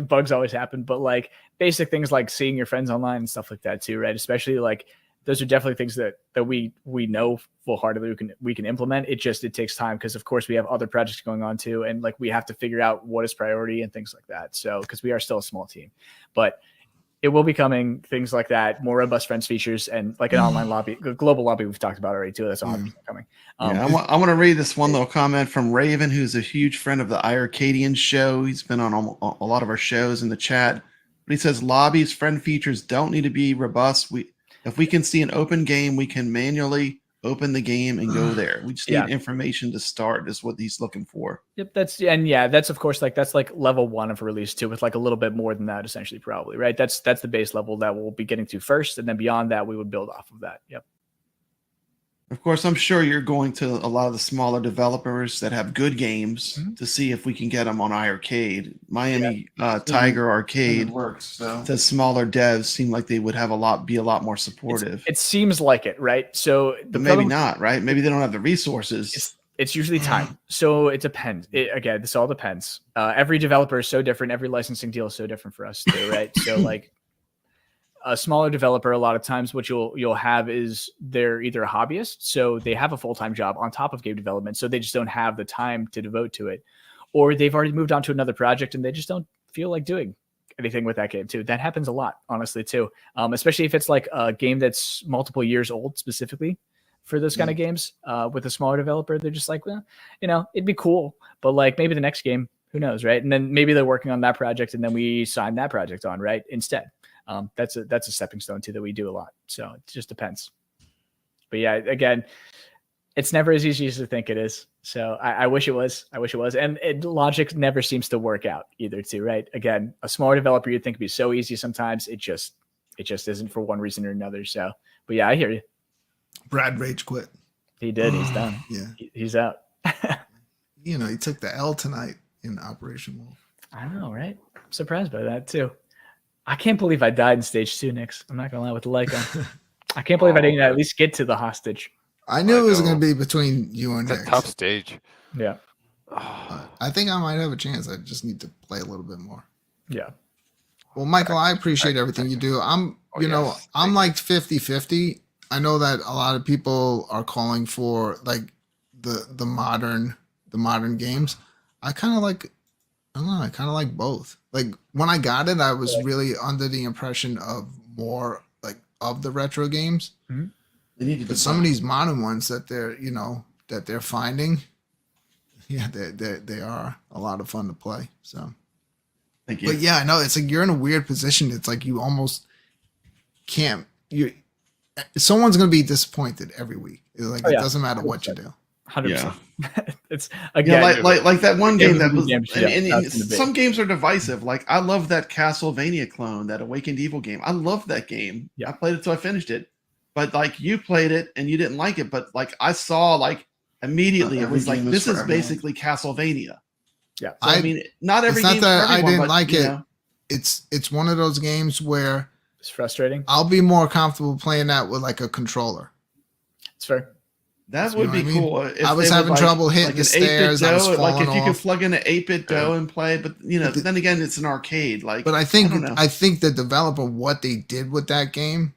Bugs always happen, but like basic things like seeing your friends online and stuff like that too, right? Especially like those are definitely things that we know full-heartedly we can implement. It takes time because of course we have other projects going on too, and like we have to figure out what is priority and things like that. So because we are still a small team, but it will be coming, things like that, more robust friends features, and like an online lobby, global lobby we've talked about already too. That's 100% coming. I want to read this one little comment from Raven, who's a huge friend of the iArcadian show. He's been on a lot of our shows in the chat. But he says, lobbies, friend features don't need to be robust. If we can see an open game, we can manually open the game and go there. We just need information to start is what he's looking for. Yep. That's of course, that's like level 1 of release 2 with like a little bit more than that, essentially, probably, right? That's the base level that we'll be getting to first. And then beyond that, we would build off of that. Yep. Of course, I'm sure you're going to a lot of the smaller developers that have good games Mhm. to see if we can get them on iiRCADE. Miami Tiger Arcade works. So the smaller devs seem like they would have be a lot more supportive. It seems like it, right? So the But maybe problem- not, right? Maybe they don't have the resources. It's usually time. So it depends. Again, this all depends. Every developer is so different. Every licensing deal is so different for us too, right? So like a smaller developer, a lot of times what you'll have is they're either a hobbyist, so they have a full-time job on top of game development, so they just don't have the time to devote to it, or they've already moved on to another project and they just don't feel like doing anything with that game too. That happens a lot, honestly, too. Especially if it's like a game that's multiple years old specifically for those kind of games. With a smaller developer, they're just like, well, it'd be cool, but like maybe the next game, who knows, right? And then maybe they're working on that project and then we sign that project on, right? Instead. That's a stepping stone too that we do a lot. So it just depends. But yeah, again, it's never as easy as I think it is. So I wish it was. And logic never seems to work out either too, right? Again, a smaller developer you'd think would be so easy sometimes. It just isn't for one reason or another. So, but yeah, I hear you. Brad rage quit. He did. He's done. Yeah. He's out. He took the L tonight in Operation Wolf. I know, right? I'm surprised by that too. I can't believe I died in stage 2, Nix. I'm not gonna lie with the light gun. I can't believe I didn't at least get to the hostage. I knew it was going to be between you and It's a Nick. tough stage. Yeah. I think I might have a chance. I just need to play a little bit more. Yeah. Well, Michael, I appreciate everything you do. I'm like 50-50. I know that a lot of people are calling for like the modern games. I kind of like both. Like when I got it, I was really under the impression of more like of the retro games. Mm-hmm. But some of these modern ones that they're finding, yeah, they are a lot of fun to play. So, Thank you. but yeah, I know it's like you're in a weird position. It's like you almost can't. Someone's gonna be disappointed every week. It's like it doesn't matter what you do. 100%. It's Yeah, again, like that one game that was, games, and some games are divisive. Like I love that Castlevania clone, that Awakened Evil game. I love that game. Yeah. I played it till I finished it. But like you played it and you didn't like it, but like I saw like immediately it was like this is basically Castlevania. Yeah. So, I mean, not every It's not game that for everyone, I didn't but, like you it. know. It's one of those games where it's frustrating. I'll be more comfortable playing that with like a controller. It's fair. That You would know be what I mean? cool. If I was they would, having trouble hitting the an 8-bit stairs. I was dough, like if falling you could off. plug in an 8-bit dough and play, but then again, it's an arcade. Like, But I think don't know. I think the developer, what they did with that game,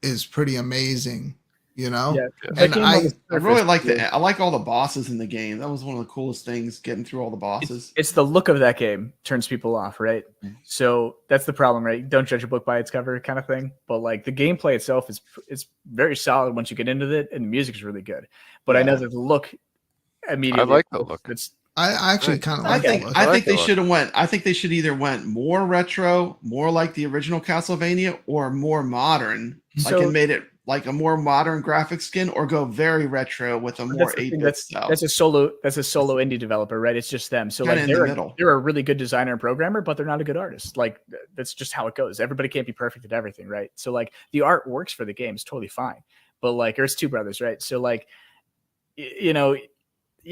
is pretty amazing. Yeah. And That game I- on the I really surface, like I like all the bosses in the game. That was one of the coolest things, getting through all the bosses. it's the look of that game turns people off, right? Mm-hmm. So that's the problem, right? Don't judge a book by its cover, kind of thing. But like the gameplay itself is very solid once you get into it, and the music is really good. But I know that the look immediately. I like the look. It's I actually kind of I like think that. I like think they the look. should have went. I think they should either went more retro, more like the original Castlevania, or more modern, So- and made it like a more modern graphic skin, or go very retro with a more that's the thing, 8-bit style. that's a solo indie developer, right? It's just them. So Kinda like in the they're middle. they're a really good designer and programmer, but they're not a good artist. Like that's just how it goes. Everybody can't be perfect at everything, right? So like the art works for the game, it's totally fine. But like there's two brothers, right? So like you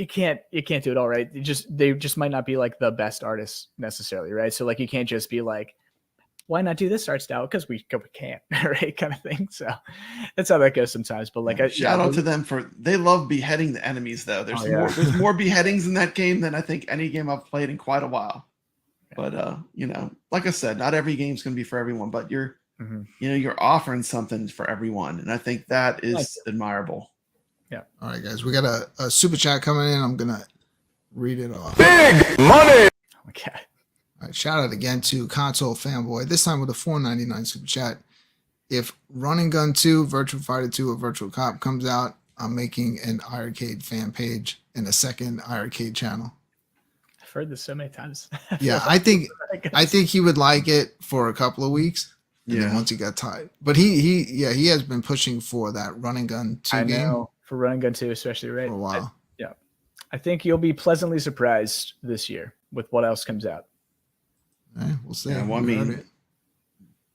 can't do it all, right? They just might not be like the best artists necessarily, right? So like you can't just be like, why not do this art style? Because we can't, right? Kind of thing. So that's how that goes sometimes. But like, Shout out to them they love beheading the enemies though. There's there's more beheadings in that game than I think any game I've played in quite a while. But like I said, not every game's gonna be for everyone, but you're offering something for everyone, and I think that is admirable. Yeah. All right, guys, we got a super chat coming in. I'm gonna read it off. Okay. All right, shout out again to Console Fanboy, this time with a $4.99 super chat. If Run and Gun 2, Virtual Fighter 2, or Virtual Cop comes out, I'm making an iiRCADE fan page and a second iiRCADE channel. I've heard this so many times. Yeah, I think he would like it for a couple of weeks. And then once he got tired. But he has been pushing for that Run and Gun 2 game know, for Run and Gun 2 especially, right? for a while. I think you'll be pleasantly surprised this year with what else comes out. We'll see. Yeah, well, I We heard mean, it.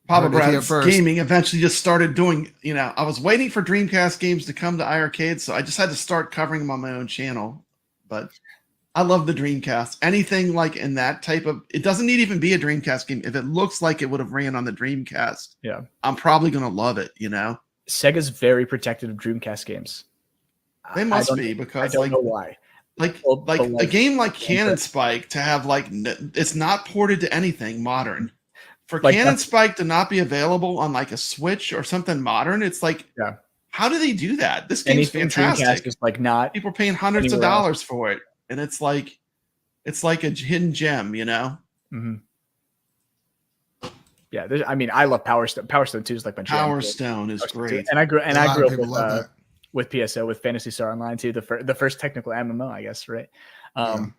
Papa Heard it here Brad's first. Gaming eventually just started doing, I was waiting for Dreamcast games to come to iArcade, so I just had to start covering them on my own channel. But I love the Dreamcast. Anything like in that type of, it doesn't need even be a Dreamcast game. If it looks like it would have ran on the Dreamcast, Yeah. I'm probably going to love it, Sega's very protective of Dreamcast games. They must be, I because don't know why. like But a game like Cannon Spike to have it's not ported to anything modern. For Like, Cannon Spike to not be available on like a Switch or something modern, it's like, Yeah. how do they do that? This game's Anything fantastic. Dreamcast is like not. People are paying hundreds of anywhere else. dollars for it, and it's like a hidden gem, Mm-hmm. Yeah, I mean, I love Power Stone. Power Stone 2 is like my jam. Power Stone is Power Stone 2. great. And I grew A lot of up people love that. with PSO, with Phantasy Star Online too. The first technical MMO, I guess, right? On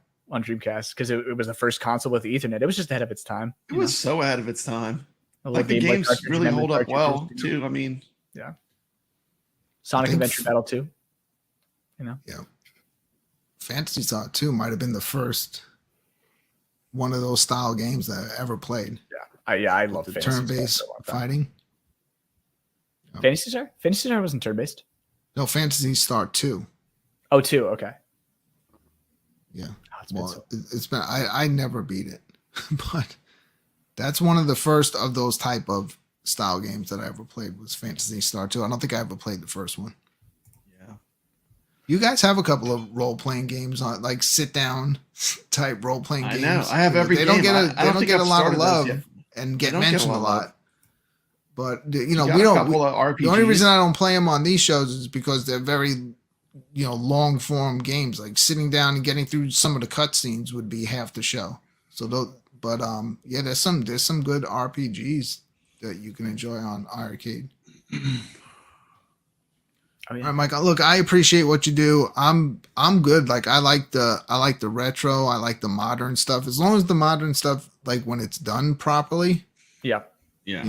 Dreamcast, because it was the first console with Ethernet. It was just ahead of its time. It was so ahead of its time. A Like little the Game Boy games cartridge, really memory hold up well cartridges, you know? too. I mean, Sonic think Adventure Battle 2. Fantasy Star 2 might have been the first one of those style games that I ever played. I love The Phantasy Star turn-based for a long time. fighting. Phantasy Star? Phantasy Star wasn't turn-based. No, Fantasy Star 2. Oh, 2, okay. Yeah. Oh, it's been Well, so- it's been I never beat it, but that's one of the first of those type of style games that I ever played was Fantasy Star 2. I don't think I ever played the first one. yeah. You guys have a couple of role playing games on like sit down type role playing I games. know. I have every They don't game. get I don't they don't think get a I've lot of started those love yet. and They get don't get a mentioned a lot of lot. But You got we a don't. couple of RPGs. The only reason I don't play them on these shows is because they're very, long form games. Like sitting down and getting through some of the cutscenes would be half the show. So, there's some good RPGs that you can enjoy on iArcade. Oh, yeah. All right, Mike. Look, I appreciate what you do. I'm good. Like I like the retro. I like the modern stuff. As long as the modern stuff, like when it's done properly, Yeah. Yeah.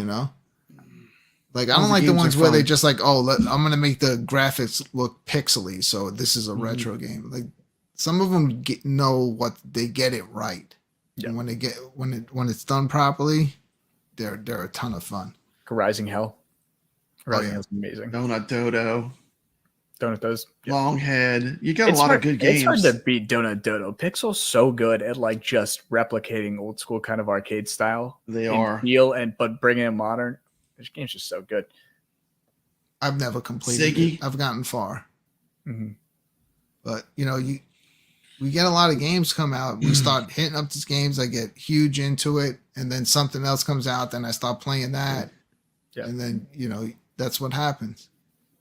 Like I Those don't like the games are ones where they fun. just like, I'm gonna make the graphics look pixely, so this is a Mm-hmm. retro game. Like some of them know what they get it right, Yeah. and when it's done properly, they're a ton of fun. Rising Hell. Rising yeah. Hell's amazing. Donut Dodo, Donut those. Yeah. Longhead. You got a lot of good games. It's hard to beat Donut Dodo. Pixel's so good at like just replicating old school kind of arcade style. They in are. feel but bringing it modern. This game's just so good. I've never completed Ziggy. it. I've gotten far, Mm-hmm. but we get a lot of games come out. We start hitting up these games. I get huge into it, and then something else comes out. Then I start playing that, Yeah. and then that's what happens.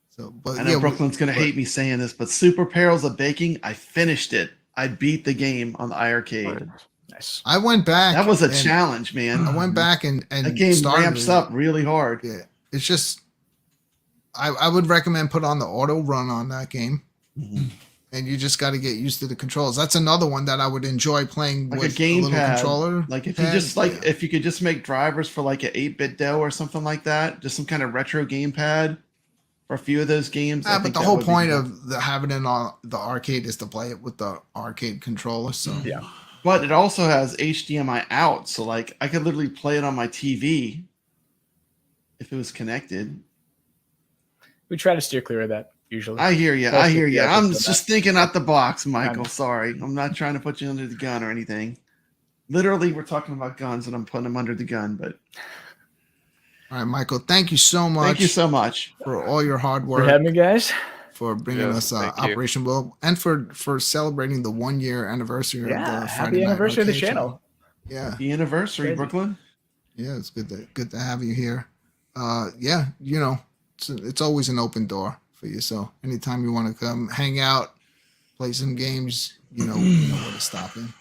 So, but I know Brooklyn's going to hate me saying this, but Super Perils of Baking, I finished it. I beat the game on the iArcade. Nice. I went back. That was a and challenge, man. I went back and That game started ramps it. up really hard. Yeah, it's just I would recommend put on the auto run on that game, and you just got to get used to the controls. That's another one that I would enjoy playing Like a with game little pad. controller. Like if you pad. just like Yeah. if you could just make drivers for like an 8-bit DOE or something like that, just some kind of retro gamepad for a few of those games. I But think the that whole would be point cool. of having it on the arcade is to play it with the arcade controller. So Yeah. But it also has HDMI out, so like I could literally play it on my TV if it was connected. We try to steer clear of that usually. I hear you. I Mostly hear you. yeah, I'm just just thinking out the box, Michael. I'm- Sorry. I'm not trying to put you under the gun or anything. Literally, we're talking about guns and I'm putting them under the gun, but all right, Michael, thank you so much. thank you so much. for all your hard For work, having me, guys. for bringing Yeah, us thank you. Operation Will, and for celebrating the 1 year anniversary of the Yeah. Friday Happy Night anniversary of the Arcade Show. channel. Yeah. The anniversary, Crazy. Brooklyn. Yeah, it's good to have you here. Yeah, it's always an open door for you. So anytime you want to come hang out, play some games, you know where to stop in.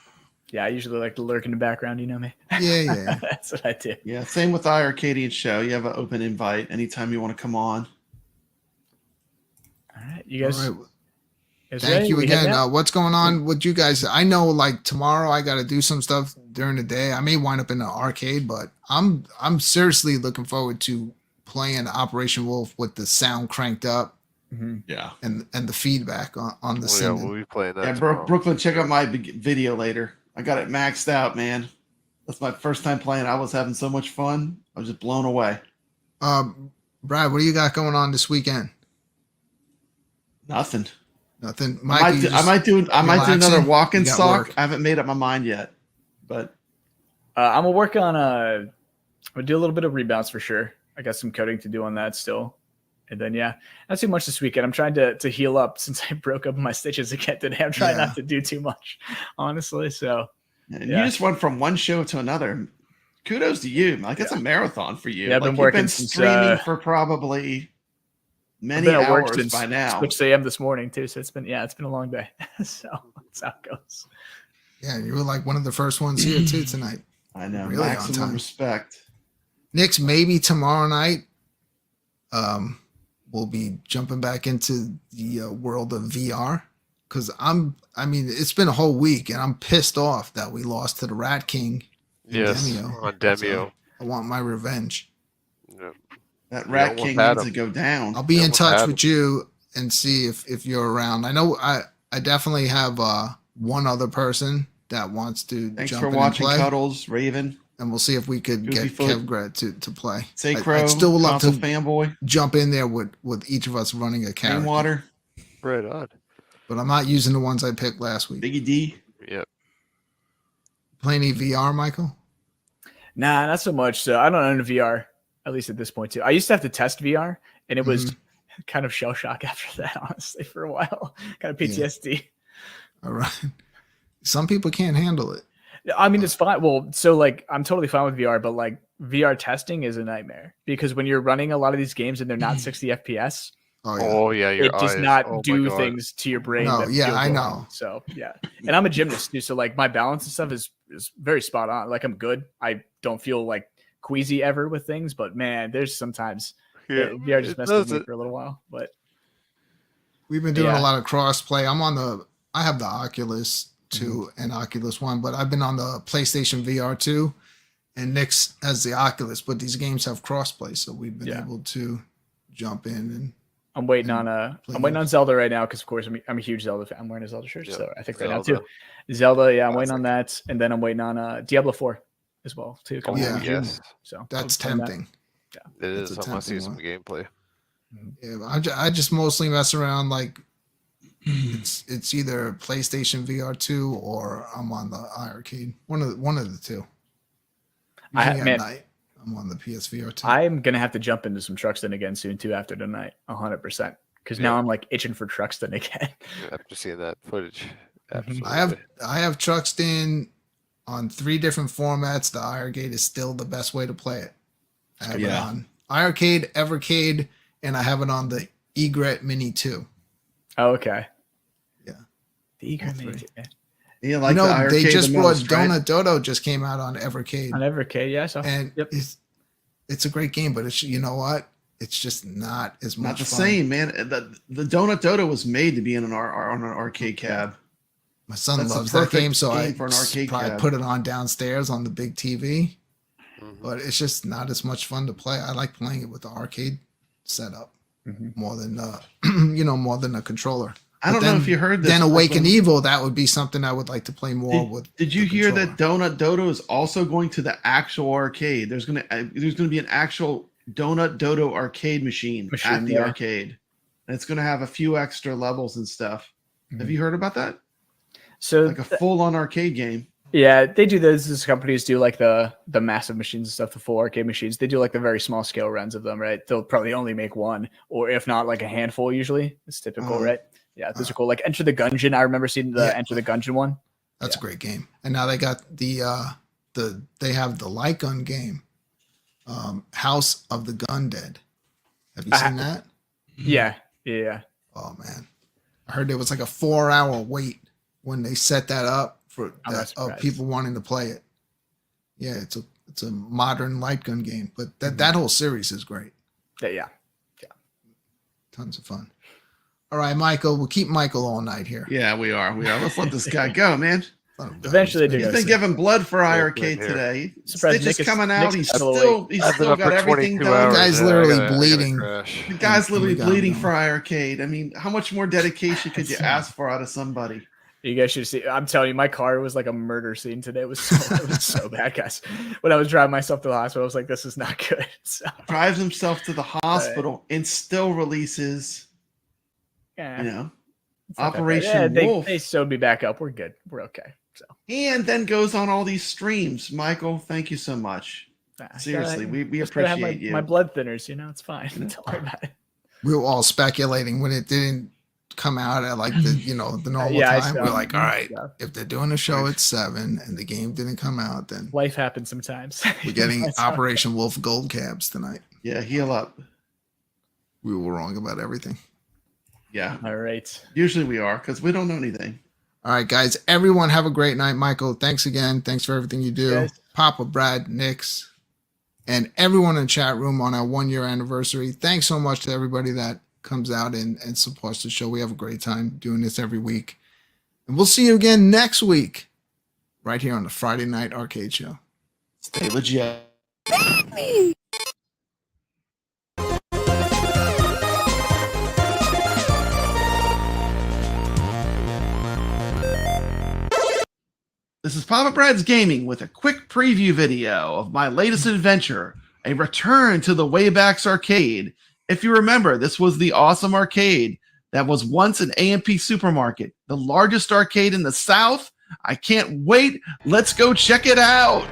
Yeah, I usually like to lurk in the background. You know me. Yeah. That's what I do. Yeah, same with the iArcadian show. You have an open invite anytime you want to come on. All right, you guys. All right. guys Thank ready? you We heading again. out? What's going on with you guys? I know like tomorrow I got to do some stuff during the day. I may wind up in the arcade, but I'm seriously looking forward to playing Operation Wolf with the sound cranked up Mhm. Yeah. and the feedback on the Oh, yeah, sending. we'll be playing that. Yeah, tomorrow. Brooklyn, check out my video later. I got it maxed out, man. That's my first time playing. I was having so much fun. I was just blown away. Brad, what do you got going on this weekend? Nothing. Nothing. I Mike, might do another relaxing? walk-in You got sock. work? I haven't made up my mind yet, but I'm gonna work on I'm gonna do a little bit of rebounds for sure. I got some coding to do on that still. And then not too much this weekend. I'm trying to heal up since I broke up my stitches again today. I'm trying not to do too much, honestly. So you just went from one show to another. Kudos to you. Like it's a marathon for you. Yeah, I've like been you've working been since, streaming for probably many hours by now. 6 a.m. this morning too. So it's been a long day. So that's how it goes. Yeah, you were like one of the first ones here too tonight. I know. Really on Maximum time. respect. Nix, maybe tomorrow night, we'll be jumping back into the world of VR because it's been a whole week and I'm pissed off that we lost to the Rat King. Yes, Demio. on Demio. So I want my revenge. Yep. That We Rat almost King had needs him. to go down. I'll be We in almost touch had with you and see if you're around. I know I definitely have one other person that wants to Thanks jump for in watching, and play, Cuddles, Raven, and we'll see if we could Goofy get Foot. Kevgret to play. Sacro, I'd still love Console to Fanboy, jump in there with each of us running a character, Rainwater, Right on. but I'm not using the ones I picked last week. Biggie D. Yep. Play any VR, Michael? Nah, not so much. So I don't own a VR, at least at this point too. I used to have to test VR, and it was kind of shell shock after that, honestly, for a while. Kind of PTSD. All right. Some people can't handle it. I mean, it's fine. Well, so like I'm totally fine with VR, but like VR testing is a nightmare because when you're running a lot of these games and they're not 60 FPS, Oh yeah. Oh yeah, your it does eyes. not Oh, my do God. things to your brain. No, that yeah, feel I good. know. So yeah, and I'm a gymnast too, so like my balance and stuff is very spot on. Like I'm good. I don't feel like queasy ever with things, but man, there's sometimes VR just it messed with does me it. for a little while. But We've been doing Yeah. a lot of cross play. I have the Oculus 2 and Oculus 1, but I've been on the PlayStation VR 2 and Nick's has the Oculus, but these games have cross play, so we've been able to jump in and I'm waiting on Zelda right now because of course I'm a huge Zelda fan. I'm wearing a Zelda shirt, Yeah, so I think right now Zelda. too. Zelda, yeah, I'm waiting Classic. on that, and then I'm waiting on Diablo 4 as well too. coming Yeah. out in June. Yes, So that's I'll play that. tempting. it is. That's a I want to see tempting some one. gameplay. Yeah, I just mostly mess around like it's either PlayStation VR 2 or I'm on the iArcade. One of the two. Usually at night, I'm on the PSVR 2. I'm gonna have to jump into some Truxton again soon too after tonight, 100%. Because now I'm like itching for Truxton again. After seeing that footage, Mhm. absolutely. I have Truxton on 3 different formats. The iArcade is still the best way to play it. I have it on iArcade, Evercade, and I have it on the iiRCADE Mini 2. Oh, okay. Yeah. The eager All three. mate. Yeah. You like you the know, iArcade they just the brought most, right? Donut Dodo just came out on Evercade. On Evercade, yeah. So And yep. it's a great game, but it's, you know what? It's just not as much Not the fun. same, man. The Donut Dodo was made to be in on an arcade cab. My son That's the loves that perfect game, so I game for an arcade probably cab. put it on downstairs on the big TV. Mhm. But it's just not as much fun to play. I like playing it with the arcade setup more than more than a controller. I don't know if you heard this. Then Awaken Brooklyn. Evil, that would be something I would like to play more with. Did you the hear controller. that Donut Dodo is also going to the actual arcade? There's gonna be an actual Donut Dodo arcade machine at the yeah. arcade, and it's gonna have a few extra levels and stuff. Have you heard about that? So Like a full-on arcade game. yeah, they do those. These companies do like the massive machines and stuff, the full arcade machines. They do like the very small scale runs of them, right? They'll probably only make one, or if not, like a handful. Usually, it's typical, right? Yeah, those are cool. Like Enter the Gungeon. I remember seeing the Enter the Gungeon one. That's a great game. And now they got they have the light gun game, House of the Gun Dead. Have you seen that? Yeah. Oh man, I heard there was like a 4-hour wait when they set that up for I'm not of surprised. people wanting to play it. Yeah, it's a modern light gun game, but that whole series is great. Yeah. Tons of fun. All right, Michael, we'll keep Michael all night here. Yeah, we are. Let's let this guy go, man. Let him go. Eventually He's they been- He's do. been giving blood for Yeah, iArcade here. today. Surprised Stitch is Nick is- coming out. Nick's He's still still I've been up got for everything 22 done. hours. Guy's Yeah, literally I gotta bleeding. crash. The guy's literally We got him bleeding now. for iArcade. I mean, how much more dedication could you ask for out of somebody? You guys should see. I'm telling you, my car was like a murder scene today. It was so bad, guys. When I was driving myself to the hospital, I was like, "This is not good." So, Drives himself to the hospital and still releases, yeah, you know, it's not that bad. Operation Yeah, Wolf. they sewed me back up. We're good. We're okay. So, And then goes on all these streams. Michael, thank you so much. Seriously, we just gotta have appreciate you. my blood thinners. You know, it's fine. Don't worry about it. We were all speculating when it didn't come out at like the the normal Yeah, I time. saw. We're like, all right, Yeah. if they're doing a show at 7 and the game didn't come out, then Life happens sometimes. we're getting That's how- Operation Wolf Gold Cabs tonight. Yeah, heal up. We were wrong about everything. Yeah, All right. usually we are because we don't know anything. All right, guys. Everyone have a great night. Michael, thanks again. Thanks for everything you do. Guys. Papa, Brad, Nix, and everyone in the chat room on our 1-year anniversary. Thanks so much to everybody that comes out and supports the show. We have a great time doing this every week. And we'll see you again next week right here on the Friday Night Arcade Show. Stay legit. This is Papa Brad's Gaming with a quick preview video of my latest adventure, a return to the Waybacks Arcade. If you remember, this was the awesome arcade that was once an A&P supermarket, the largest arcade in the South. I can't wait. Let's go check it out.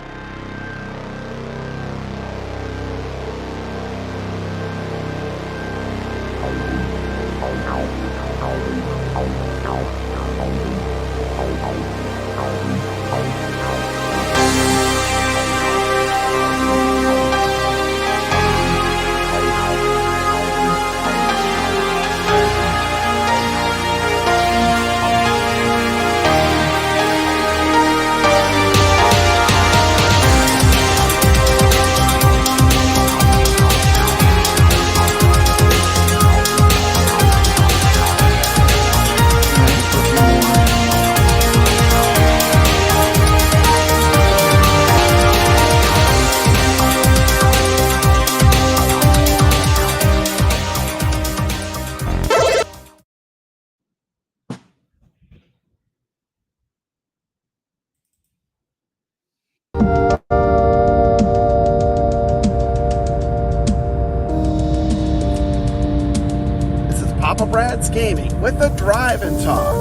This is Papa Brad's Gaming with a drive and talk.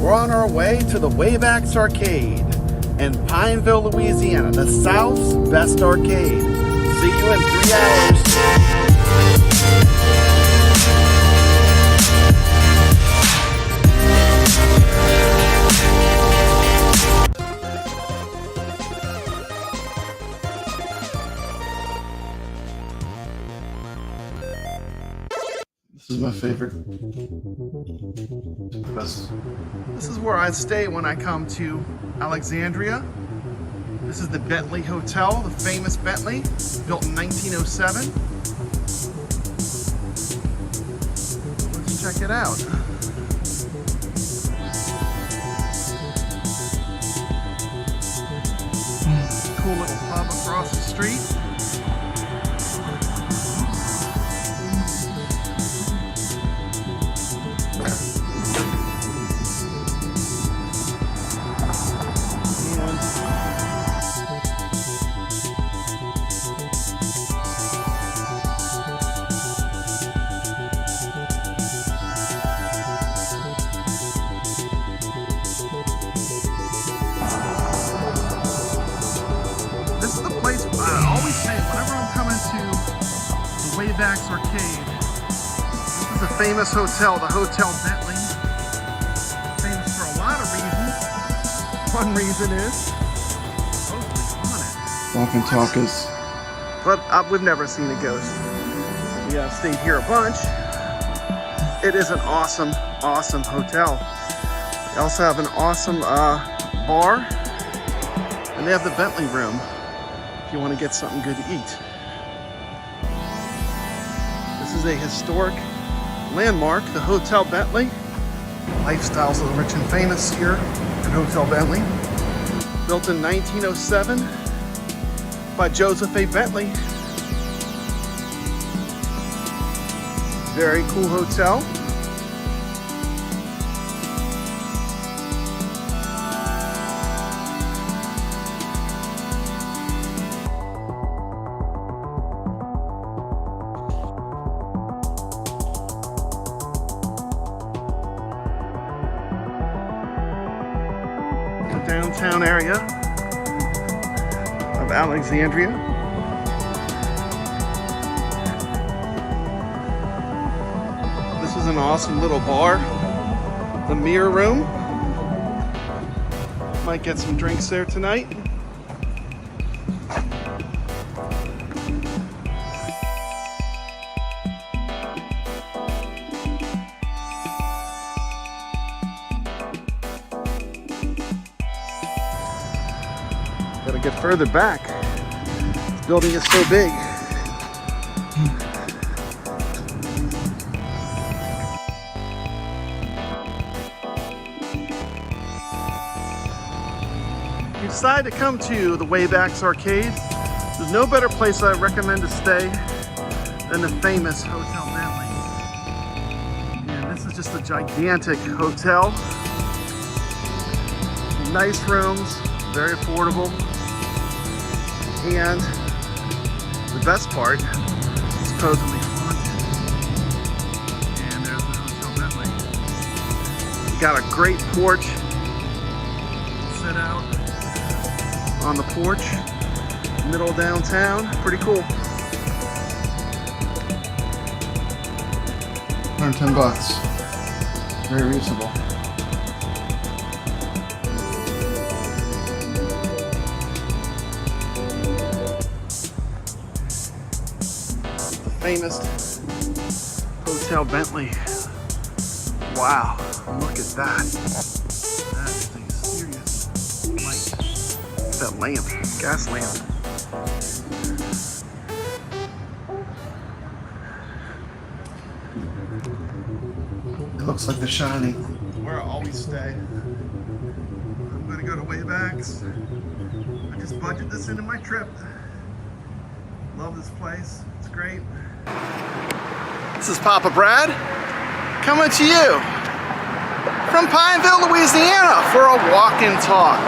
We're on our way to the Waybacks Arcade in Pineville, Louisiana, the South's best arcade. See you in 3 hours. This is my favorite. This is where I stay when I come to Alexandria. This is the Bentley Hotel, the famous Bentley, built in 1907. Let's check it out. Cool little pub across the street. This is the place I always say whenever I'm coming to the Waybacks Arcade. This is a famous hotel, the Hotel Bentley. Famous for a lot of reasons. One reason is supposedly haunted. Walk and talk is. But we've never seen a ghost. We stayed here a bunch. It is an awesome, awesome hotel. They also have an awesome bar. And they have the Bentley room if you want to get something good to eat. This is a historic landmark, the Hotel Bentley. Lifestyles of the rich and famous here at Hotel Bentley. Built in 1907 by Joseph A. Bentley. Very cool hotel. the downtown area of Alexandria. This is an awesome little bar, the Mirror Room. Might get some drinks there tonight. Gotta get further back. This building is so big. If you decide to come to the Waybacks Arcade, there's no better place I recommend to stay than the famous Hotel Bentley. And this is just a gigantic hotel. Nice rooms, very affordable. And the best part is supposedly haunted. And there's the Hotel Bentley. You got a great porch. Sit out on the porch, middle of downtown. Pretty cool. $110. Very reasonable. Famous Hotel Bentley. Wow, look at that. That is a serious light. That lamp, gas lamp. It looks like The Shining. Where I always stay. I'm gonna go to Waybacks. I just budgeted this into my trip. Love this place, it's great. This is Papa Brad, coming to you from Pineville, Louisiana for a walk and talk.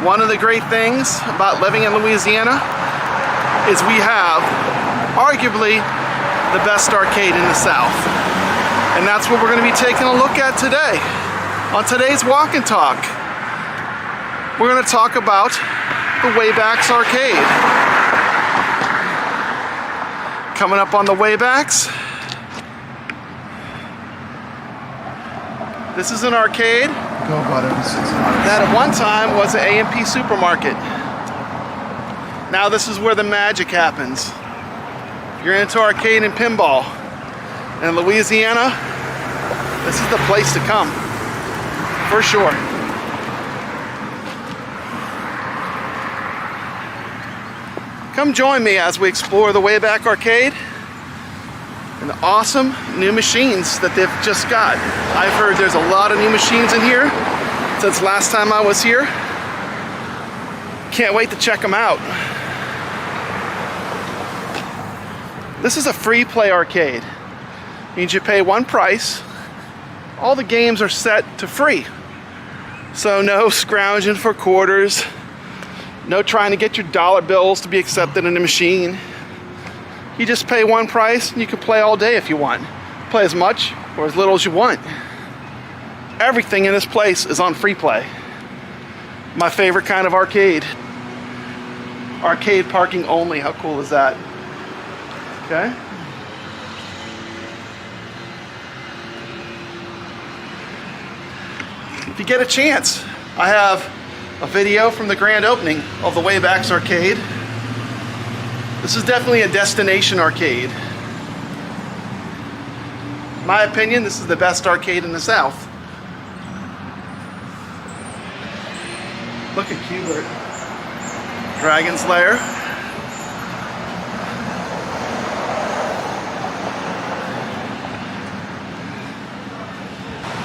One of the great things about living in Louisiana is we have arguably the best arcade in the South. And that's what we're going to be taking a look at today. On today's walk and talk, we're going to talk about the Waybacks Arcade. Coming up on the Waybacks, this is an arcade Go about every 6 months. that at one time was an A&P supermarket. Now this is where the magic happens. If you're into arcade and pinball in Louisiana, this is the place to come, for sure. Come join me as we explore the Wayback Arcade and the awesome new machines that they've just got. I've heard there's a lot of new machines in here since last time I was here. Can't wait to check them out. This is a free play arcade. Means you pay one price. All the games are set to free. So no scrounging for quarters. No trying to get your dollar bills to be accepted in the machine. You just pay one price and you can play all day if you want. Play as much or as little as you want. Everything in this place is on free play. My favorite kind of arcade. Arcade parking only, how cool is that? Okay. If you get a chance, I have a video from the grand opening of the Waybacks Arcade. This is definitely a destination arcade. In my opinion, this is the best arcade in the South. Look at Cubert. Dragon's Lair.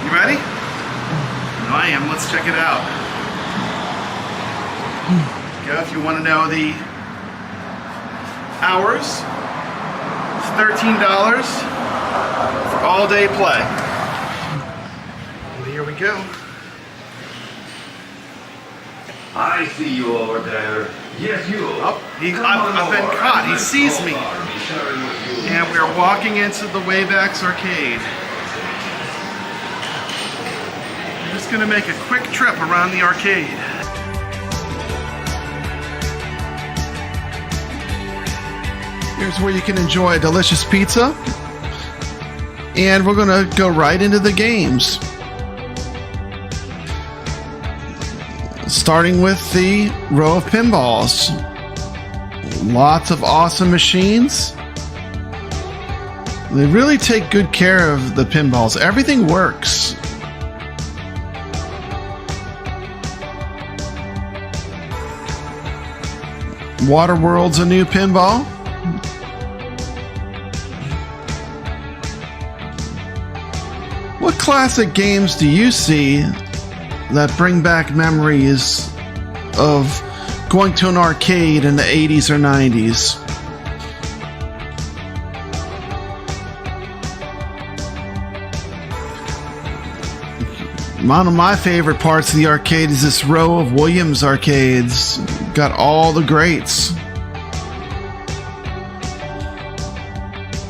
You ready? No, I am. Let's check it out. Go if you want to know the hours. It's $13 for all day play. And here we go. I see you over there. Yes, you. Oh, I've been caught. He sees me. And we're walking into the Waybacks Arcade. going to make a quick trip around the arcade. Here's where you can enjoy a delicious pizza. And we're going to go right into the games. Starting with the row of pinballs. Lots of awesome machines. They really take good care of the pinballs. Everything works. Waterworld's a new pinball. What classic games do you see that bring back memories of going to an arcade in the 80s or 90s? One of my favorite parts of the arcade is this row of Williams arcades. Got all the greats.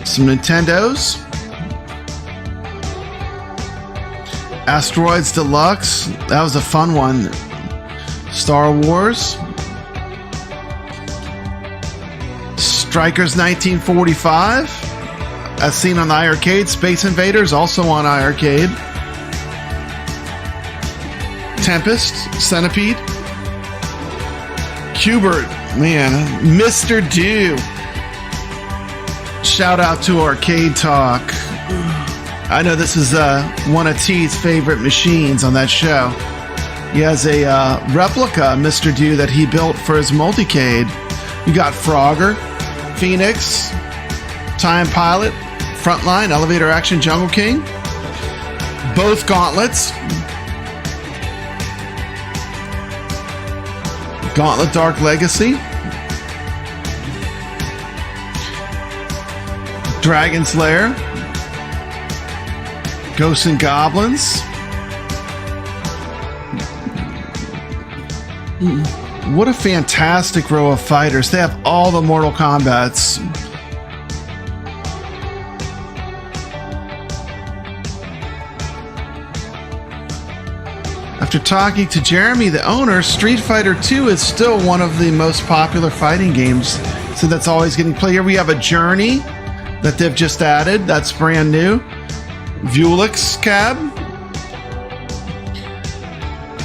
Some Nintendos. Asteroids Deluxe. That was a fun one. Star Wars. Strikers 1945. As seen on the iiRCADE. Space Invaders also on iiRCADE. Tempest, Centipede, Cubert, man, Mr. Do. Shout out to Arcade Talk. I know this is one of T's favorite machines on that show. He has a replica Mr. Do that he built for his multicade. You got Frogger, Phoenix, Time Pilot, Frontline, Elevator Action, Jungle King, both gauntlets. Gauntlet Dark Legacy, Dragon's Lair, Ghosts and Goblins. What a fantastic row of fighters. They have all the Mortal Kombats. After talking to Jeremy, the owner, Street Fighter II is still one of the most popular fighting games, so that's always getting played. Here we have a Journey that they've just added. That's brand new. Vuelix cab.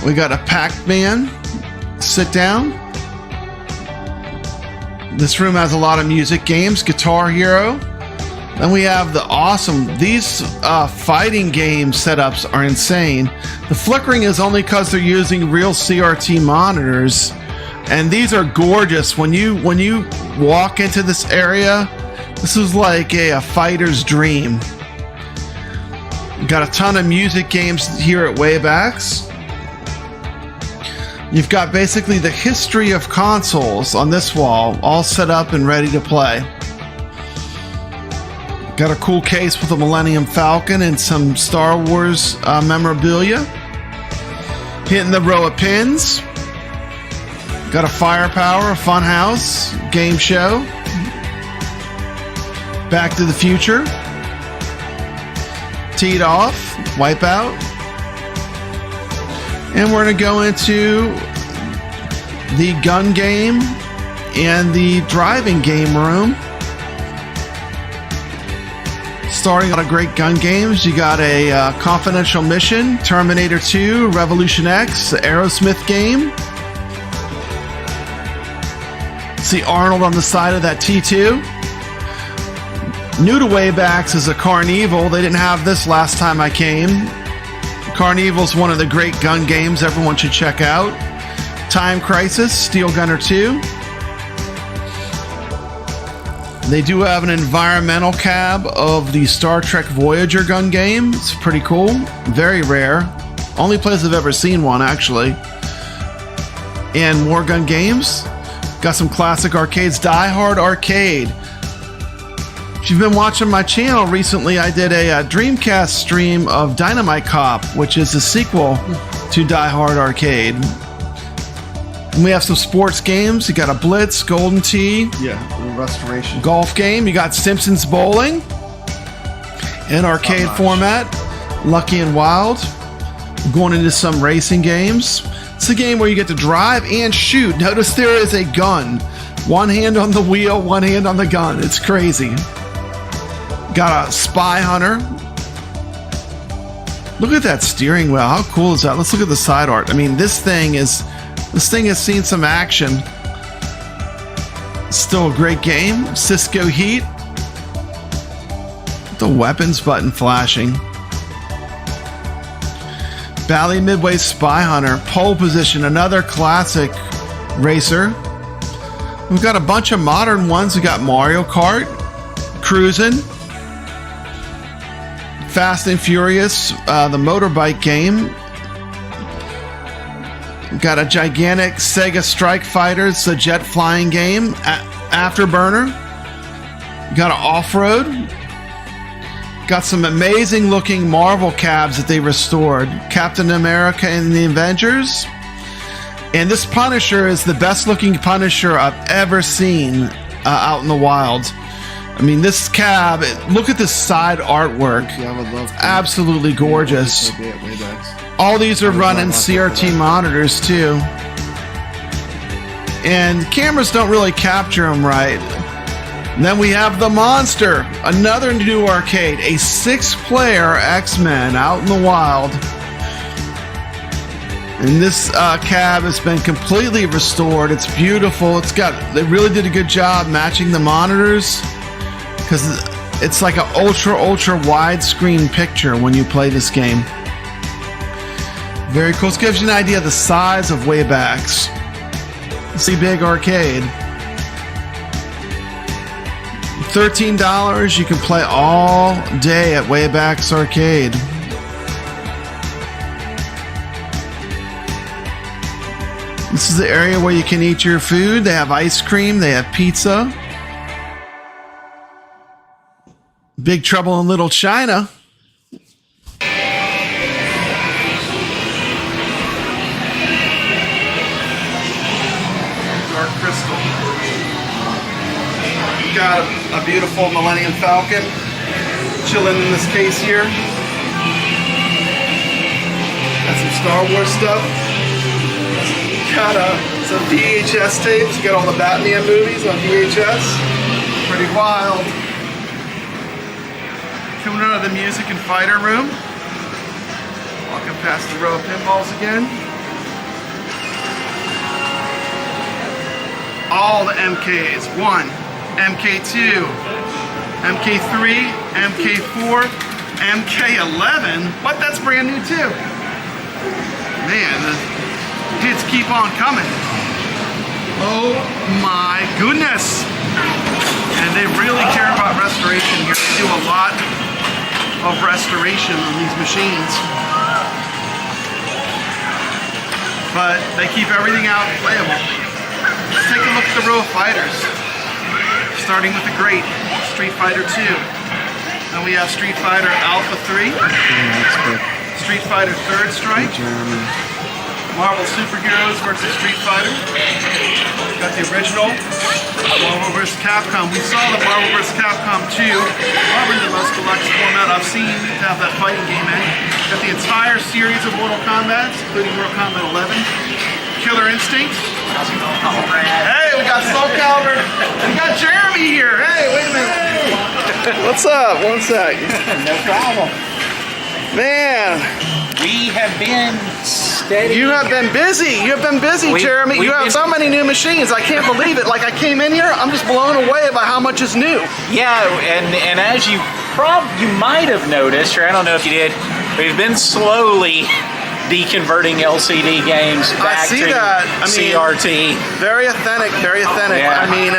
We got a Pac-Man sit down. This room has a lot of music games. Guitar Hero. Then we have the awesome, these fighting game setups are insane. The flickering is only because they're using real CRT monitors, and these are gorgeous. When you walk into this area, this is like a fighter's dream. Got a ton of music games here at Waybacks. You've got basically the history of consoles on this wall, all set up and ready to play. Got a cool case with a Millennium Falcon and some Star Wars memorabilia. Hitting the row of pins. Got a Firepower, a Funhouse, game show. Back to the Future. Teed Off, Wipeout. And we're going to go into the gun game and the driving game room. Starting on a great gun games, you got a Confidential Mission, Terminator 2, Revolution X, the Aerosmith game. See Arnold on the side of that T2. New to Waybacks is a Carnival. They didn't have this last time I came. Carnival's one of the great gun games everyone should check out. Time Crisis, Steel Gunner 2. They do have an environmental cab of the Star Trek Voyager gun game. It's pretty cool. Very rare. Only place I've ever seen one, actually. And more gun games. Got some classic arcades. Die Hard Arcade. If you've been watching my channel recently, I did a Dreamcast stream of Dynamite Cop, which is a sequel to Die Hard Arcade. And we have some sports games. You got a Blitz, Golden Tee. Yeah, restoration. Golf game. You got Simpsons Bowling in arcade format. Lucky and Wild. Going into some racing games. It's a game where you get to drive and shoot. Notice there is a gun. One hand on the wheel, one hand on the gun. It's crazy. Got a spy hunter. Look at that steering wheel. How cool is that? Let's look at the side art. I mean, this thing has seen some action. Still a great game. Cisco Heat. The weapons button flashing. Bally Midway Spy Hunter. Pole position. Another classic racer. We've got a bunch of modern ones. We got Mario Kart. Cruising. Fast and Furious. The motorbike game. Got a gigantic Sega Strike Fighter. It's a jet flying game. Afterburner. Got an off-road. Got some amazing looking Marvel cabs that they restored. Captain America and the Avengers. And this Punisher is the best looking Punisher I've ever seen out in the wild. I mean, this cab, look at the side artwork. Yeah, I would love to. Absolutely gorgeous. All these are running CRT monitors too. And cameras don't really capture them right. And then we have the Monster, another new arcade, a 6-player X-Men out in the wild. And this cab has been completely restored. It's beautiful. They really did a good job matching the monitors because it's like an ultra widescreen picture when you play this game. Very cool. This gives you an idea of the size of Waybacks. See, big arcade. $13, you can play all day at Waybacks Arcade. This is the area where you can eat your food. They have ice cream, they have pizza. Big Trouble in Little China. Dark Crystal. Got a beautiful Millennium Falcon chilling in this case here. Got some Star Wars stuff. Got some VHS tapes. Got all the Batman movies on VHS. Pretty wild. Coming out of the music and fighter room. Walking past the row of pinballs again. All the MKs. 1. MK2, MK3, MK4, MK11. What? That's brand new too. Man, the hits keep on coming. Oh my goodness. And they really care about restoration here. They do a lot of restoration on these machines. But they keep everything out playable. Let's take a look at the row of fighters. Starting with the great Street Fighter 2. Then we have Street Fighter Alpha 3. Street Fighter Third Strike. Marvel Superheroes versus Street Fighter. Got the original Marvel vs. Capcom. We saw the Marvel vs. Capcom 2. Probably the most deluxe format I've seen to have that fighting game in. Got the entire series of Mortal Kombat, including Mortal Kombat 11. Killer Instinct. Hey, we got Soul Calibur. We got Jeremy here. Hey, wait a minute. What's up? One sec. No problem. Man, We have been steady. you have been busy. You have been busy, Jeremy. You have so many new machines. I can't believe it. Like, I came in here, I'm just blown away by how much is new. Yeah, and as you might have noticed, or I don't know if you did, we've been slowly deconverting LCD games back to CRT. Very authentic, very authentic. Yeah. I mean,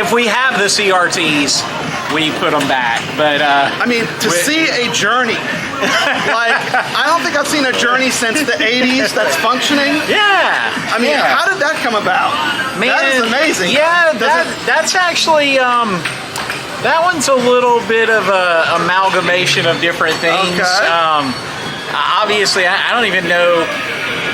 If we have the CRTs, we put them back. But to see a journey, like, I don't think I've seen a journey since the 80s that's functioning. yeah, I mean, how did that come about? Man, that is amazing. Yeah, that's actually that one's a little bit of a amalgamation of different things. Okay. Obviously, I don't even know.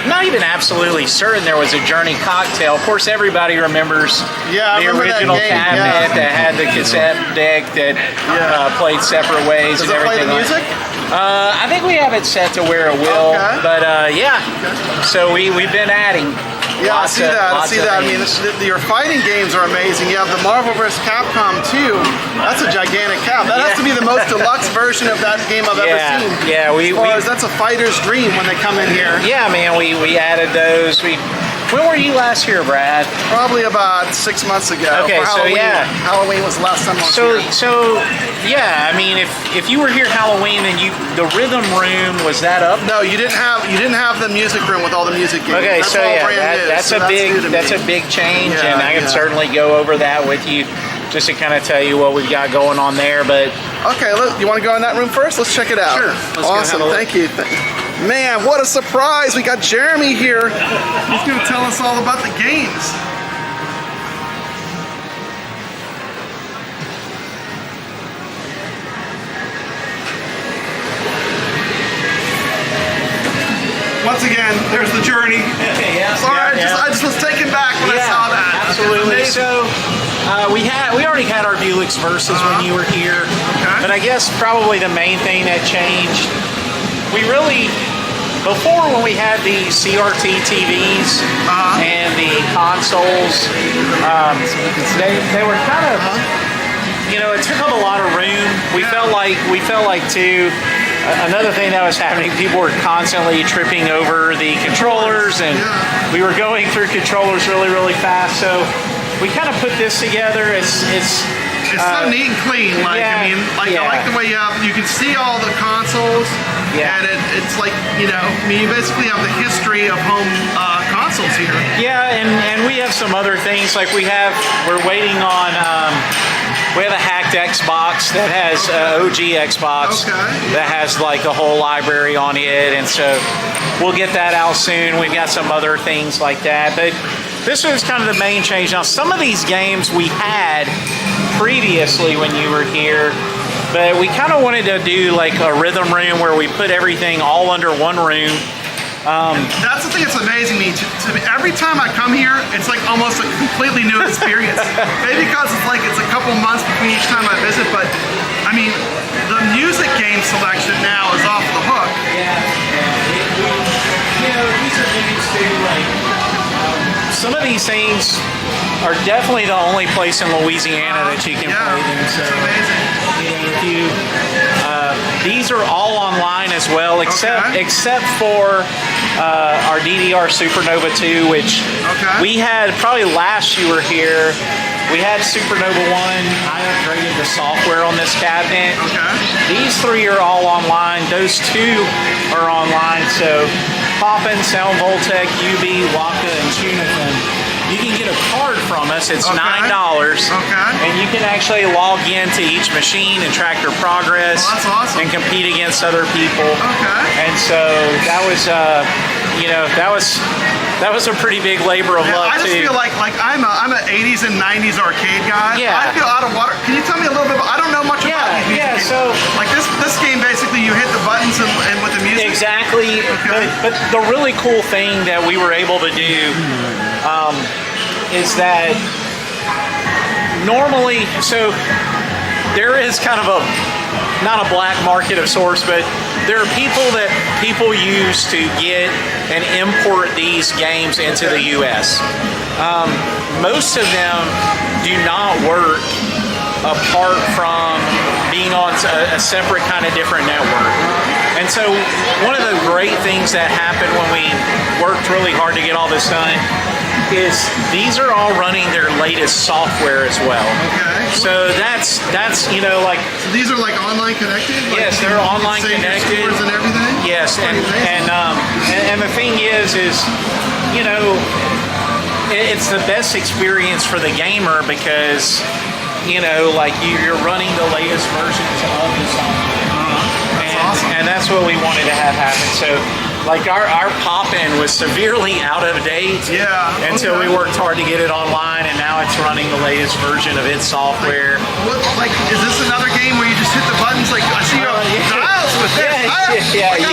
Not even absolutely certain there was a Journey cocktail. Of course, everybody remembers Yeah, I the remember that original game, cabinet yeah. that had the cassette deck that played separate ways Does and it play everything. the music? I think we have it set to where it will, Okay. but yeah. So we've been adding. Yeah, I lots see of- that. I lots see of that. I mean, things. your fighting games are amazing. You have the Marvel vs. Capcom 2. That's a gigantic cap. That has to be the most deluxe version of that game I've ever Yeah, seen. yeah, As far as that's a fighter's dream when they come in here. Yeah, man, we added those. When were you last here, Brad? Probably about 6 months ago. Okay, for so Halloween. yeah. Halloween was the last time I was here. So yeah, I mean, if you were here Halloween, then the rhythm room, was that up? No, you didn't have the music room with all the music games. Okay, that's so all yeah, brand new. that's So a big new to me. big change, Yeah, and I can yeah. certainly go over that with you, just to kind of tell you what we've got going on there. But Okay, look, you want to go in that room first? Let's check it out. Sure. Let's go Awesome, have a look. thank you. Man, what a surprise! We got Jeremy here. He's going to tell us all about the games. Once again, there's the journey. Sorry, I just was taken back when I saw that. Absolutely. It's amazing. So we already had our Buick's Versus when you were here, Okay. but I guess probably the main thing that changed, we really, before when we had the CRT TVs and the consoles, they were kind of, it took up a lot of room. We felt like too. Another thing that was happening, people were constantly tripping over the controllers, and we were going through controllers really, really fast. So we kind of put this together. It's so neat and clean. Like yeah, I like yeah. the way you can see all the consoles. Yeah. And it's like you basically have the history of home consoles here. Yeah, and we have some other things like we're waiting on. We have a hacked Xbox that has OG Xbox that has like a whole library on it, and so we'll get that out soon. We've got some other things like that, but this was kind of the main change. Now, some of these games we had previously when you were here, but we kind of wanted to do like a rhythm room where we put everything all under one room. That's the thing that's amazing me. Every time I come here, it's like almost a completely new experience. Maybe because it's a couple months between each time I visit, but I mean, the music game selection now is off the hook. These are games too, like, some of these things are definitely the only place in Louisiana that you can play them. So, it's amazing. these are all online as well, except for our DDR Supernova 2, which we had probably last you were here. We had Supernova 1. I upgraded the software on this cabinet. These three are all online. Those two are online. So Poppin, Sound Voltec, UB, Waka, and Tunathan. You can get a card from us. It's $9. And you can actually log into each machine and track your progress. That's awesome. And compete against other people. And so that was, that was a pretty big labor of love I just too. feel like I'm an 80s and 90s arcade guy. Yeah. I feel out of water. Can you tell me a little bit about? I don't know much about these music games. So like this game, basically, you hit the buttons and with the music. Exactly. But the really cool thing that we were able to do is that normally, so there is kind of not a black market of sorts, but there are people use to get and import these games into the U.S. Most of them do not work apart from being on a separate kind of different network. And so one of the great things that happened when we worked really hard to get all this done is these are all running their latest software as well. So that's like. So these are like online connected. Yes, they're online connected. And everything. Yes, and the thing is it's the best experience for the gamer because like you're running the latest versions of the software. That's awesome. And that's what we wanted to have happen. So like our pop-in was severely out of date. Yeah. And so we worked hard to get it online, and now it's running the latest version of its software. Like, is this another game where you just hit the buttons? Like, I see you have dials with this.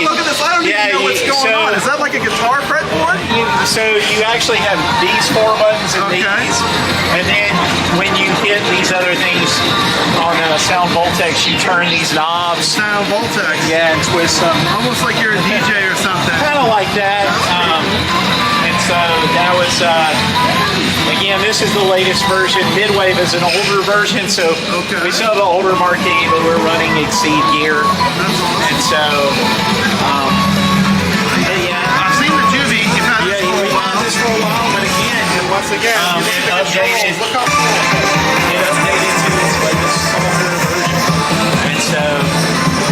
Look at this. I don't even know what's going on. Is that like a guitar fretboard? So you actually have these 4 buttons and these, and then when you hit these other things on Sound Voltex, you turn these knobs. Sound Voltex. Yeah, and twist them. Almost like you're a DJ or something. Kind of like that. And so that was, again, this is the latest version. Midwave is an older version, so we still have an older marquee, but we're running Exceed gear. That's awesome. And so, I've seen the Juby. You've had this for a while. this for a while, but again, Once again, it updated. look how cool. It updated to its latest software version. And so,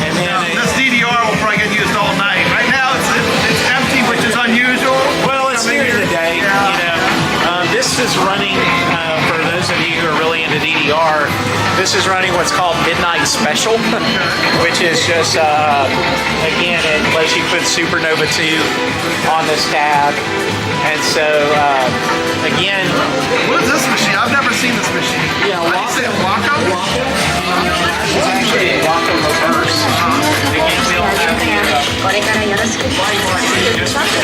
and then This DDR will probably get used all night. Right now, it's empty, which is unusual. well, it's here today. Yeah. You know, this is running for those of you who are really into DDR. This is running what's called Midnight Special, which is just again, it lets you put Supernova 2 on this tab. And so again, What is this machine? I've never seen this machine. Yeah, How do you say it? Wacom? it's actually a Wacom reverse. Again, we don't have the これからよろしくお願いします。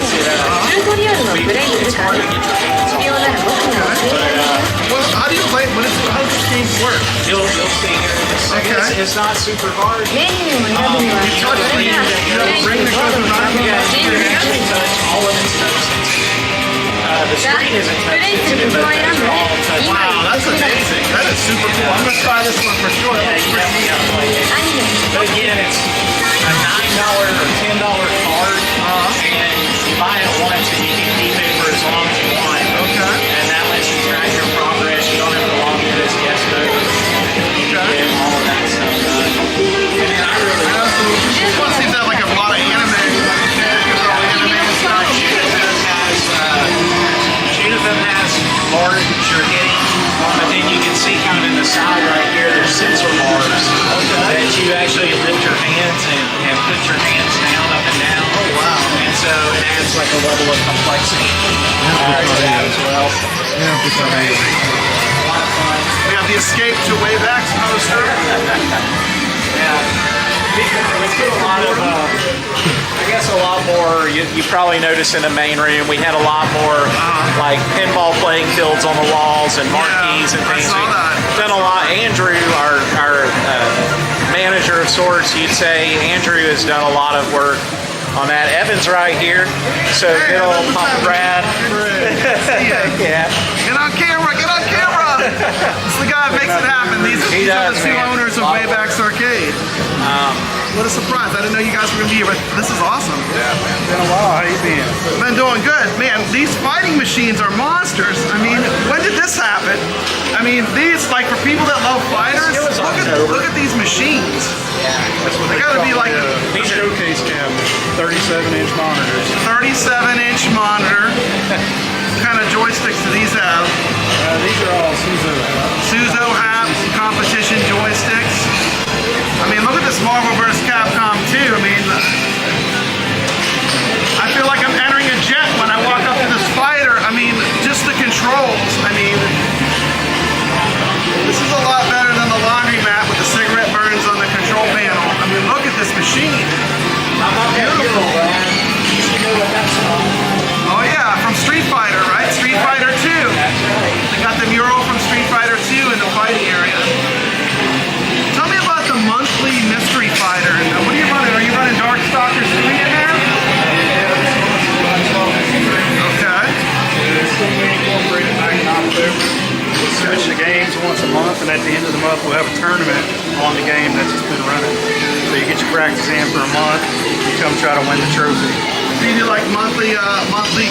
チュートリアルのプレイするから必要なら僕に教えてね。 Well, how do you play it? How does this game work? You'll see here. It's not super hard. メニューを選ぶにはそれがプレイするボードの画面が You can actually touch all of its touches. The screen isn't touch sensitive, but they're all touch. Wow, that's amazing. That is super cool. I'm going to try this one for sure. That looks pretty neat. But again, it's a $9 or $10 card, and you buy it once and you can keep it for as long as you want. Okay. And that lets you track your progress. You don't have to log into this guest mode. You can get all of that stuff done. And then I really This one seems to have like a lot of anime. Junipim has large you're hitting, but then you can see kind of in the side right here, there's sensor bars that you actually lift your hands and put your hands down, up and down. Oh, wow. And so it adds like a level of complexity to that as well. Yeah, it's amazing. A lot of fun. We have the Escape to Wavex poster. Yeah. We put a lot of, I guess a lot more, you probably noticed in the main room, we had a lot more like pinball playing fields on the walls and marquees and I things. saw that. We've done a lot. Andrew, our manager of sorts, you'd say, Andrew has done a lot of work on that. Evan's right here. So Hey, good old Evan, what's Papa up? Brad. Yeah. Get on camera! Get on camera! It's the guy that makes it happen. These are does, the two man. owners of Wavex Arcade. What a surprise. I didn't know you guys were going to be here, but this is awesome. Yeah, been a while. How you been? Been doing good. Man, these fighting machines are monsters. I mean, when did this happen? I mean, these, like, for people that love fighters, It was look at these machines. That's what They gotta be like the showcase cabinet, 37-inch monitors. 37-inch monitor. What kind of joysticks do these have? These are all Suzo. Suzo have competition joysticks. I mean, look at this Marvel vs. Capcom 2. I mean, I feel like I'm entering a jet when I walk up to this fighter. I mean, just the controls. I mean, this is a lot better than the laundromat with the cigarette burns on the control panel. I mean, look at this machine. Beautiful. Oh yeah, from Street Fighter, right? Street Fighter 2. They got the mural from Street Fighter 2 in the fighting area. Tell me about the monthly mystery fighter. What are you running? Are you running Darkstalkers 3 in there? Okay. It's going to be incorporated back in October. We'll switch the games once a month, and at the end of the month, we'll have a tournament on the game that's just been running. So you get your practice in for a month, you come try to win the trophy. So you do like monthly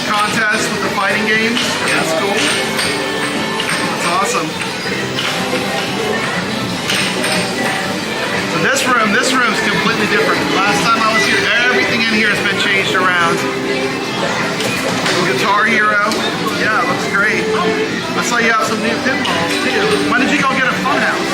contests with the fighting games? That's cool. That's awesome. So this room's completely different. Last time I was here, everything in here has been changed around. Guitar Hero. Yeah, it looks great. I saw you have some new pinballs too. When did you go get a Funhouse?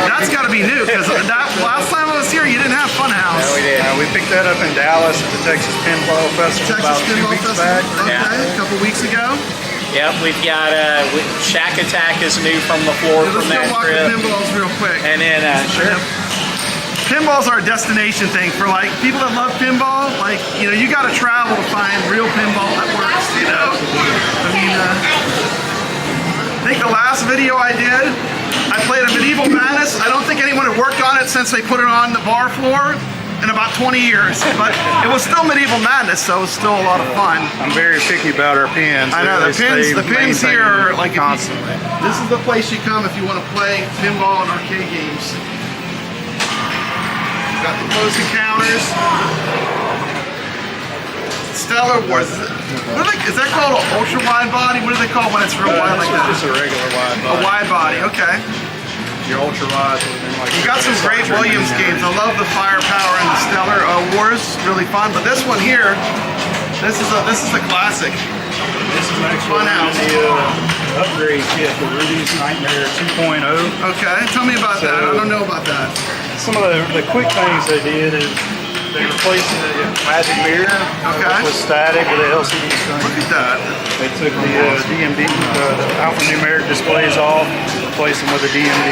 That's got to be new because last time I was here, you didn't have Funhouse. Yeah, we picked that up in Dallas at the Texas Pinball Festival about 2 weeks back. Okay, a couple weeks ago. Yep, we've got Shack Attack is new from the floor Let's from go that walk the trip. pinballs real quick. And then, sure. Pinballs are a destination thing for like people that love pinball. Like, you know, you got to travel to find real pinball that works, you know? I mean, I think the last video I did, I played a Medieval Madness. I don't think anyone had worked on it since they put it on the bar floor in about 20 years. But it was still Medieval Madness, so it was still a lot of fun. I'm very picky about our pins. I know, the pins here are like constantly. This is the place you come if you want to play pinball and arcade games. Got the closing counters. Stellar Wars. Is that called an ultra wide body? What do they call when it's real wide like that? Just a regular wide body. A wide body, okay. Your ultra wide would have been like. You got some great Williams games. I love the Firepower and the Stellar Wars. Really fun. But this one here, this is a classic. This is actually the upgrade kit, the Rudy's Nightmare 2.0. Okay, tell me about that. I don't know about that. Some of the quick things they did is they replaced the magic mirror with static with the LCD screen. Look at that. They took the DMD, the alphanumeric displays off, replaced them with a DMD.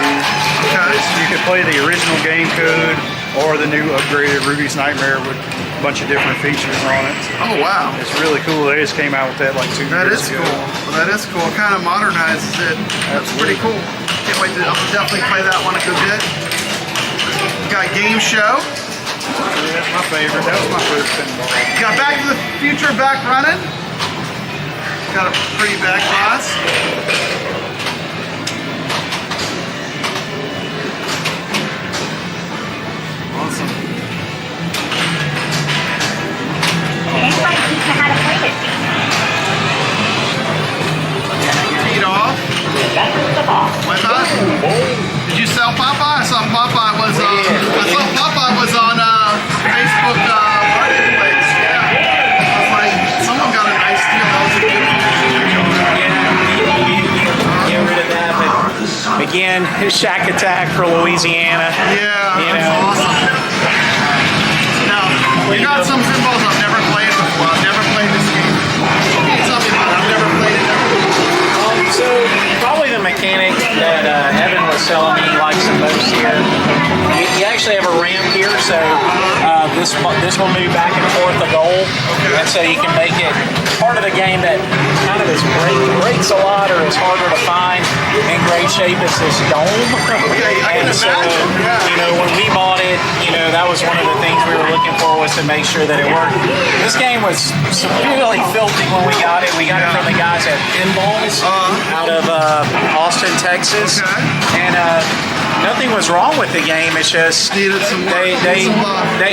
Okay. So you could play the original game code or the new upgraded Ruby's Nightmare with a bunch of different features on it. Oh wow. It's really cool. They just came out with that like 2 years ago. That is cool. Well, that is cool. It kind of modernizes it. That's pretty cool. Can't wait to I'll definitely play that one a good bit. We got Game Show. Yeah, that's my favorite. That was my first pinball. You got Back to the Future back running. Got a pretty back class. Awesome. Anybody teach me how to play this game? Feet off. Why not? Did you sell Popeye? I saw Popeye was on Facebook Marketplace. Yeah. I was like, someone got a nice deal. That was a good Get rid of that. But again, Shack Attack for Louisiana. Yeah, You that's know. awesome. Now, you got some pinballs I've never played before. I've never played this game. Tell me about it. I've never played it. So probably the mechanic that Evan was telling me he likes the most here. You actually have a ramp here, so this will move back and forth the goal, and so you can make it part of the game that kind of breaks a lot or is harder to find in great shape is this dome. And so you know when we bought it, you know that was one of the things we were looking for was to make sure that it worked. This game was severely filthy when we got it. We got it from the guys at Pinballs out of Austin, Texas, and nothing was wrong with the game. It's just they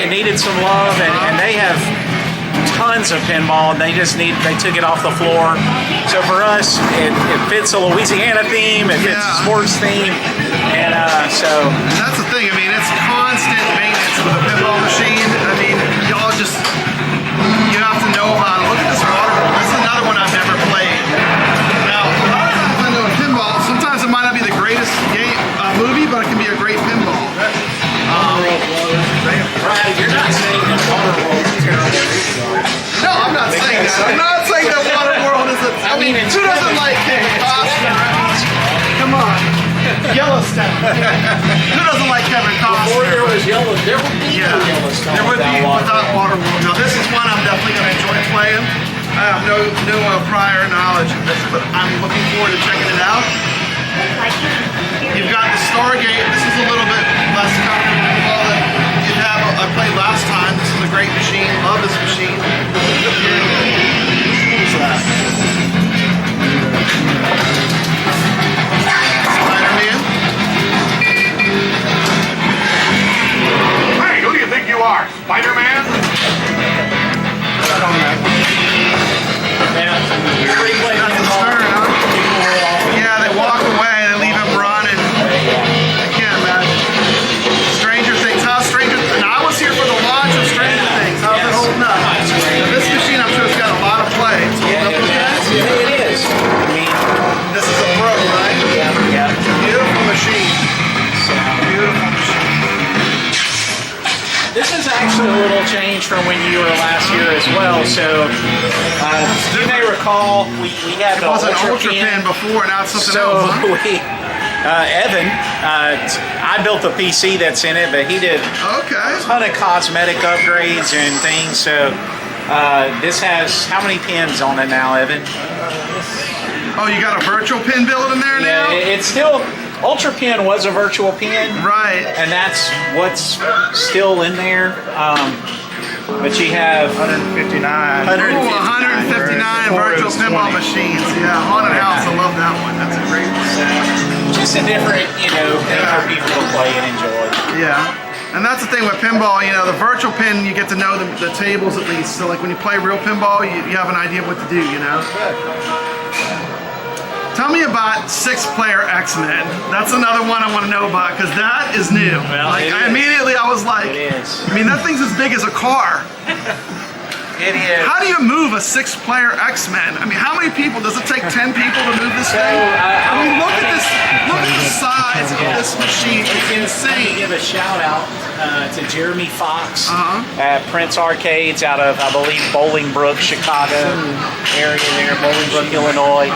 needed some love, and they have tons of pinball. And they took it off the floor. So for us, it fits a Louisiana theme. It fits a sports theme, and so that's the thing. I mean, it's constant maintenance with a pinball machine. I mean, y'all just you have to know about it. Look at this water roll. This is another one I've never played. Now, a lot of times I know in pinball, sometimes it might not be the greatest movie, but it can be a great pinball. Brad, you're not saying that Waterworld is terrible. No, I'm not saying that. I'm not saying that Waterworld is a. I mean, who doesn't like Kevin Costner? Come on. Yellowstone. Who doesn't like Kevin Costner? Before there was there would be no Yellowstone. There would be without Waterworld. Now, this is one I'm definitely going to enjoy playing. I have no prior knowledge of this, but I'm looking forward to checking it out. You've got the Stargate. This is a little bit less common than you have. I played last time. This is a great machine. Love this machine. Who's that? Spider-Man. Hey, who do you think you are? Spider-Man? I don't know. That's a stern, huh? Yeah, they walk away. They leave him running. I can't imagine. Stranger Things. How's Stranger Things? I was here for the launch of Stranger Things. How's it holding up? Now, this machine, I'm sure, has got a lot of play. It's holding up okay? It is. I mean, this is a Pro, right? Yeah. Beautiful machine. Beautiful machine. This is actually a little change from when you were last year as well. So you may recall we had It was an Ultra Pin before, now it's something so else. Huh? Evan, I built the PC that's in it, but he did a ton of cosmetic upgrades and things. So this has how many pins on it now, Evan? Oh, you got a virtual pin build in there now? Yeah, it's still Ultra Pin was a virtual pin, right? And that's what's still in there. But you have 159. 159 virtual pinball machines. Yeah, Haunted House. I love that one. That's a great one. Just a different, thing for people to play and enjoy. Yeah. And that's the thing with pinball, the virtual pin, you get to know the tables at least. So like when you play real pinball, you have an idea of what to do, Tell me about 6-player X-Men. That's another one I want to know about because that is new. Well, I was like, it is. I mean, that thing's as big as a car. It is. How do you move a 6-player X-Men? I mean, how many people? Does it take 10 people to move this thing? I mean, look at this. Look at the size of this machine. It's insane. Give a shout out to Jeremy Fox at Prince Arcades out of, I believe, Bolingbrook, Chicago area there, Bolingbrook, Illinois.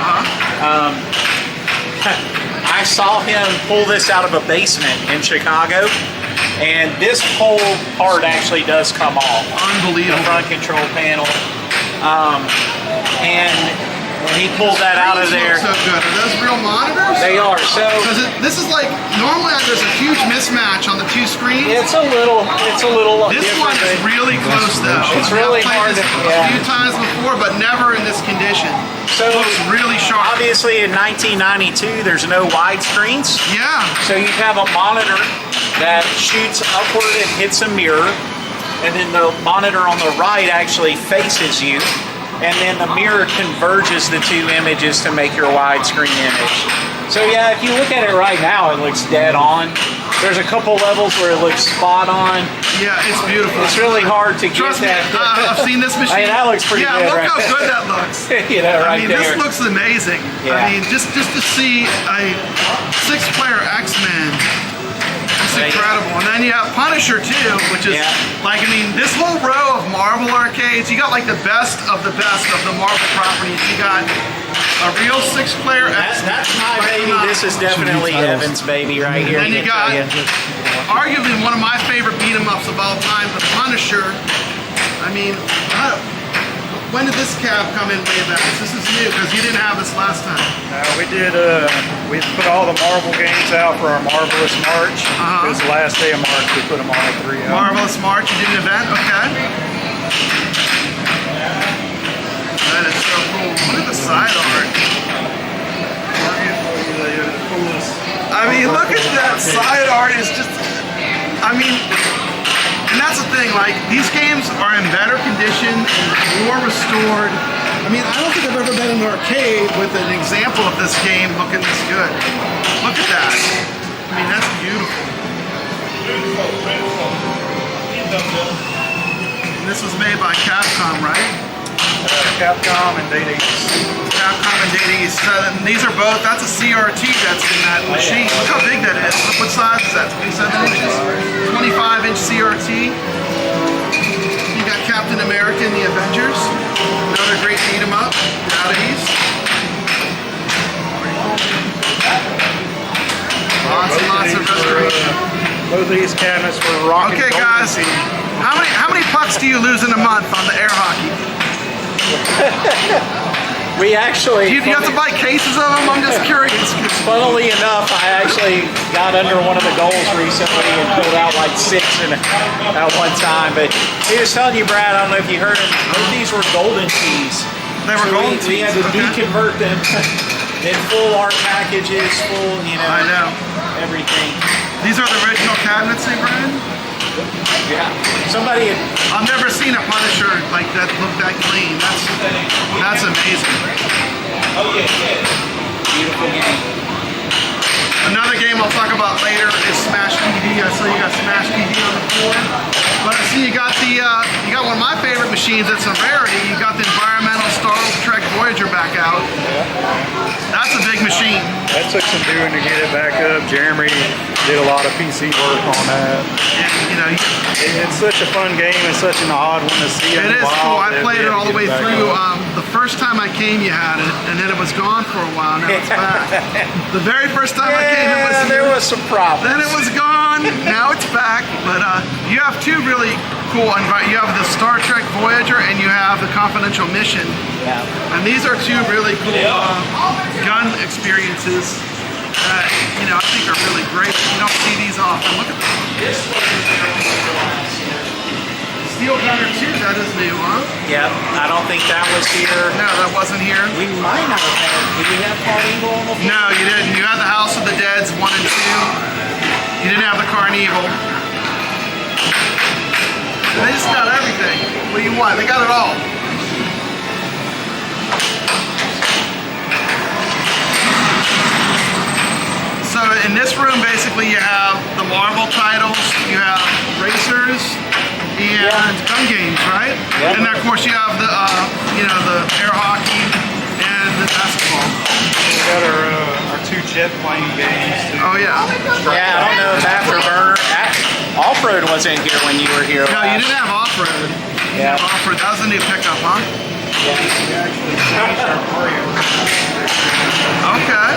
I saw him pull this out of a basement in Chicago. And this whole part actually does come off. Unbelievable. The front control panel. And when he pulled that out of there. So good. Are those real monitors? They are. So this is like normally there's a huge mismatch on the two screens. It's a little. This one is really close though. It's really hard to. A few times before, but never in this condition. So it looks really sharp. Obviously, in 1992, there's no widescreens. Yeah. So you have a monitor that shoots upward and hits a mirror, and then the monitor on the right actually faces you, and then the mirror converges the two images to make your widescreen image. So yeah, if you look at it right now, it looks dead on. There's a couple levels where it looks spot on. Yeah, it's beautiful. It's really hard to Trust get me, that. I've seen this machine. I mean, that looks pretty good. Yeah, look right how there. good that looks. Right there. This looks amazing. Yeah. I mean, just to see a 6-player X-Men. It's incredible. And then you have Punisher too, which is like, I mean, this whole row of Marvel arcades, you got like the best of the Marvel properties. You got a real 6-player X-Men. That's my baby. This is definitely Evan's baby right here. And you got arguably one of my favorite beat-em-ups of all time, the Punisher. I mean, when did this cab come in way back? This is new because you didn't have this last time. We did. We put all the Marvel games out for our Marvelous March. It was the last day of March. We put them all at 3 of them. Marvelous March. You did an event. Okay. That is so cool. Look at the side art. I mean, look at that side art. It's just, I mean, and that's the thing, like, these games are in better condition, more restored. I mean, I don't think I've ever been in an arcade with an example of this game looking this good. Look at that. I mean, that's beautiful. And this was made by Capcom, right? Capcom and Data East. Capcom and Data East. These are both, that's a CRT that's in that machine. Look how big that is. What size is that? 27 inches? 25-inch CRT. You got Captain America and the Avengers. Another great beat 'em up. Data East. Lots of restoration. Both of these cabinets were rocking. Okay, guys. How many pucks do you lose in a month on the air hockey? We actually. Do you have to buy cases of them? I'm just curious. Funnily enough, I actually got under one of the goals recently and pulled out like 6 at one time. But he was telling you, Brad, I don't know if you heard him, both these were golden keys. They were golden We had to deconvert them in full art packages, full, I know. everything. These are the original cabinets they ran? Yeah. Somebody had, I've never seen a Punisher like that look that clean. That's amazing. oh yeah. Beautiful game. Another game I'll talk about later is Smash TV. I saw you got Smash TV on the floor. But I see you got one of my favorite machines. It's a rarity. You got the environmental Star Trek Voyager back out. That's a big machine. That took some doing to get it back up. Jeremy did a lot of PC work on that. And, you know, It's such a fun game and such an odd one to see. it is cool. I played it all the way through. The first time I came, you had it, and then it was gone for a while. Now it's back. The very first time I came, it was there was some problems. Then it was gone. Now it's back. But you have two really cool. You have the Star Trek Voyager, and you have the Confidential Mission. Yeah. And these are two really cool gun experiences that, you know, I think are really great. You don't see these often. Look at this. Steel Gunner 2, that is new, huh? Yep, I don't think that was here. No, that wasn't here. We might not have had, did we have Carnival on the floor? No, you didn't. You had the House of the Dead's 1 and 2. You didn't have the Carnival. They just got everything. What do you want? They got it all. So in this room, basically, you have the Marvel titles, you have racers, and gun games, right? Yeah. And then, of course, you have the, you know, the air hockey and the basketball. We got our two jet plane games. Too. Oh yeah. Yeah, I don't know if Afterburner. Off-road wasn't here when you were here. No, you didn't have off-road. You didn't have off-road. That was a new pickup, huh? We actually changed our Mario. Okay.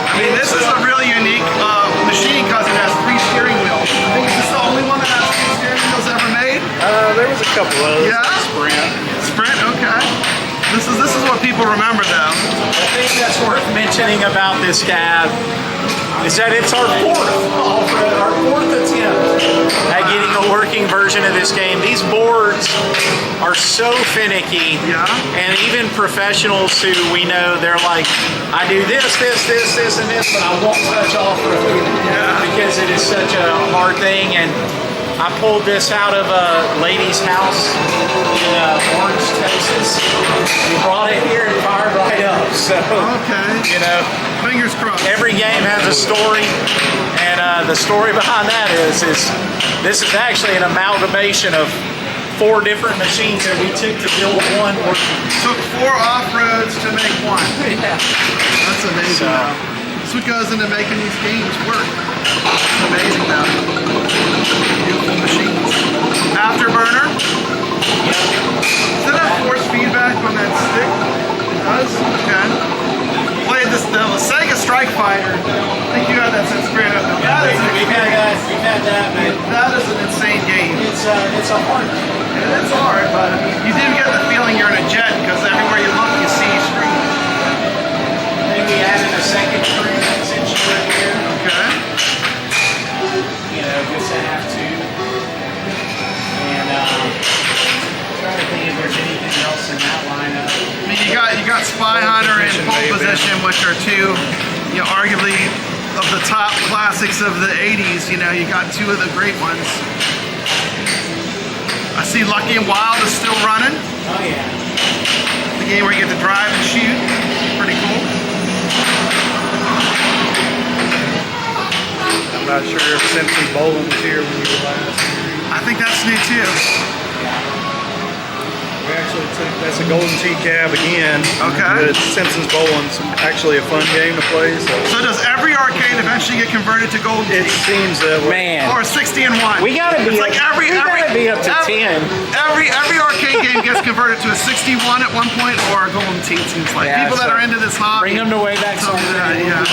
I mean, this is a really unique machine because it has 3 steering wheels. I think this is the only one that has 3 steering wheels ever made. There was a couple of those. Yeah. Sprint. Okay. This is what people remember though. The thing that's worth mentioning about this cab is that it's our fourth attempt at getting a working version of this game. These boards are so finicky, and even professionals who we know, they're like, I do this, and this, but I won't touch off-road because it is such a hard thing. And I pulled this out of a lady's house in Orange, Texas. We brought it here and fired right up. So, you know, fingers crossed. Every game has a story, and the story behind that is this is actually an amalgamation of 4 different machines that we took to build one. Took 4 off-roads to make one. Yeah. That's amazing. That's what goes into making these games work. It's amazing now. Beautiful machines. Afterburner. Does that have force feedback on that stick? It does? Okay. Played the Sega Strike Fighter. I think you had that since Grand Theft Auto. We've had that, man. That is an insane game. It's a hard game. It's hard, but you do get the feeling you're in a jet because everywhere you look, you see screen. Then we added a second screen since you were here. Okay. You know, just to have 2. And trying to think if there's anything else in that lineup. I mean, you got Spy Hunter and Pole Position, which are 2, you know, arguably of the top classics of the 80s. You know, you got 2 of the great ones. I see Lucky and Wild is still running. Oh yeah. The game where you get to drive and shoot. Pretty cool. I'm not sure if Simpsons Bowling was here when you were last. I think that's new too. We actually took, that's a Golden Tee cab again. Okay. The Simpsons Bowling's actually a fun game to play. So does every arcade eventually get converted to Golden Tee? It seems that way. Man. Or 60 and 1. We gotta be It's like every be up to 10. Every arcade game gets converted to a 61 at one point or a Golden Tee. It seems like people that are into this hobby. Bring them to Wayback So, yeah.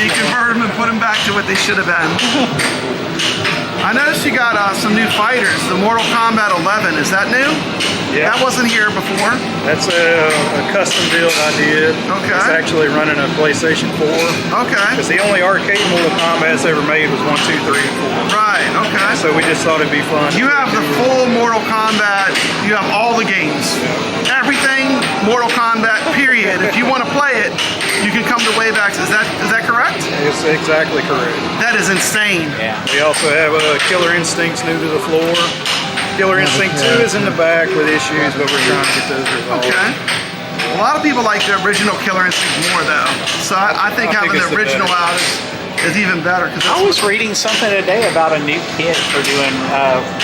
Deconvert them and put them back to what they should have been. I noticed you got some new fighters. The Mortal Kombat 11, is that new? Yeah. That wasn't here before. That's a custom build I did. Okay. It's actually running a PlayStation 4. Okay. Because the only arcade Mortal Kombat's ever made was 1, 2, 3, and 4. Right, okay. So we just thought it'd be fun. You have the full Mortal Kombat, you have all the games. Everything Mortal Kombat, period. If you want to play it, you can come to Waybacks. Is that correct? It's exactly correct. That is insane. Yeah. We also have Killer Instincts new to the floor. Killer Instinct 2 is in the back with issues, but we're trying to get those resolved. Okay. A lot of people like the original Killer Instinct more, though. So I think having the original out is even better. I was reading something today about a new kit for doing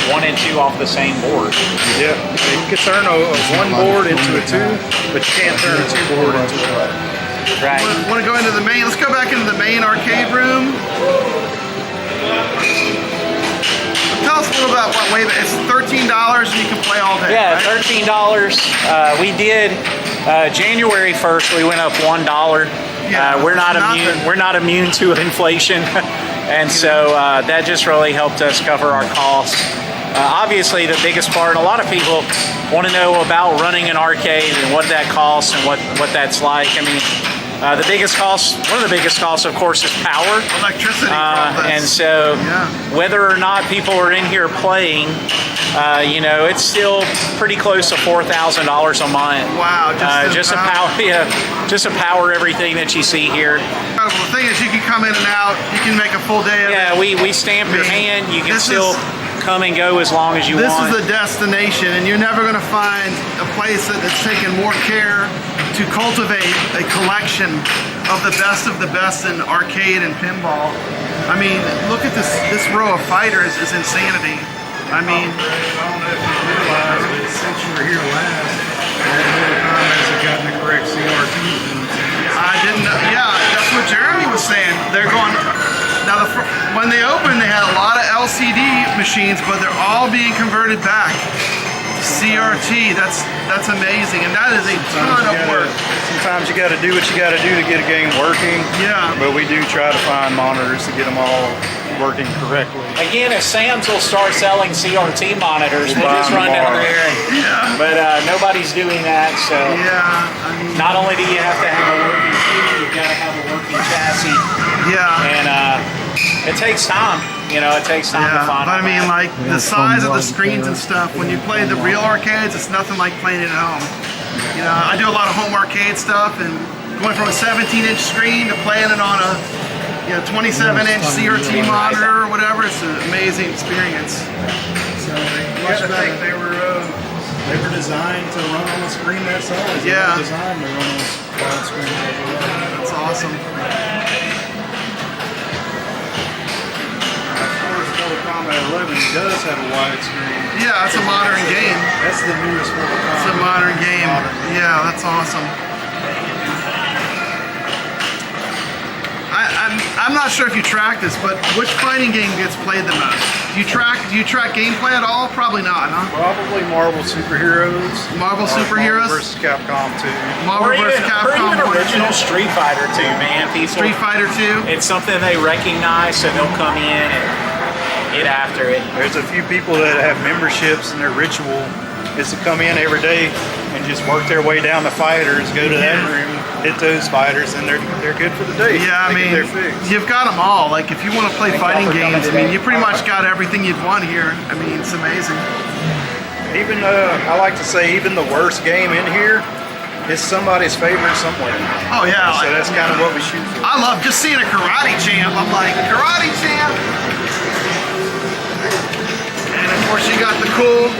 1 and 2 off the same board. Yeah, you can turn a 1 board into a 2, but you can't turn a 2 board into a 1. Right. Want to go into the main? Let's go back into the main arcade room. Tell us a little about what way it's $13 and you can play all day. Yeah, right? $13. We did January 1st. We went up $1. Yeah, we're not nothing. immune. We're not immune to inflation, and so that just really helped us cover our costs. Obviously, the biggest part. A lot of people want to know about running an arcade and what that costs and what that's like. I mean. The biggest cost, one of the biggest costs, of course, is power. Electricity. And so, whether or not people are in here playing, you know, it's still pretty close to $4,000 a month. Wow! Just to power, just to power everything that you see here. The thing is, you can come in and out. You can make a full day of it. Yeah, we stamp your hand. You can still come and go as long as you want. This is the destination, and you're never going to find a place that's taken more care to cultivate a collection of the best in arcade and pinball. I mean, look at this row of fighters is insanity. I mean, I don't know if you realize, but since you were here last, all the comments have gotten the correct CRT. I didn't know. Yeah, that's what Jeremy was saying. They're going. Now, when they opened, they had a lot of LCD machines, but they're all being converted back to CRT. That's amazing, and that is a ton of work. Sometimes you got to do what you got to do to get a game working. Yeah. But we do try to find monitors to get them all working correctly. Again, if Sam's will start selling CRT monitors, we'll just run down there. But nobody's doing that, so not only do you have to have a working key, you've got to have a working chassis. Yeah. And it takes time. You know, it takes time to find. But I mean, like the size of the screens and stuff. When you play the real arcades, it's nothing like playing it at home. You know, I do a lot of home arcade stuff, and going from a 17-inch screen to playing it on a 27-inch CRT monitor or whatever, it's an amazing experience. So you got to think they were designed to run on a screen that size. Yeah. They were designed to run on a wide screen. That's awesome. Combat 11 does have a wide screen. Yeah, that's a modern game. That's the newest one. It's a modern game. Yeah, that's awesome. I'm not sure if you track this, but which fighting game gets played the most? Do you track gameplay at all? Probably not, huh? Probably Marvel Superheroes. Marvel Superheroes? Marvel vs. Capcom 2. Marvel vs. Capcom 1. Or even original Street Fighter 2, man. People, Street Fighter 2. It's something they recognize, so they'll come in and get after it. There's a few people that have memberships, and their ritual is to come in every day and just work their way down the fighters, go to that room, hit those fighters, and they're good for the day. Yeah, I mean, you've got them all. Like, if you want to play fighting games, I mean, you pretty much got everything you'd want here. I mean, it's amazing. Even, I like to say, even the worst game in here is somebody's favorite somewhere. Oh, yeah. So that's kind of what we shoot for. I love just seeing a karate champ. I'm like, karate champ! And, of course, you got the cool...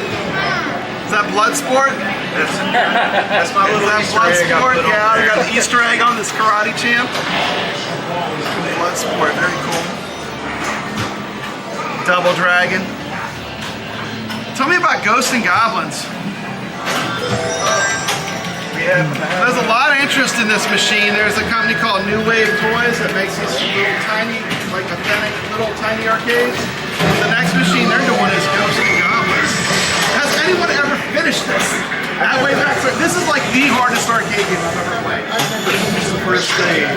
Is that Bloodsport? That's my little Easter egg. Yeah, I got the Easter egg on this karate champ. Bloodsport, very cool. Double Dragon. Tell me about Ghosts and Goblins. There's a lot of interest in this machine. There's a company called New Wave Toys that makes these little tiny, like authentic little tiny arcades. The next machine they're doing is Ghosts and Goblins. Has anyone ever finished this? That way back, this is like the hardest arcade game I've ever played. It's the first stage.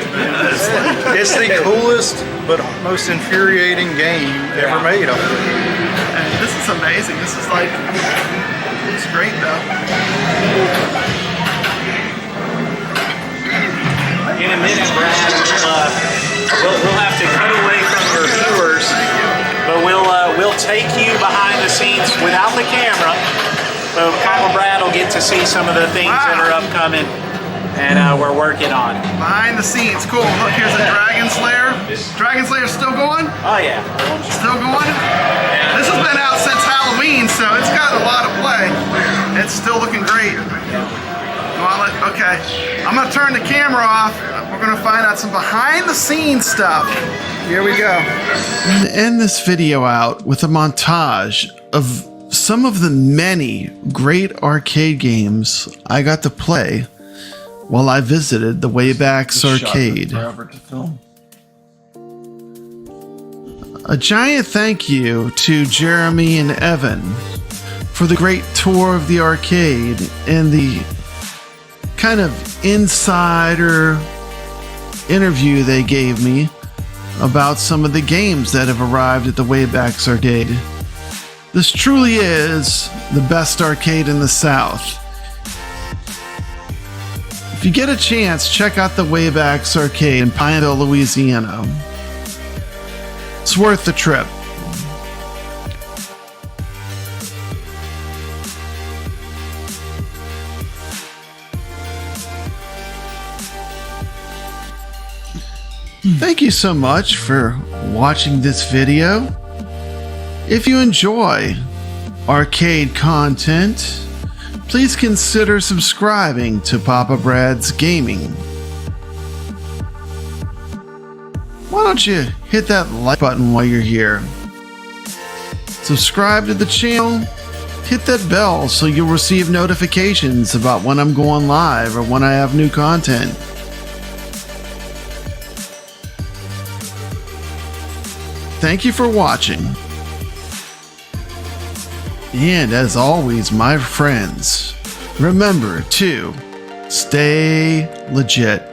It's the coolest but most infuriating game ever made. And this is amazing. This is like, it's great though. In a minute, Brad, we'll have to cut away from your viewers, but we'll take you behind the scenes without the camera. So Papa Brad will get to see some of the things that are upcoming and we're working on. Behind the scenes, cool. Look, here's a Dragon Slayer. Dragon Slayer's still going? Oh yeah. Still going? This has been out since Halloween, so it's got a lot of play. It's still looking great. Gauntlet. Okay. I'm going to turn the camera off. We're going to find out some behind the scenes stuff. Here we go. I'm going to end this video out with a montage of some of the many great arcade games I got to play while I visited the Waybacks Arcade. A giant thank you to Jeremy and Evan for the great tour of the arcade and the kind of insider interview they gave me about some of the games that have arrived at the Waybacks Arcade. This truly is the best arcade in the South. If you get a chance, check out the Waybacks Arcade in Pineville, Louisiana. It's worth the trip. Thank you so much for watching this video. If you enjoy arcade content, please consider subscribing to Papa Brad's Gaming. Why don't you hit that like button while you're here? Subscribe to the channel, hit that bell so you'll receive notifications about when I'm going live or when I have new content. Thank you for watching. And as always, my friends, remember to stay legit.